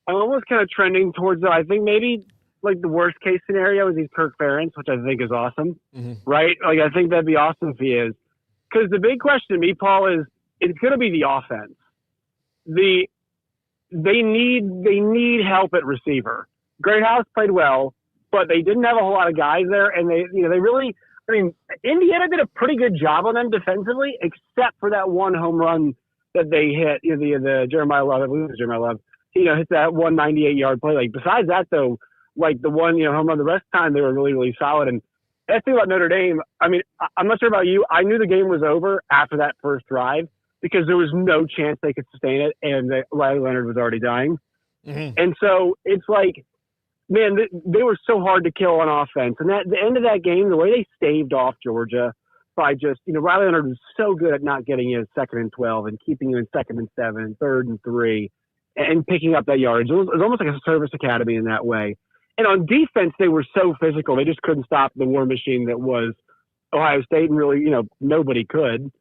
I'm almost kind of trending towards that. I think maybe like the worst case scenario is he's Kirk Ferentz, which I think is awesome, right? Like, I think that'd be awesome if he is. Because the big question to me, Paul, is it's going to be the offense. They need help at receiver. Greathouse played well, but they didn't have a whole lot of guys there, and they really. I mean, Indiana did a pretty good job on them defensively, except for that one home run that they hit. You know, the Jeremiah Love, I believe it was Jeremiah Love. You know, hit that 198-yard play. Like, besides that, though, like the one, you know, home run, the rest of the time they were really, really solid. And that's the thing about Notre Dame. I mean, I'm not sure about you. I knew the game was over after that first drive because there was no chance they could sustain it, and Riley Leonard was already dying. And so it's like, man, they were so hard to kill on offense. And at the end of that game, the way they staved off Georgia by just, you know, Riley Leonard was so good at not getting you 2nd and 12 and keeping you in 2nd and 7, 3rd and 3, and picking up that yardage. It was almost like a service academy in that way. And on defense, they were so physical. They just couldn't stop the war machine that was Ohio State, and really, you know, nobody could.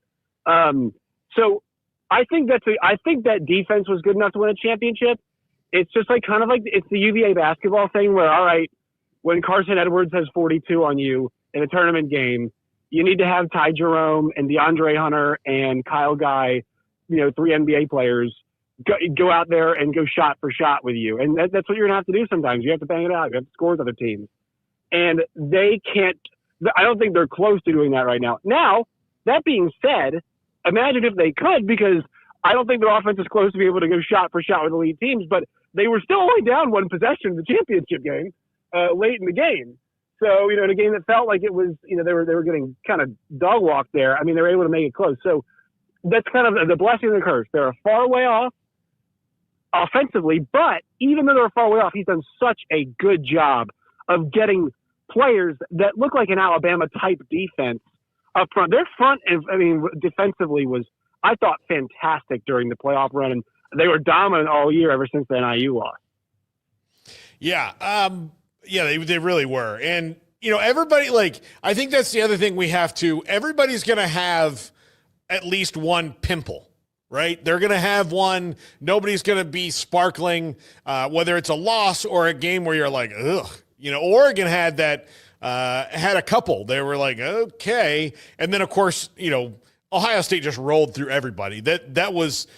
So I think that defense was good enough to win a championship. It's just like kind of like it's the UVA basketball thing where, all right, when Carson Edwards has 42 on you in a tournament game, you need to have Ty Jerome and DeAndre Hunter and Kyle Guy, you know, 3 NBA players, go out there and go shot for shot with you. And that's what you're going to have to do sometimes. You have to bang it out. You have to score with other teams. And they can't – I don't think they're close to doing that right now. Now, that being said, imagine if they could, because I don't think their offense is close to be able to go shot for shot with elite teams, but they were still only down one possession in the championship game late in the game. So, you know, in a game that felt like it was, you know, they were getting kind of dog walked there. I mean, they were able to make it close. So that's kind of the blessing and the curse. They're a far way off, offensively. But even though they're far way off, he's done such a good job of getting players that look like an Alabama-type defense up front. Their front, defensively was, I thought, fantastic during the playoff run, and they were dominant all year ever since the NIU loss. Yeah, they really were. And, everybody, I think that's the other thing we have to, everybody's going to have at least one pimple, right? They're going to have one. Nobody's going to be sparkling, whether it's a loss or a game where you're like, ugh. Oregon had that, had a couple. They were like, okay. And then, of course, Ohio State just rolled through everybody. That was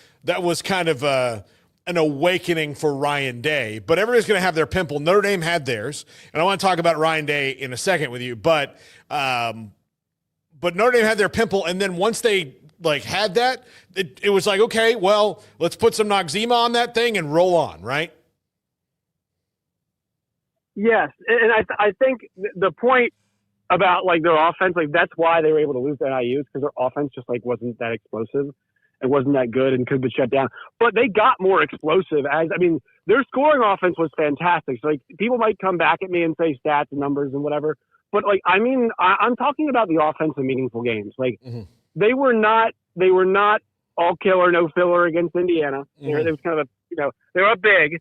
kind of an awakening for Ryan Day. But everybody's going to have their pimple. Notre Dame had theirs. And I want to talk about Ryan Day in a second with you. But Notre Dame had their pimple. And then once they had that, it was like, okay, well, let's put some Noxzema on that thing and roll on, right? Yes, and I think the point about their offense, that's why they were able to lose the NIU, because their offense just wasn't that explosive and wasn't that good and could be shut down. But they got more explosive their scoring offense was fantastic. So people might come back at me and say stats and numbers and whatever, but I'm talking about the offense in meaningful games. They were not all killer, no filler against Indiana. It was kind of they were big,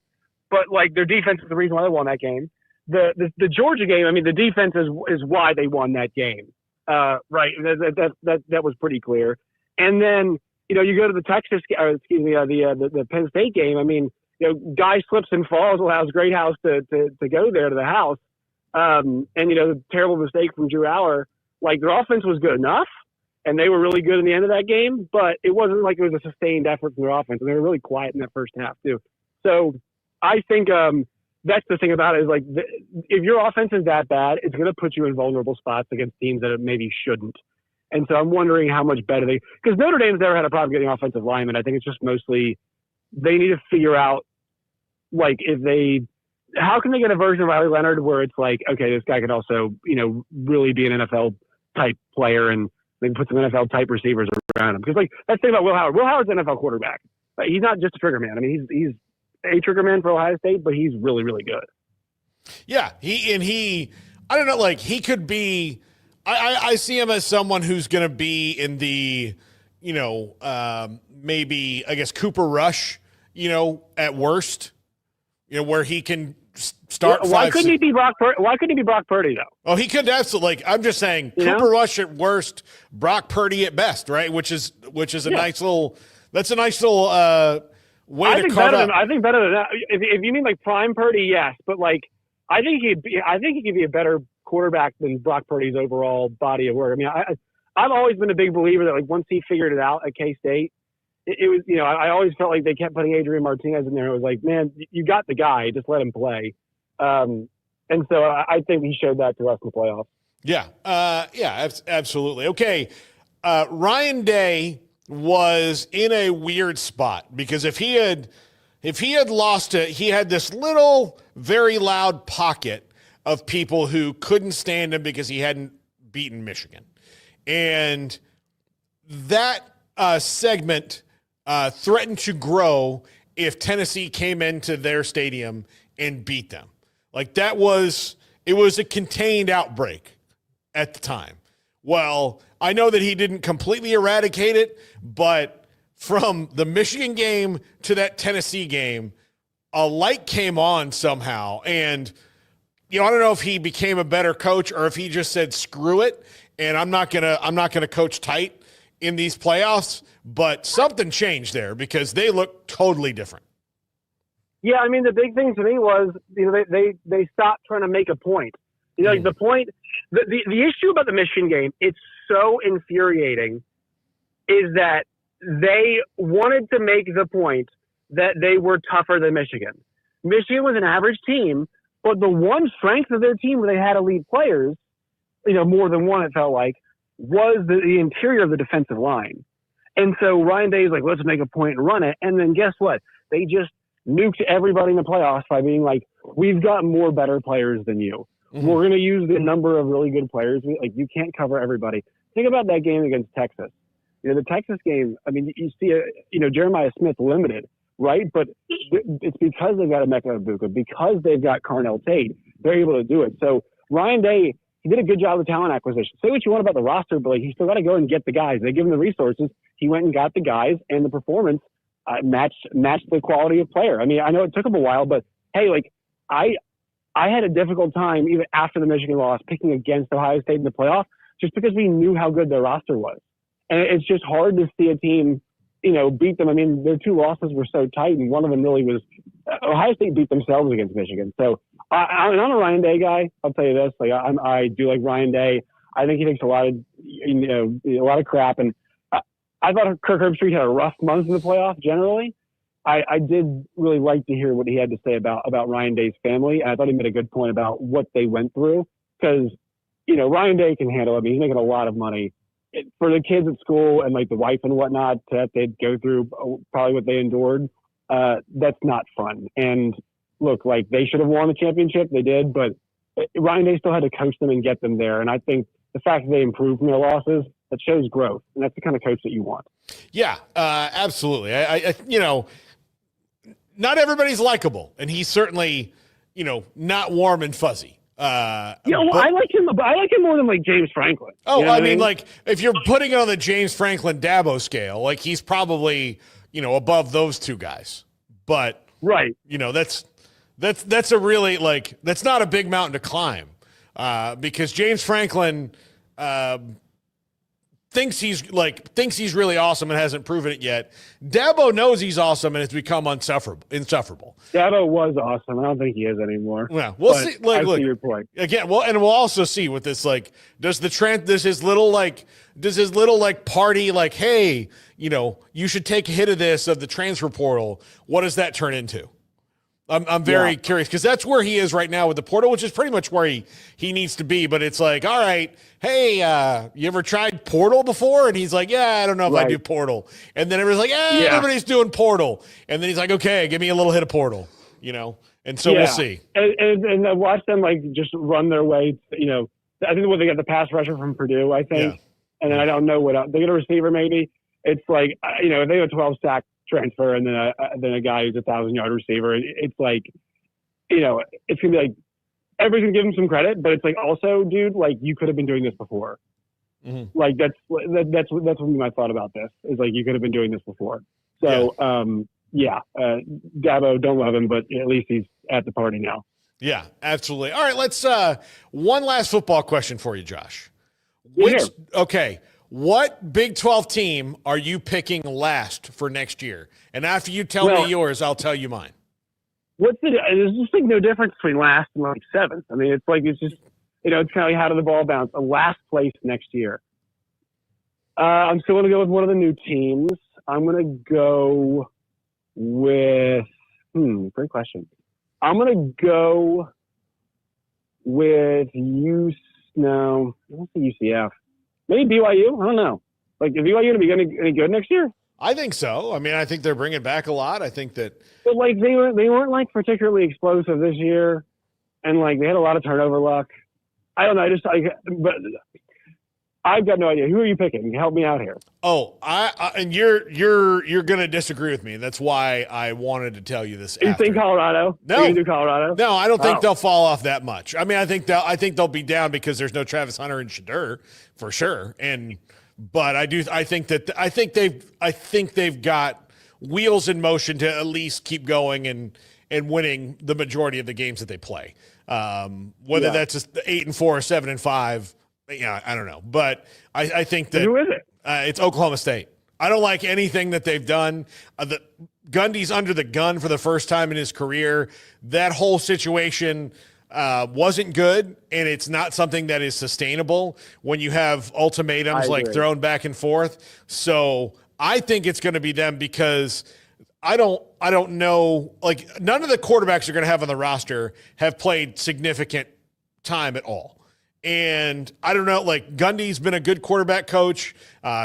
but their defense is the reason why they won that game. The Georgia game, the defense is why they won that game. Right. That was pretty clear. And then, you go to the the Penn State game. Guy slips and falls, allows Greathouse to go there to the house. The terrible mistake from Drew Aller, their offense was good enough and they were really good in the end of that game, but it wasn't like it was a sustained effort from their offense. And they were really quiet in that first half too. So I think, that's the thing about it is if your offense is that bad, it's going to put you in vulnerable spots against teams that it maybe shouldn't. And so I'm wondering how much better because Notre Dame's never had a problem getting offensive linemen. I think it's just mostly they need to figure out how can they get a version of Riley Leonard where it's okay, this guy could also, really be an NFL type player and they can put some NFL type receivers around him. Because that's the thing about Will Howard. Will Howard's an NFL quarterback. He's not just a trigger man. He's a trigger man for Ohio State, but he's really, really good. Yeah, he I don't know, he could be. I see him as someone who's going to be in the, maybe I guess Cooper Rush, at worst, where he can start. Why couldn't he be Brock Purdy though? Oh, he could absolutely. I'm just saying Cooper Rush at worst, Brock Purdy at best, right? Which is a nice little. That's a nice little. I think better than that. If you mean prime Purdy, yes, but I think he could be a better quarterback than Brock Purdy's overall body of work. I've always been a big believer that once he figured it out at K-State, it was I always felt like they kept putting Adrian Martinez in there. It was man, you got the guy, just let him play. And so I think he showed that to us in the playoffs. Yeah, absolutely. Okay, Ryan Day was in a weird spot because if he had lost it, he had this little, very loud pocket of people who couldn't stand him because he hadn't beaten Michigan. And that segment threatened to grow if Tennessee came into their stadium and beat them. It was a contained outbreak at the time. Well, I know that he didn't completely eradicate it, but from the Michigan game to that Tennessee game, a light came on somehow. And, I don't know if he became a better coach or if he just said, screw it. And I'm not going to coach tight in these playoffs, but something changed there because they look totally different. Yeah. The big thing to me was, they stopped trying to make a point. The point, the issue about the Michigan game, it's so infuriating, is that they wanted to make the point that they were tougher than Michigan. Michigan was an average team, but the one strength of their team where they had elite players, more than one, it felt like, was the interior of the defensive line. And so Ryan Day is let's make a point and run it. And then guess what? They just nuked everybody in the playoffs by being we've got more better players than you. Mm-hmm. We're going to use the number of really good players. You can't cover everybody. Think about that game against Texas. The Texas game, you see, Jeremiah Smith limited, right? But it's because they've got Emeka Egbuka, because they've got Carnell Tate, they're able to do it. So Ryan Day, he did a good job of talent acquisition. Say what you want about the roster, but like, he still got to go and get the guys. They give him the resources. He went and got the guys, and the performance matched the quality of player. I mean, I know it took him a while, but hey, like I had a difficult time even after the Michigan loss picking against Ohio State in the playoff, just because we knew how good their roster was. And it's just hard to see a team, beat them. I mean, their two losses were so tight, and one of them really was Ohio State beat themselves against Michigan. So I'm a Ryan Day guy. I'll tell you this: like I do like Ryan Day. I think he takes a lot of crap, and I thought Kirk Herbstreit had a rough month in the playoff generally. I did really like to hear what he had to say about Ryan Day's family, and I thought he made a good point about what they went through, because Ryan Day can handle it. I mean, he's making a lot of money. For the kids at school and like the wife and whatnot, that they'd go through probably what they endured, that's not fun. And look, like they should have won the championship. They did, but Ryan Day still had to coach them and get them there. And I think the fact that they improved from their losses, that shows growth. And that's the kind of coach that you want. Yeah, absolutely. I not everybody's likable, and he's certainly, not warm and fuzzy. I like him. I like him more than like James Franklin. Oh, I mean, like if you're putting it on the James Franklin Dabo scale, like he's probably above those two guys. But right, that's a really that's not a big mountain to climb, because James Franklin thinks he's really awesome and hasn't proven it yet. Dabo knows he's awesome and has become insufferable. Dabo was awesome. I don't think he is anymore. Yeah, we'll see. I see your point again. Well, and we'll also see with this. Like, does his little party, like, hey, you should take a hit of the transfer portal. What does that turn into? I'm very curious, because that's where he is right now with the portal, which is pretty much where he needs to be. But it's like, all right, hey, you ever tried portal before? And he's like, yeah, I don't know if I do portal. And then everybody's like, everybody's doing portal. And then he's like, okay, give me a little hit of portal, And so we'll see. And I watch them just run their way. I think they got the pass rusher from Purdue, I think. And then I don't know what else. They get a receiver maybe. It's like, if they have a 12-sack transfer and then a guy who's a 1,000-yard receiver, it's like, it's gonna be like everybody's gonna give him some credit, but it's like also, dude, like you could have been doing this before. Mm-hmm. Like that's what my thought about this is, like you could have been doing this before. So Dabo, don't love him, but at least he's at the party now. Yeah, absolutely. All right, let's one last football question for you, Josh. What Big 12 team are you picking last for next year? And after you tell me yours, I'll tell you mine. There's just like no difference between last and like seventh. I mean, it's just, it's kind of like how did the ball bounce? A last place next year. I'm still going to go with one of the new teams. I'm going to go with, great question. I'm going to go with UCF. Maybe BYU. I don't know. Like, is BYU going to be any good next year? I think so. I mean, I think they're bringing back a lot. I think that. But like, they weren't like particularly explosive this year, and like they had a lot of turnover luck. I don't know. But I've got no idea. Who are you picking? Help me out here. Oh, and you're going to disagree with me. That's why I wanted to tell you this. You think Colorado? No, you gonna do Colorado? No, I don't think they'll fall off that much. I mean, I think they'll be down because there's no Travis Hunter and Shadur for sure. But I think they've got wheels in motion to at least keep going and winning the majority of the games that they play. Whether that's just 8-4 or 7-5. Yeah, I don't know, but I think that. Who is it? It's Oklahoma State. I don't like anything that they've done. Gundy's under the gun for the first time in his career. That whole situation wasn't good, and it's not something that is sustainable when you have ultimatums like thrown back and forth. So I think it's going to be them, because I don't know. Like, none of the quarterbacks you're going to have on the roster have played significant time at all. And I don't know, like Gundy's been a good quarterback coach.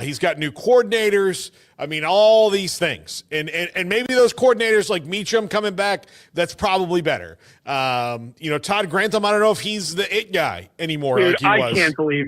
He's got new coordinators. I mean, all these things. And maybe those coordinators like Meacham coming back, that's probably better. Todd Grantham, I don't know if he's the it guy anymore. Dude, like he was.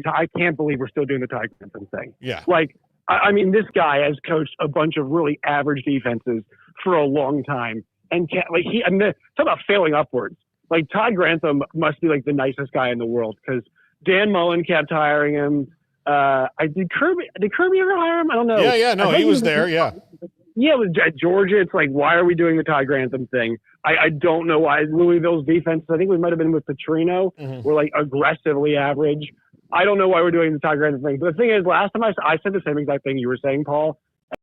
I can't believe we're still doing the Todd Grantham thing. Yeah. Like, I mean, this guy has coached a bunch of really average defenses for a long time, and talk about failing upwards. Like Todd Grantham must be like the nicest guy in the world because Dan Mullen kept hiring him. Did Kirby ever hire him? I don't know. Yeah, no, he was there. Yeah, it was at Georgia. It's like, why are we doing the Todd Grantham thing? I don't know why. Louisville's defense, I think we might have been with Petrino, were like aggressively average. I don't know why we're doing the Todd Grantham thing. But the thing is, last time I said the same exact thing you were saying, Paul,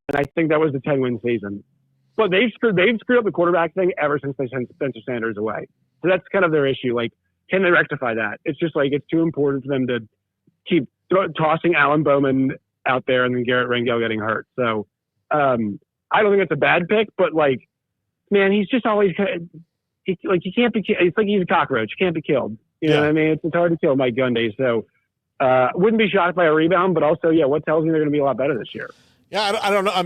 and I think that was the 10-win season. But they've screwed up the quarterback thing ever since they sent Spencer Sanders away. So that's kind of their issue. Like, can they rectify that? It's just like it's too important for them to keep tossing Alan Bowman out there and then Garrett Rangel getting hurt. So I don't think it's a bad pick, but like, man, he's just always he can't be. It's like he's a cockroach. He can't be killed. You know what I mean? It's hard to kill Mike Gundy. So wouldn't be shocked by a rebound, but also, what tells me they're going to be a lot better this year? Yeah, I don't know. I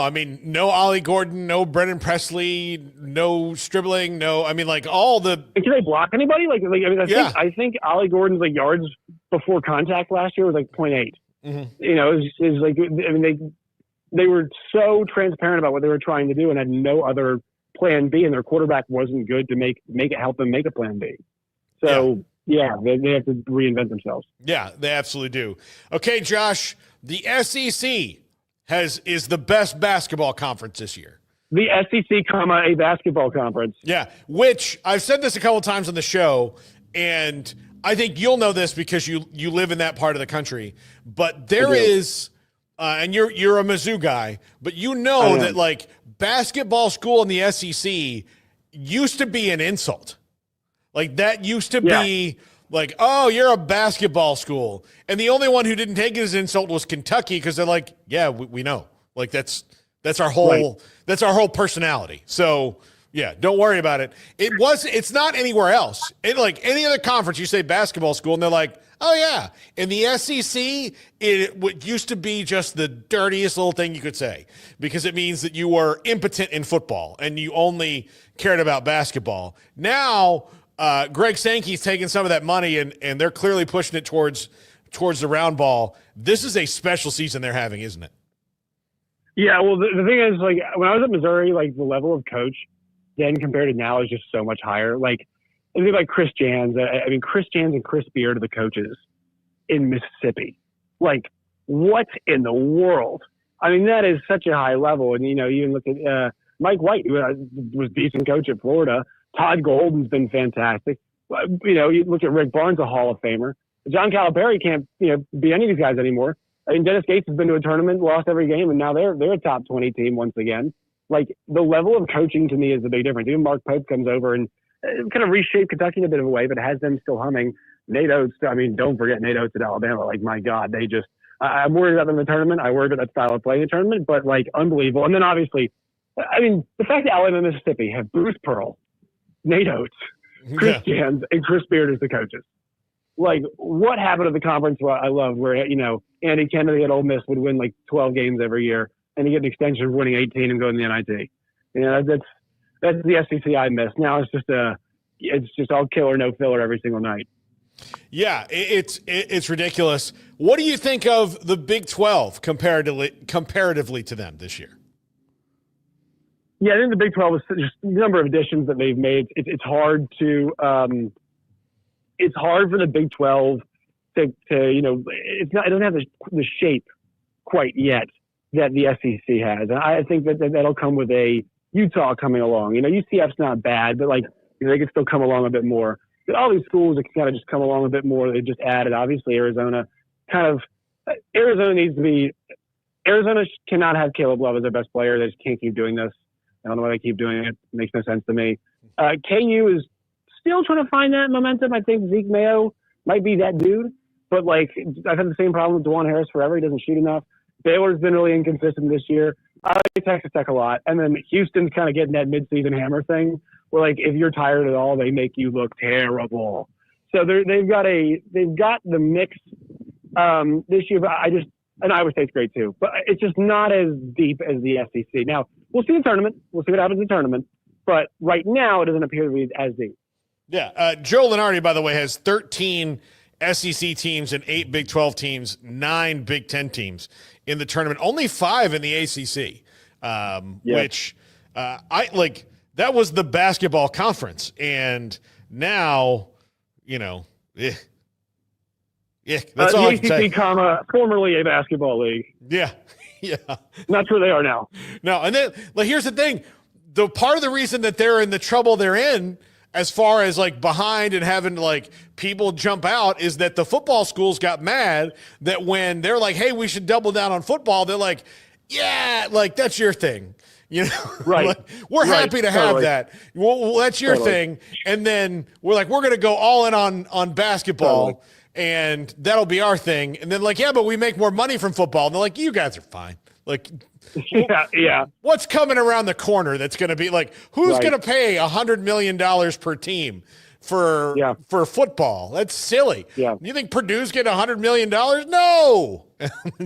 mean, no Ollie Gordon, no Brennan Presley, no Stribling, no. I mean, like all the. Can they block anybody? I think Ollie Gordon's like yards before contact last year was like 0.8. You know, it was like, I mean, they were so transparent about what they were trying to do and had no other plan B, and their quarterback wasn't good to help them make a plan B. So they have to reinvent themselves. Yeah, they absolutely do. Okay, Josh, the SEC is the best basketball conference this year. The SEC, a basketball conference. Yeah, which I've said this a couple of times on the show, and I think you'll know this because you live in that part of the country. But there is, and you're a Mizzou guy, but you know that like basketball school in the SEC used to be an insult. Like that used to be like, oh, you're a basketball school. And the only one who didn't take it as an insult was Kentucky because they're like, yeah, we know. Like that's our whole personality. So yeah, don't worry about it. It's not anywhere else. Like any other conference, you say basketball school, and they're like, oh yeah. In the SEC, it used to be just the dirtiest little thing you could say because it means that you were impotent in football and you only cared about basketball. Now, Greg Sankey's taking some of that money and they're clearly pushing it towards the round ball. This is a special season they're having, isn't it? Yeah, well, the thing is, like, when I was at Missouri, like, the level of coach then compared to now is just so much higher. Like, I think like Chris Jans. I mean, Chris Jans and Chris Beard are the coaches in Mississippi. Like, what in the world? I mean, that is such a high level. And, you know, you look at Mike White, who was a decent coach at Florida. Todd Golden's been fantastic. You know, you look at Rick Barnes, a Hall of Famer. John Calipari can't, be any of these guys anymore. I mean, Dennis Gates has been to a tournament, lost every game, and now they're a top 20 team once again. Like, the level of coaching to me is the big difference. Even Mark Pope comes over and kind of reshaped Kentucky in a bit of a way, but has them still humming. Nate Oates, I mean, don't forget Nate Oates at Alabama. Like, my God, they just I'm worried about them in the tournament. I worry about that style of play in the tournament, but, like, unbelievable. And then, obviously, I mean, the fact that Alabama and Mississippi have Bruce Pearl, Nate Oates, Chris Jans, and Chris Beard as the coaches. Like, what happened to the conference I love where, Andy Kennedy at Ole Miss would win, like, 12 games every year, and he get an extension of winning 18 and going to the NIT. That's the SEC I miss. Now it's just all killer, no filler every single night. Yeah, it's ridiculous. What do you think of the Big 12 comparatively to them this year? Yeah, I think the Big 12 is just the number of additions that they've made. It's hard to it's hard for the Big 12 to it doesn't have the shape quite yet that the SEC has. And I think that'll come with a Utah coming along. UCF's not bad, but they can still come along a bit more. But all these schools that kind of just come along a bit more. They just added, obviously, Arizona. Arizona cannot have Caleb Love as their best player. They just can't keep doing this. I don't know why they keep doing it. It makes no sense to me. KU is still trying to find that momentum. I think Zeke Mayo might be that dude. But, I've had the same problem with DeJuan Harris forever. He doesn't shoot enough. Baylor's been really inconsistent this year. I like Texas Tech a lot. And then Houston's kind of getting that midseason hammer thing where, if you're tired at all, they make you look terrible. So they've got the mix this year. But and Iowa State's great too. But it's just not as deep as the SEC. Now, we'll see the tournament. We'll see what happens in the tournament. But right now, it doesn't appear to be as deep. Yeah. Joe Lunardi, by the way, has 13 SEC teams and 8 Big 12 teams, 9 Big 10 teams in the tournament, only 5 in the ACC, which that was the basketball conference. And now, that's all I can say. ACC, formerly a basketball league. Yeah. Yeah. Not sure they are now. No. And then here's the thing. The part of the reason that they're in the trouble they're in, as far as behind and having people jump out, is that the football schools got mad that when they're like, hey, we should double down on football, they're like, yeah, that's your thing. Right. We're happy to have that. Well, that's your thing. And then we're like, we're going to go all in on basketball and that'll be our thing. And then yeah, but we make more money from football. And they're like, you guys are fine. Yeah. What's coming around the corner that's going to be who's going to pay $100 million per team for football? That's silly. Yeah. You think Purdue's getting $100 million? No.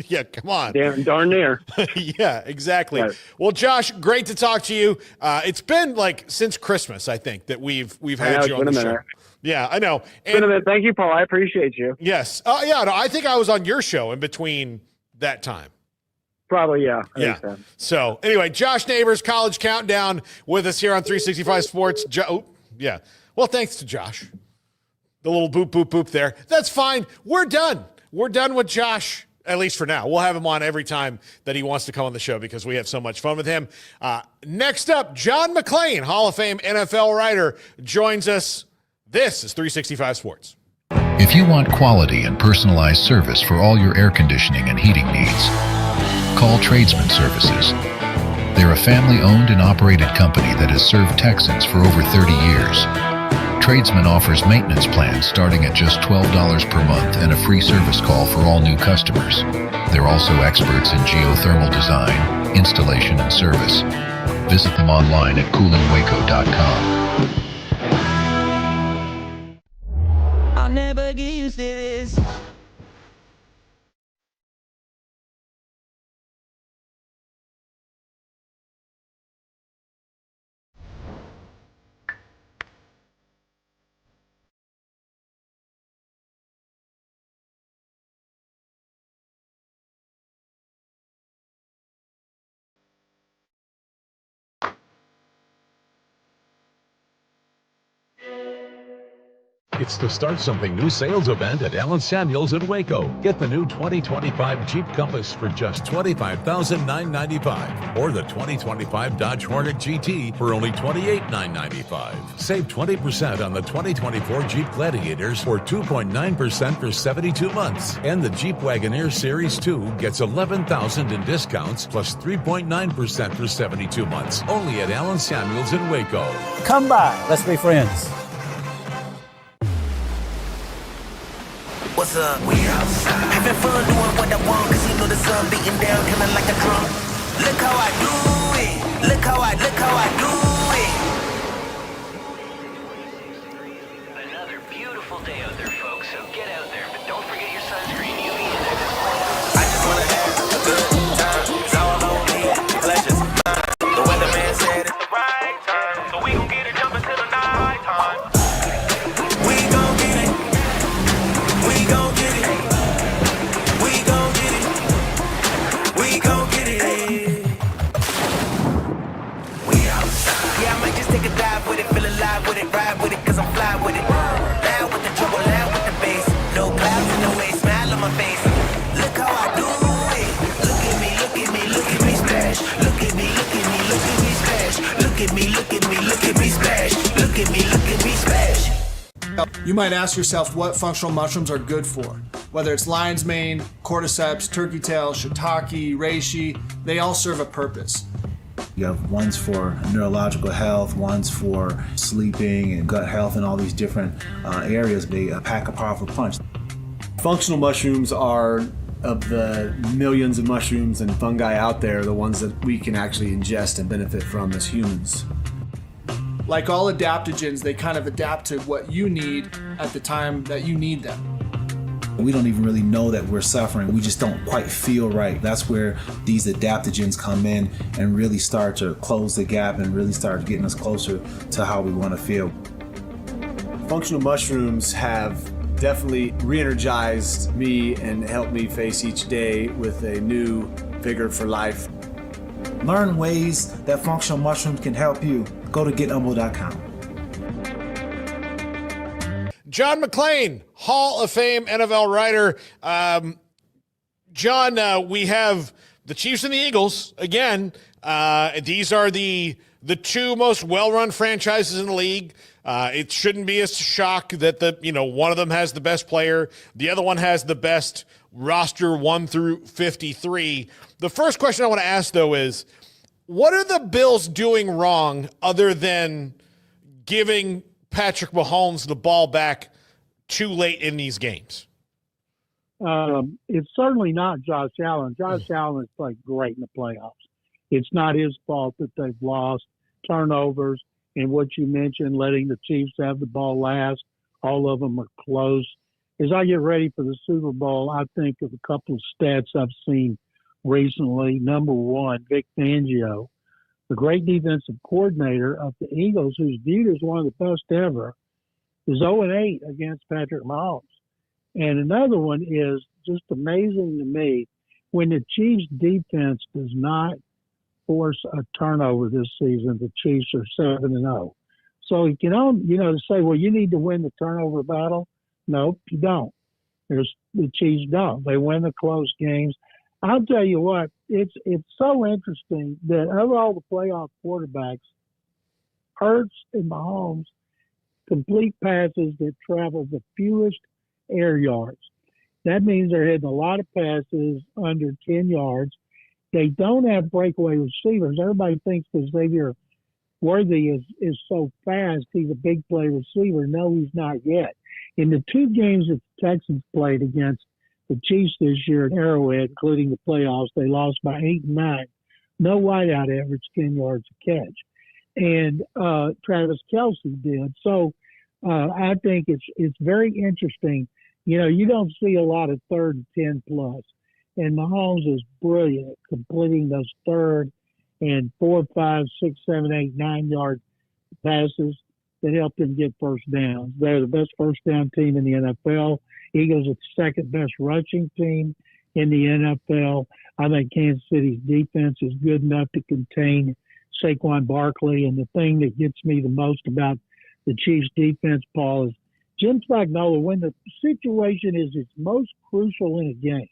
Yeah, come on. Darn near. Yeah, exactly. Right. Well, Josh, great to talk to you. It's been since Christmas, I think, that we've had you on the show. Yeah, I know. Thank you, Paul. I appreciate you. Yes. I think I was on your show in between that time. Probably, yeah. Yeah. So, anyway, Josh Neighbors, College Countdown, with us here on 365 Sports. Yeah. Well, thanks to Josh. The little boop, boop, boop there. That's fine. We're done. We're done with Josh, at least for now. We'll have him on every time that he wants to come on the show because we have so much fun with him. Next up, John McClain, Hall of Fame NFL writer, joins us. This is 365 Sports. If you want quality and personalized service for all your air conditioning and heating needs, call Tradesman Services. They're a family-owned and operated company that has served Texans for over 30 years. Tradesman offers maintenance plans starting at just $12 per month and a free service call for all new customers. They're also experts in geothermal design, installation, and service. Visit them online at coolingwaco.com. I'll never get used to this. It's the Start Something New sales event at Allen Samuels in Waco. Get the new 2025 Jeep Compass for just $25,995, or the 2025 Dodge Hornet GT for only $28,995. Save 20% on the 2024 Jeep Gladiators for 2.9% for 72 months. And the Jeep Wagoneer Series 2 gets $11,000 in discounts plus 3.9% for 72 months. Only at Allen Samuels in Waco. Come by. Let's be friends. What's up? We outside. Having fun doing what I want, cause you know the sun beating down kinda like a drum. Look how I do it. Look how I do it. Another beautiful day out there, folks, so get out there, but don't forget your sunscreen, UV I just wanna have a good time. It's all on me, pleasure's mine. The weatherman said it's the right time, so we gon' get it jumping till the night time. We gon' get it. We gon' get it. We gon' get it. We gon' get it. We outside. Yeah, I might just take a dive with it, feel alive with it, ride with it, cause I'm fly with it. Loud with the trouble, loud with the bass. No clouds in the way, smile on my face. Look how I do it. Look at me, look at me, look at me splash. Look at me, look at me, look at me splash. Look at me, look at me, look at me splash. Look at me, look at me splash. You might ask yourself what functional mushrooms are good for. Whether it's lion's mane, cordyceps, turkey tail, shiitake, reishi, they all serve a purpose. You have ones for neurological health, ones for sleeping and gut health and all these different areas. They pack a powerful punch. Functional mushrooms are, of the millions of mushrooms and fungi out there, the ones that we can actually ingest and benefit from as humans. Like all adaptogens, they kind of adapt to what you need at the time that you need them. We don't even really know that we're suffering. We just don't quite feel right. That's where these adaptogens come in and really start to close the gap and really start getting us closer to how we want to feel. Functional mushrooms have definitely re-energized me and helped me face each day with a new vigor for life. Learn ways that functional mushrooms can help you. Go to GetHumble.com. John McClain, Hall of Fame NFL writer. John, we have the Chiefs and the Eagles again. These are the two most well-run franchises in the league. It shouldn't be a shock that one of them has the best player, the other one has the best roster 1 through 53. The first question I want to ask, though, is what are the Bills doing wrong other than giving Patrick Mahomes the ball back too late in these games? It's certainly not Josh Allen. Josh Allen has played great in the playoffs. It's not his fault that they've lost. Turnovers and what you mentioned, letting the Chiefs have the ball last. All of them are close. As I get ready for the Super Bowl, I think of a couple of stats I've seen recently. Number one, Vic Fangio, the great defensive coordinator of the Eagles, who's viewed as one of the best ever, is 0-8 against Patrick Mahomes. And another one is just amazing to me when the Chiefs defense does not force a turnover this season. The Chiefs are 7-0. So you can say, well, you need to win the turnover battle. Nope, you don't. The Chiefs don't. They win the close games. I'll tell you what, it's so interesting that of all the playoff quarterbacks, Hurts and Mahomes complete passes that travel the fewest air yards. That means they're hitting a lot of passes under 10 yards. They don't have breakaway receivers. Everybody thinks that Xavier Worthy is so fast, he's a big play receiver. No, he's not yet. In the two games that the Texans played against the Chiefs this year at Arrowhead, including the playoffs, they lost by 8 and 9. No wideout averaged 10 yards a catch. And Travis Kelce did. So I think it's very interesting. You don't see a lot of 3rd and 10 plus. And Mahomes is brilliant at completing those 3rd and 4, 5, 6, 7, 8, 9 yard passes that help them get first downs. They're the best first down team in the NFL. Eagles are the 2nd best rushing team in the NFL. I think Kansas City's defense is good enough to contain Saquon Barkley. And the thing that gets me the most about the Chiefs defense, Paul, is Jim Spagnuolo, when the situation is its most crucial in a game,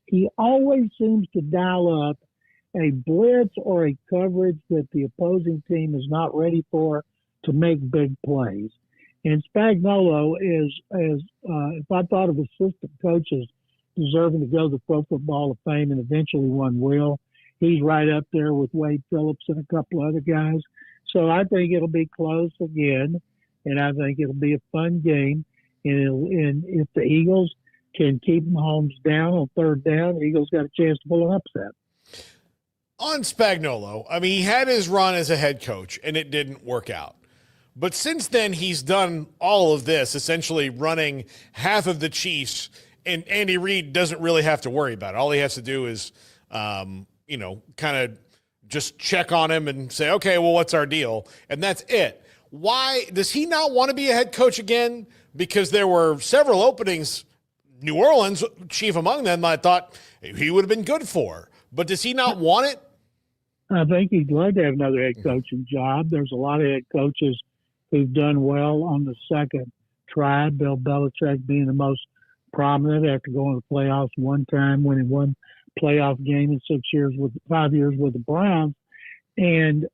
he always seems to dial up a blitz or a coverage that the opposing team is not ready for to make big plays. And Spagnuolo is, if I thought of assistant coaches deserving to go to the Pro Football Hall of Fame, and eventually one will, he's right up there with Wade Phillips and a couple other guys. So I think it'll be close again, and I think it'll be a fun game. And if the Eagles can keep Mahomes down on 3rd down, the Eagles got a chance to pull an upset. On Spagnuolo, I mean, he had his run as a head coach, and it didn't work out. But since then, he's done all of this, essentially running half of the Chiefs, and Andy Reid doesn't really have to worry about it. All he has to do is, kind of just check on him and say, okay, well, what's our deal? And that's it. Why does he not want to be a head coach again? Because there were several openings, New Orleans, chief among them, I thought he would have been good for. But does he not want it? I think he'd like to have another head coaching job. There's a lot of head coaches who've done well on the second try. Bill Belichick being the most prominent after going to the playoffs one time, winning one playoff game in 5 years with the Browns. And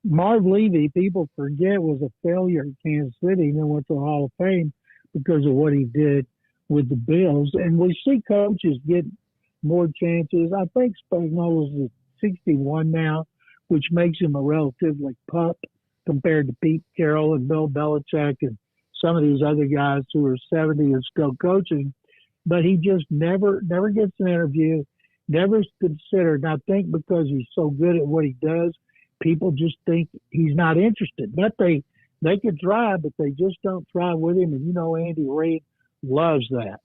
Marv Levy, people forget, was a failure in Kansas City and then went to the Hall of Fame because of what he did with the Bills. And we see coaches get more chances. I think Spagnuolo's at 61 now, which makes him a relatively pup compared to Pete Carroll and Bill Belichick and some of these other guys who are 70 and still coaching. But he just never gets an interview, never is considered. And I think because he's so good at what he does, people just think he's not interested. But they could try, but they just don't try with him. And Andy Reid loves that.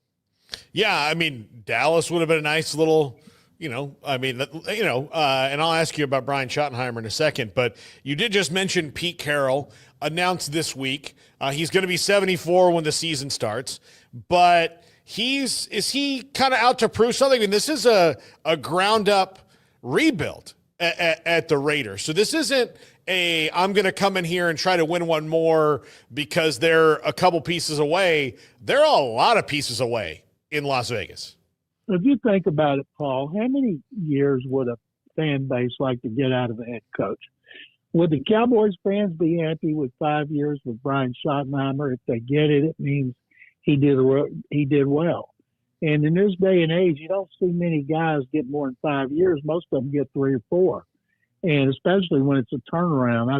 Yeah, I mean, Dallas would have been a nice little And I'll ask you about Brian Schottenheimer in a second, but you did just mention Pete Carroll announced this week. He's going to be 74 when the season starts, but is he kind of out to prove something? I mean, this is a ground up rebuild at the Raiders. So this isn't I'm going to come in here and try to win one more because they're a couple pieces away. They're a lot of pieces away in Las Vegas. If you think about it, Paul, how many years would a fan base like to get out of a head coach? Would the Cowboys fans be happy with 5 years with Brian Schottenheimer? If they get it, it means he did well. And in this day and age, you don't see many guys get more than 5 years. Most of them get 3 or 4. And especially when it's a turnaround, I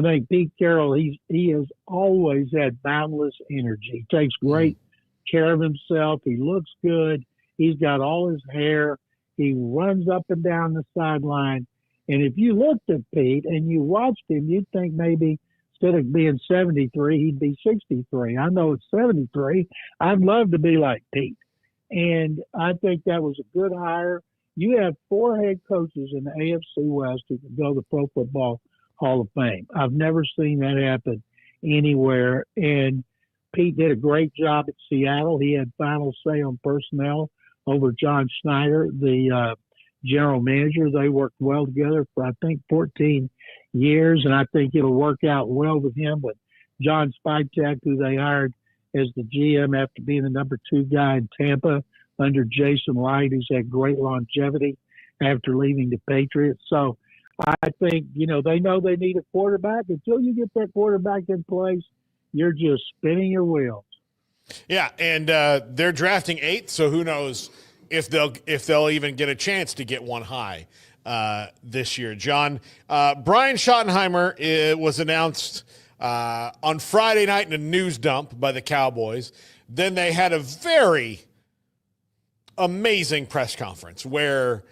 think Pete Carroll, he has always had boundless energy. He takes great care of himself. He looks good. He's got all his hair. He runs up and down the sideline. And if you looked at Pete and you watched him, you'd think maybe instead of being 73, he'd be 63. I know it's 73. I'd love to be like Pete. And I think that was a good hire. You have 4 head coaches in the AFC West who can go to the Pro Football Hall of Fame. I've never seen that happen anywhere. And Pete did a great job at Seattle. He had final say on personnel over John Schneider, the general manager. They worked well together for, I think, 14 years, and I think it'll work out well with him. With John Spytek, who they hired as the GM after being the number 2 guy in Tampa under Jason Light, who's had great longevity after leaving the Patriots. So I think, they know they need a quarterback. Until you get that quarterback in place, you're just spinning your wheels. Yeah, and they're drafting 8th, so who knows if they'll even get a chance to get one high this year. John, Brian Schottenheimer was announced on Friday night in a news dump by the Cowboys. Then they had a very amazing press conference where,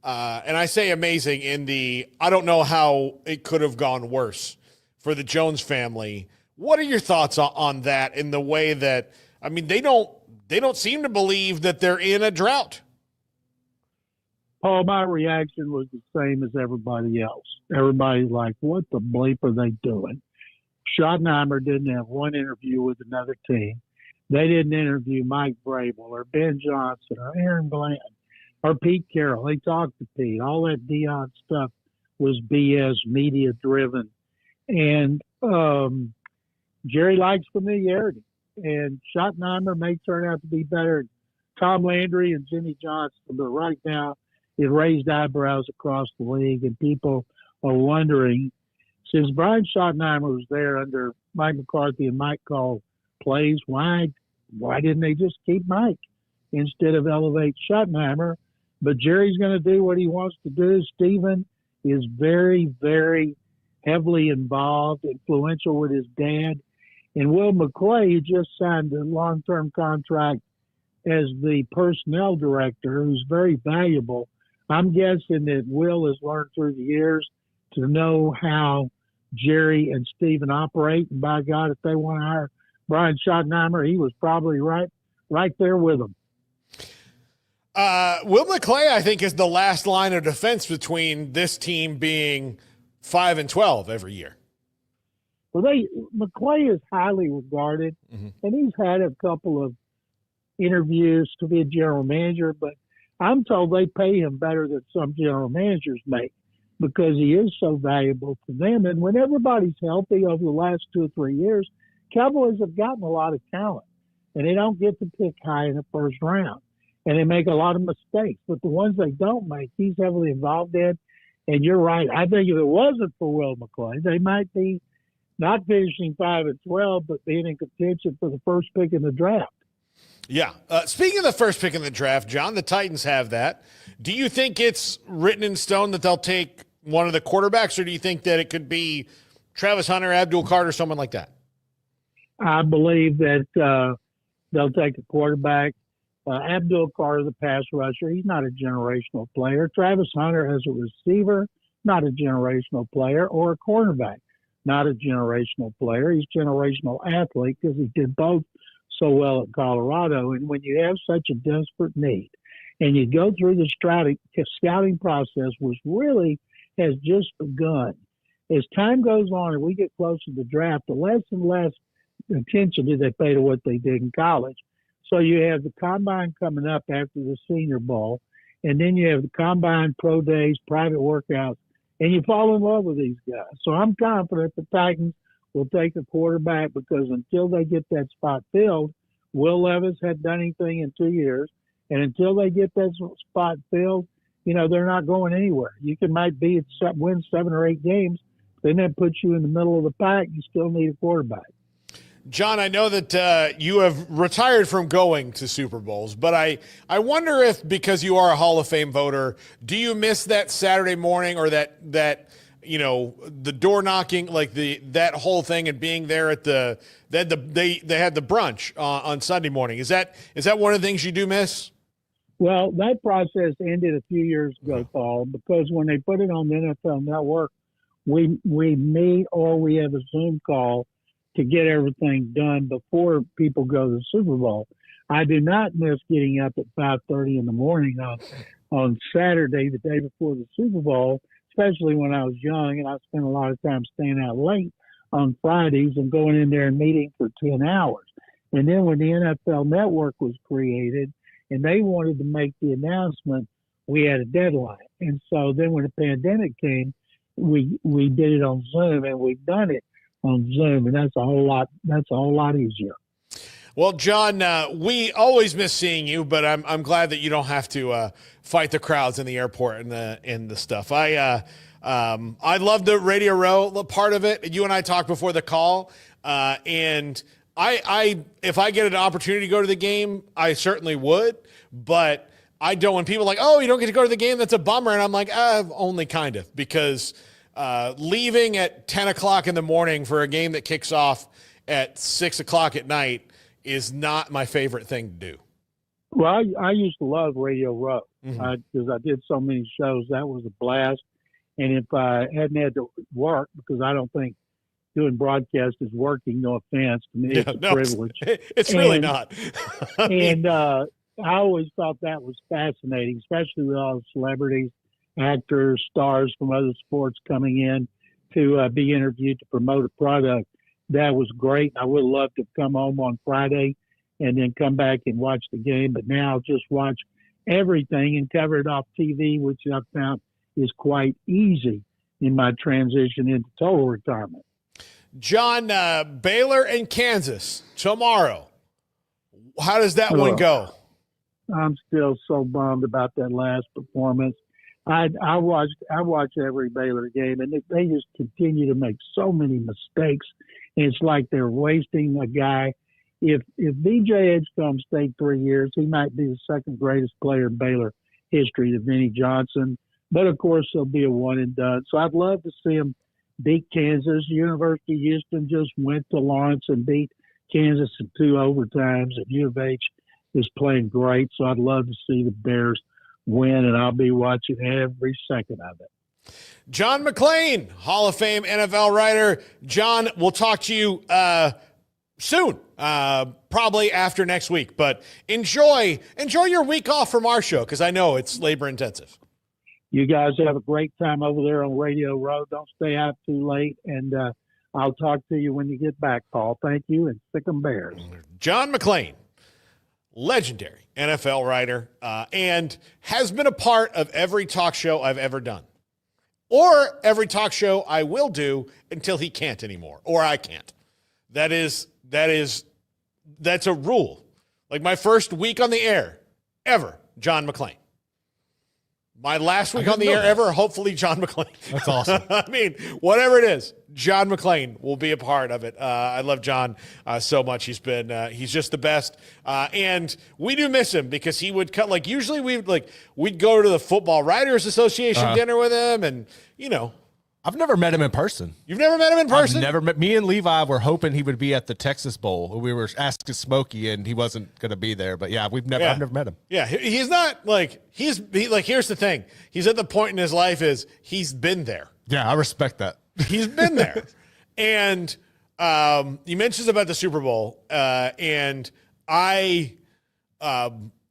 and I say amazing I don't know how it could have gone worse for the Jones family. What are your thoughts on that in the way that, they don't seem to believe that they're in a drought? Paul, my reaction was the same as everybody else. Everybody's like, what the bleep are they doing? Schottenheimer didn't have one interview with another team. They didn't interview Mike Vrabel or Ben Johnson or Aaron Glenn or Pete Carroll. They talked to Pete. All that Dion stuff was BS, media-driven. And Jerry likes familiarity. And Schottenheimer may turn out to be better than Tom Landry and Jimmy Johnson, but right now it raised eyebrows across the league, and people are wondering, since Brian Schottenheimer was there under Mike McCarthy and Mike called plays, why didn't they just keep Mike instead of elevate Schottenheimer? But Jerry's going to do what he wants to do. Stephen is very, very heavily involved, influential with his dad. And Will McClay, who just signed a long-term contract as the personnel director, who's very valuable. I'm guessing that Will has learned through the years to know how Jerry and Stephen operate. And by God, if they want to hire Brian Schottenheimer, he was probably right there with them. Will McClay, I think, is the last line of defense between this team being 5-12 every year. Well, McClay is highly regarded, and he's had a couple of interviews to be a general manager, but I'm told they pay him better than some general managers make because he is so valuable to them. And when everybody's healthy over the last 2 or 3 years, Cowboys have gotten a lot of talent, and they don't get to pick high in the first round, and they make a lot of mistakes. But the ones they don't make, he's heavily involved in. And you're right. I think if it wasn't for Will McClay, they might be not finishing 5-12, but being in contention for the first pick in the draft. Yeah. Speaking of the first pick in the draft, John, the Titans have that. Do you think it's written in stone that they'll take one of the quarterbacks, or do you think that it could be Travis Hunter, Abdul Carter, someone like that? I believe that they'll take a quarterback. Abdul Carter, the pass rusher, he's not a generational player. Travis Hunter as a receiver, not a generational player, or a cornerback. Not a generational player. He's a generational athlete because he did both so well at Colorado. And when you have such a desperate need, and you go through the scouting process, which really has just begun. As time goes on and we get closer to the draft, the less and less attention do they pay to what they did in college. So you have the combine coming up after the Senior Bowl, and then you have the combine, pro days, private workouts, and you fall in love with these guys. So I'm confident the Titans will take a quarterback, because until they get that spot filled, Will Levis hadn't done anything in 2 years, and until they get that spot filled, they're not going anywhere. You might win 7 or 8 games, then that puts you in the middle of the pack. You still need a quarterback. John, I know that you have retired from going to Super Bowls, but I wonder if, because you are a Hall of Fame voter, do you miss that Saturday morning, or that the door knocking, like that whole thing, and being there at they had the brunch on Sunday morning? Is that one of the things you do miss? Well, that process ended a few years ago, Paul, because when they put it on the NFL Network, we meet, or we have a Zoom call to get everything done before people go to the Super Bowl. I do not miss getting up at 5:30 in the morning on Saturday, the day before the Super Bowl, especially when I was young, and I spent a lot of time staying out late on Fridays and going in there and meeting for 10 hours. And then when the NFL Network was created and they wanted to make the announcement, we had a deadline. And so then when the pandemic came, we did it on Zoom, and we've done it on Zoom, and that's a whole lot easier. Well, John, we always miss seeing you, but I'm glad that you don't have to fight the crowds in the airport and the stuff. I love the Radio Row part of it. You and I talked before the call, and I if I get an opportunity to go to the game, I certainly would, but I don't. When people are like, oh, you don't get to go to the game, that's a bummer, and I'm like, only kind of, because leaving at 10 o'clock in the morning for a game that kicks off at 6 o'clock at night is not my favorite thing to do. Well, I used to love Radio Row because I did so many shows. That was a blast. And if I hadn't had to work, because I don't think doing broadcast is working, no offense to me, it's a privilege. It's really not. And I always thought that was fascinating, especially with all the celebrities, actors, stars from other sports coming in to be interviewed to promote a product. That was great. I would love to come home on Friday and then come back and watch the game, but now just watch everything and cover it off TV, which I've found is quite easy in my transition into total retirement. John, Baylor and Kansas tomorrow. How does that one go? I'm still so bummed about that last performance. I watch every Baylor game, and they just continue to make so many mistakes. And it's like they're wasting a guy. If B.J. Edgecombe stayed 3 years, he might be the second greatest player in Baylor history to Vinnie Johnson. But, of course, he'll be a one and done. So I'd love to see him beat Kansas. University of Houston just went to Lawrence and beat Kansas in 2 overtimes. And U of H is playing great. So I'd love to see the Bears win, and I'll be watching every second of it. John McClain, Hall of Fame NFL writer. John, we'll talk to you soon, probably after next week. But enjoy your week off from our show, because I know it's labor intensive. You guys have a great time over there on Radio Row. Don't stay out too late, and I'll talk to you when you get back, Paul. Thank you, and stick 'em Bears. John McClain, legendary NFL writer, and has been a part of every talk show I've ever done, or every talk show I will do until he can't anymore, or I can't. That's a rule. Like my first week on the air ever, John McClain. My last week on the air ever, hopefully John McClain. That's awesome. I mean, whatever it is, John McClain will be a part of it. I love John so much. He's just the best. And we do miss him, because he would cut, like, usually we'd go to the Football Writers Association dinner with him, and, you know. I've never met him in person. You've never met him in person? I've never met. Me and Levi were hoping he would be at the Texas Bowl. We were asking Smokey, and he wasn't going to be there. But yeah, I've never met him. Yeah, he's not like here's the thing. He's at the point in his life is he's been there. Yeah, I respect that. He's been there. And he mentions about the Super Bowl, and I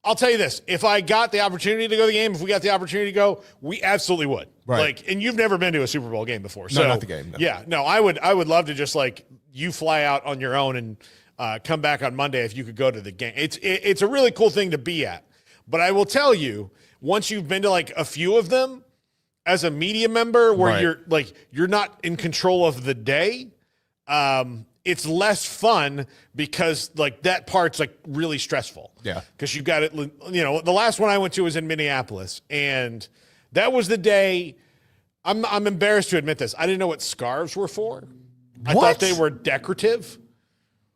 I'll tell you this: if I got the opportunity to go to the game, if we got the opportunity to go, we absolutely would. Right. Like, and you've never been to a Super Bowl game before, so no, not the game. No. Yeah, no, I would love to just like you fly out on your own and come back on Monday if you could go to the game. It's a really cool thing to be at. But I will tell you, once you've been to like a few of them, as a media member, where you're not in control of the day. It's less fun because like that part's like really stressful. Yeah. Because you got it, the last one I went to was in Minneapolis, and that was the day. I'm embarrassed to admit this. I didn't know what scarves were for. I thought they were decorative.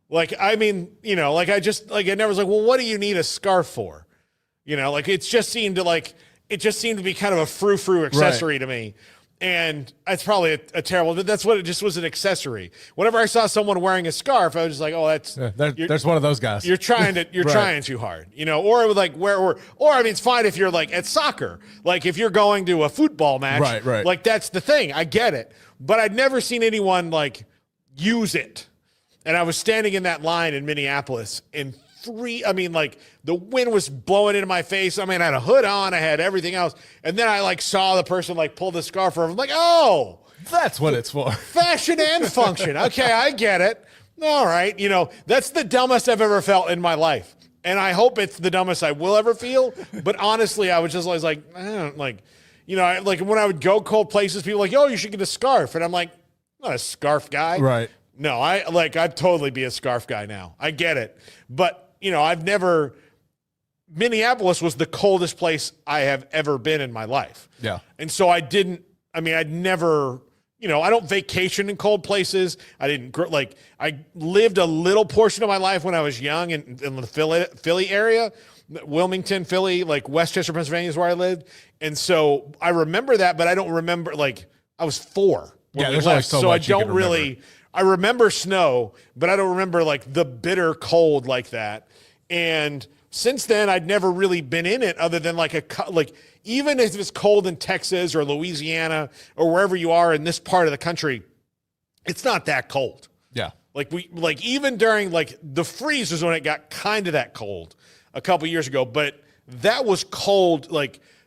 Like, I mean, I never was like, well, what do you need a scarf for? Like it just seemed to be kind of a frou-frou accessory to me. And it's probably a terrible, but that's what it just was, an accessory. Whenever I saw someone wearing a scarf, I was just like, oh, there's one of those guys. You're trying too hard, or like or I mean, it's fine if you're like at soccer, like if you're going to a football match, right. Like that's the thing. I get it, but I'd never seen anyone like use it. And I was standing in that line in Minneapolis, and the wind was blowing into my face. I mean, I had a hood on, I had everything else. And then I like saw the person like pull the scarf over. I'm like, oh, that's what it's for. Fashion and function. Okay, I get it. All right. That's the dumbest I've ever felt in my life. And I hope it's the dumbest I will ever feel. But honestly, I was just always like, like when I would go cold places, people were like, oh, you should get a scarf. And I'm like, I'm not a scarf guy. Right. No, I'd totally be a scarf guy now. I get it. But Minneapolis was the coldest place I have ever been in my life. Yeah. And so I'd never, I don't vacation in cold places. I lived a little portion of my life when I was young in the Philly area, Wilmington, Philly, like Westchester, Pennsylvania is where I lived. And so I remember that, but I don't remember, I was 4 when we left. So I don't really, I remember snow, but I don't remember like the bitter cold like that. And since then, I'd never really been in it other than even if it's cold in Texas or Louisiana or wherever you are in this part of the country, it's not that cold. Yeah. Even during the freeze was when it got kind of that cold a couple years ago, but that was cold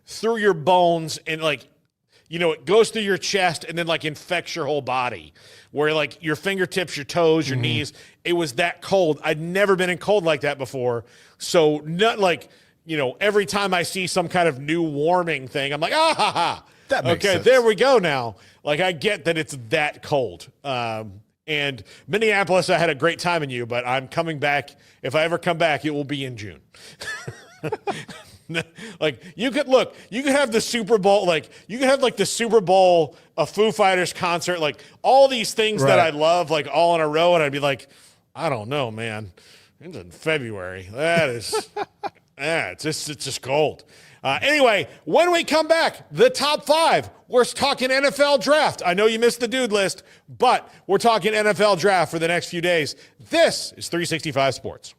through your bones and it goes through your chest and then infects your whole body, where your fingertips, your toes, your knees, it was that cold. I'd never been in cold like that before. So not every time I see some kind of new warming thing, I'm like, that makes sense. There we go now. I get that it's that cold. And Minneapolis, I had a great time in you, but I'm coming back. If I ever come back, it will be in June. You could have the Super Bowl, you could have the Super Bowl, a Foo Fighters concert, all these things that I love, all in a row. And I'd be like, I don't know, man. It's in February. That is, it's just cold. Anyway, when we come back, the top 5, we're talking NFL draft. I know you missed the dude list, but we're talking NFL draft for the next few days. This is 365 Sports.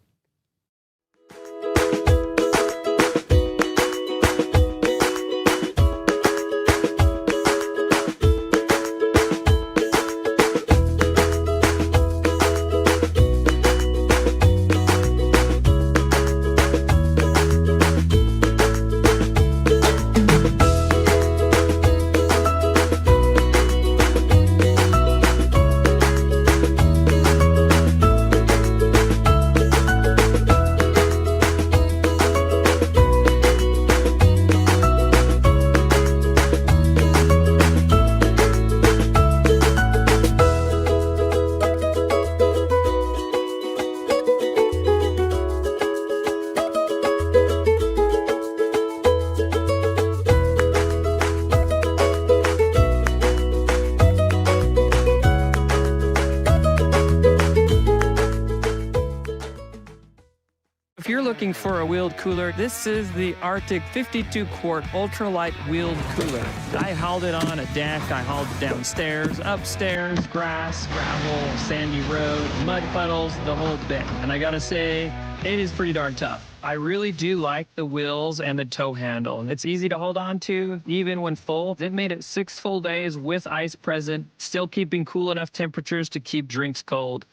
If you're looking for a wheeled cooler, this is the Arctic 52-quart ultralight wheeled cooler. I hauled it on a deck, I hauled it downstairs, upstairs, grass, gravel, sandy road, mud puddles, the whole bit. And I gotta say, it is pretty darn tough. I really do like the wheels and the tow handle. It's easy to hold on to, even when full. It made it 6 full days with ice present, still keeping cool enough temperatures to keep drinks cold.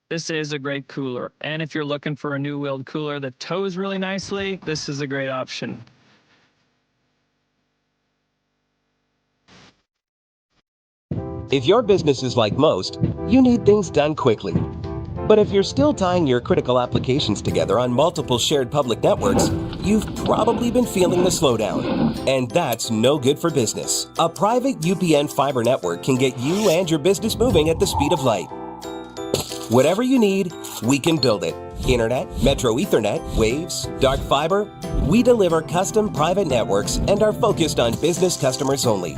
this is a great cooler. And if you're looking for a new wheeled cooler that tows really nicely, this is a great option. If your business is like most, you need things done quickly. But if you're still tying your critical applications together on multiple shared public networks, you've probably been feeling the slowdown. And that's no good for business. A private UPN fiber network can get you and your business moving at the speed of light. Whatever you need, we can build it. Internet, Metro Ethernet, Waves, dark fiber. We deliver custom private networks and are focused on business customers only.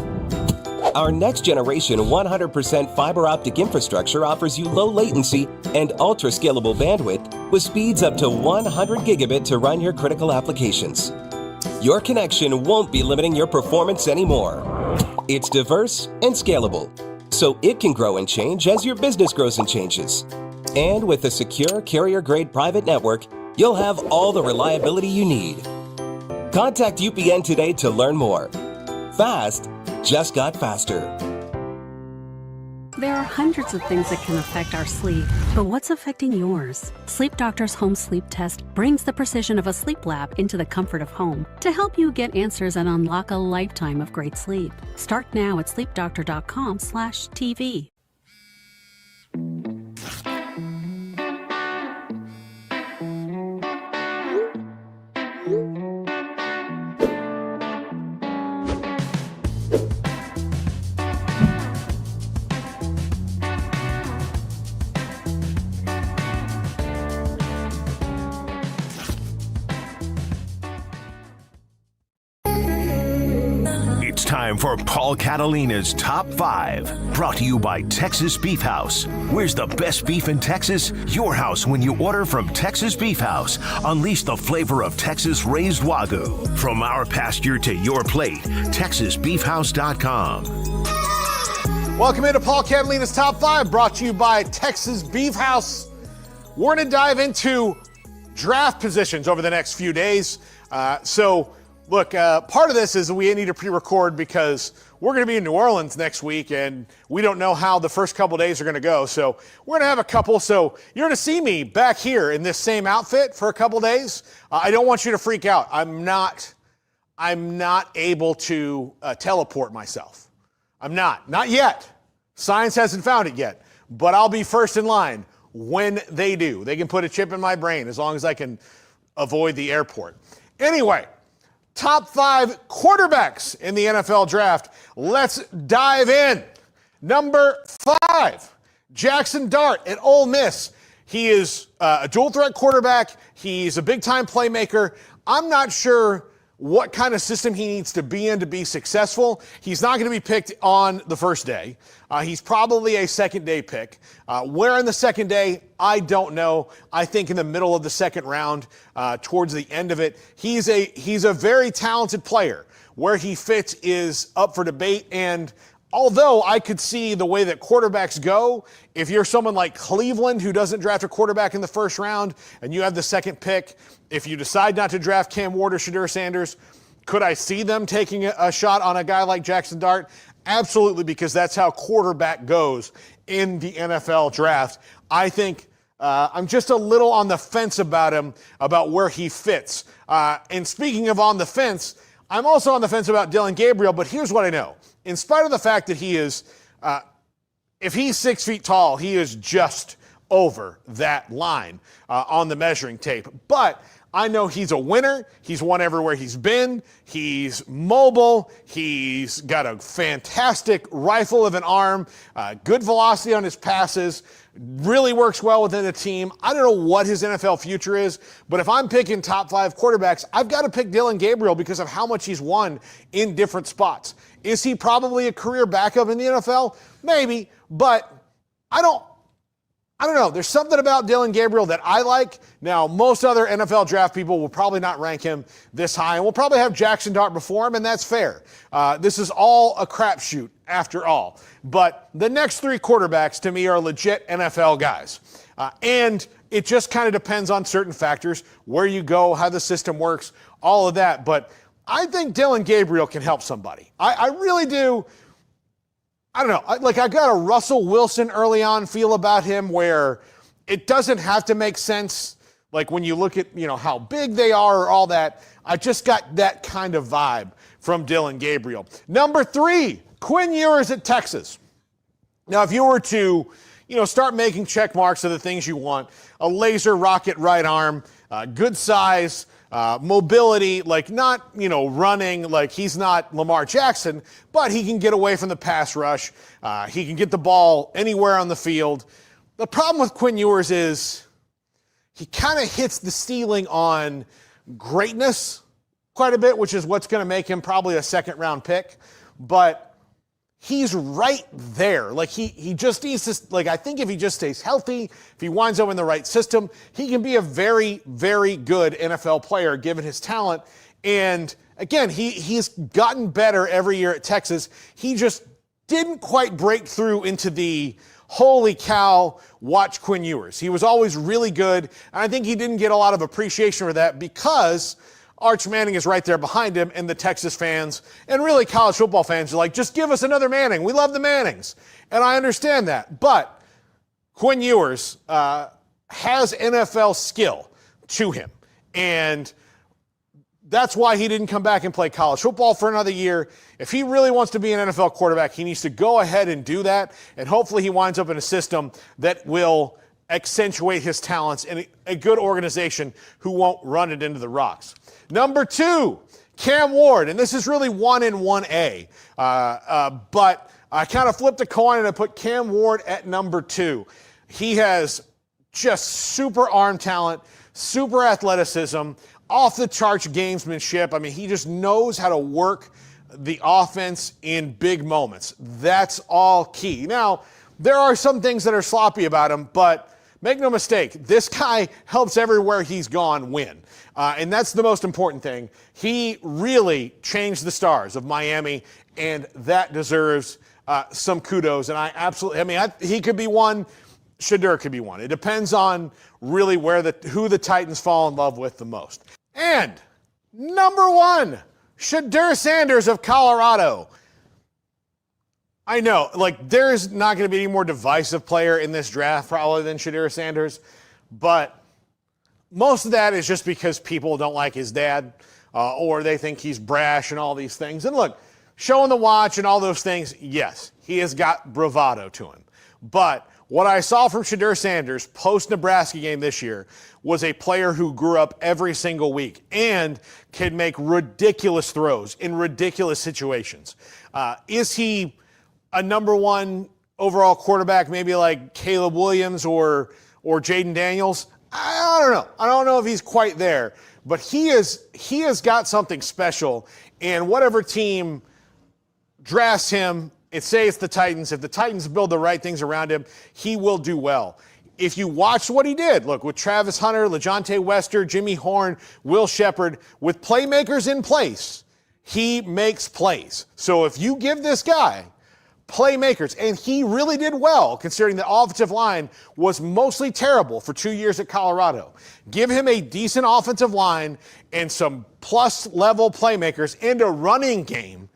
Our next generation 100% fiber optic infrastructure offers you low latency and ultra scalable bandwidth with speeds up to 100 gigabit to run your critical applications. Your connection won't be limiting your performance anymore. It's diverse and scalable, so it can grow and change as your business grows and changes. And with a secure carrier-grade private network, you'll have all the reliability you need. Contact UPN today to learn more. Fast just got faster. There are hundreds of things that can affect our sleep, but what's affecting yours? Sleep Doctor's Home Sleep Test brings the precision of a sleep lab into the comfort of home to help you get answers and unlock a lifetime of great sleep. Start now at sleepdoctor.com/TV. It's time for Paul Catalina's Top 5, brought to you by Texas Beef House. Where's the best beef in Texas? Your house when you order from Texas Beef House. Unleash the flavor of Texas raised Wagyu. From our pasture to your plate, TexasBeefHouse.com. Welcome into Paul Catalina's Top 5, brought to you by Texas Beef House. We're going to dive into draft positions over the next few days. Look, part of this is we need to pre-record because we're going to be in New Orleans next week, and we don't know how the first couple days are going to go. So we're going to have a couple. So you're going to see me back here in this same outfit for a couple days. I don't want you to freak out. I'm not able to teleport myself. I'm not yet. Science hasn't found it yet, but I'll be first in line when they do. They can put a chip in my brain as long as I can avoid the airport. Anyway, top 5 quarterbacks in the NFL draft. Let's dive in. Number 5, Jackson Dart at Ole Miss. He is a dual threat quarterback. He's a big time playmaker. I'm not sure what kind of system he needs to be in to be successful. He's not going to be picked on the first day. He's probably a second day pick. Where in the second day, I don't know. I think in the middle of the second round, towards the end of it. He's a very talented player. Where he fits is up for debate. And although I could see the way that quarterbacks go, if you're someone like Cleveland who doesn't draft a quarterback in the first round and you have the second pick, if you decide not to draft Cam Ward or Shedeur Sanders, could I see them taking a shot on a guy like Jackson Dart? Absolutely, because that's how quarterback goes in the NFL draft. I think I'm just a little on the fence about him, about where he fits. And speaking of on the fence, I'm also on the fence about Dillon Gabriel, but here's what I know. In spite of the fact that he is, if he's 6 feet tall, he is just over that line on the measuring tape. But I know he's a winner. He's won everywhere he's been. He's mobile. He's got a fantastic rifle of an arm, good velocity on his passes, really works well within the team. I don't know what his NFL future is, but if I'm picking top 5 quarterbacks, I've got to pick Dillon Gabriel because of how much he's won in different spots. Is he probably a career backup in the NFL? Maybe, but I don't know. There's something about Dillon Gabriel that I like. Now, most other NFL draft people will probably not rank him this high, and we'll probably have Jackson Dart before him, and that's fair. This is all a crapshoot after all. But the next 3 quarterbacks to me are legit NFL guys. And it just kind of depends on certain factors, where you go, how the system works, all of that. But I think Dillon Gabriel can help somebody. I really do. I don't know. I got a Russell Wilson early on feel about him where it doesn't have to make sense. Like when you look at, how big they are or all that, I just got that kind of vibe from Dillon Gabriel. Number 3, Quinn Ewers at Texas. Now, if you were to, start making check marks of the things you want, a laser rocket right arm, good size, mobility, like not, running, like he's not Lamar Jackson, but he can get away from the pass rush. He can get the ball anywhere on the field. The problem with Quinn Ewers is he kind of hits the ceiling on greatness quite a bit, which is what's going to make him probably a second-round pick. But he's right there. Like he just needs to, I think if he just stays healthy, if he winds up in the right system, he can be a very, very good NFL player given his talent. And again, he's gotten better every year at Texas. He just didn't quite break through into the holy cow, watch Quinn Ewers. He was always really good, and I think he didn't get a lot of appreciation for that because Arch Manning is right there behind him, and the Texas fans and really college football fans are like, just give us another Manning. We love the Mannings. And I understand that. But Quinn Ewers has NFL skill to him. And that's why he didn't come back and play college football for another year. If he really wants to be an NFL quarterback, he needs to go ahead and do that. And hopefully he winds up in a system that will accentuate his talents in a good organization who won't run it into the rocks. Number 2, Cam Ward. And this is really 1 and 1A. But I kind of flipped a coin and I put Cam Ward at number 2. He has just super arm talent, super athleticism, off the charts gamesmanship. I mean, he just knows how to work the offense in big moments. That's all key. Now, there are some things that are sloppy about him, but make no mistake, this guy helps everywhere he's gone win. And that's the most important thing. He really changed the stars of Miami, and that deserves some kudos. And he could be one. Shedeur could be one. It depends on really who the Titans fall in love with the most. And number 1, Shedeur Sanders of Colorado. I know, there's not going to be any more divisive player in this draft probably than Shedeur Sanders, but most of that is just because people don't like his dad or they think he's brash and all these things. And look, showing the watch and all those things, yes, he has got bravado to him. But what I saw from Shedeur Sanders post-Nebraska game this year was a player who grew up every single week and can make ridiculous throws in ridiculous situations. Is he a number 1 overall quarterback, maybe like Caleb Williams or Jaden Daniels? I don't know. I don't know if he's quite there, but he has got something special, and whatever team drafts him, say it's the Titans. If the Titans build the right things around him, he will do well. If you watch what he did, look, with Travis Hunter, LeJontay Wester, Jimmy Horn, Will Shepard, with playmakers in place, he makes plays. So if you give this guy playmakers, and he really did well considering the offensive line was mostly terrible for 2 years at Colorado. Give him a decent offensive line and some plus-level playmakers and a running game.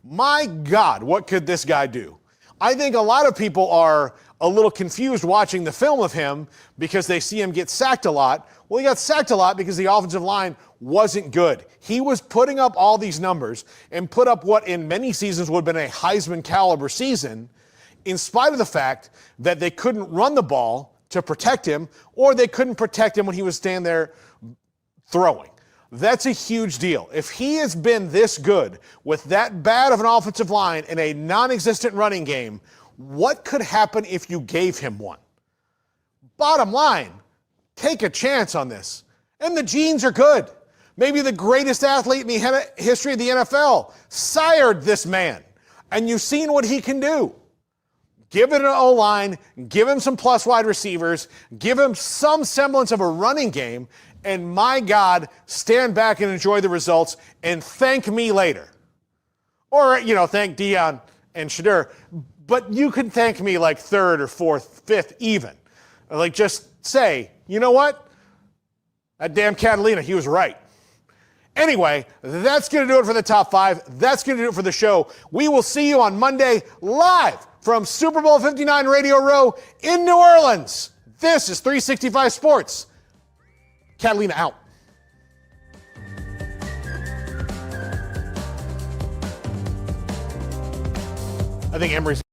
My God, what could this guy do? I think a lot of people are a little confused watching the film of him because they see him get sacked a lot. Well, he got sacked a lot because the offensive line wasn't good. He was putting up all these numbers and put up what in many seasons would have been a Heisman caliber season in spite of the fact that they couldn't run the ball to protect him or they couldn't protect him when he was standing there throwing. That's a huge deal. If he has been this good with that bad of an offensive line and a non-existent running game, what could happen if you gave him one? Bottom line, take a chance on this. And the genes are good. Maybe the greatest athlete in the history of the NFL sired this man. And you've seen what he can do. Give it an O-line, give him some plus wide receivers, give him some semblance of a running game, and my God, stand back and enjoy the results and thank me later. Or, thank Deion and Shedeur. But you can thank me like 3rd or 4th, 5th even. Just say, you know what? That damn Catalina, he was right. Anyway, that's going to do it for the top 5. That's going to do it for the show. We will see you on Monday live from Super Bowl 59 Radio Row in New Orleans. This is 365 Sports. Catalina out. I think Emery's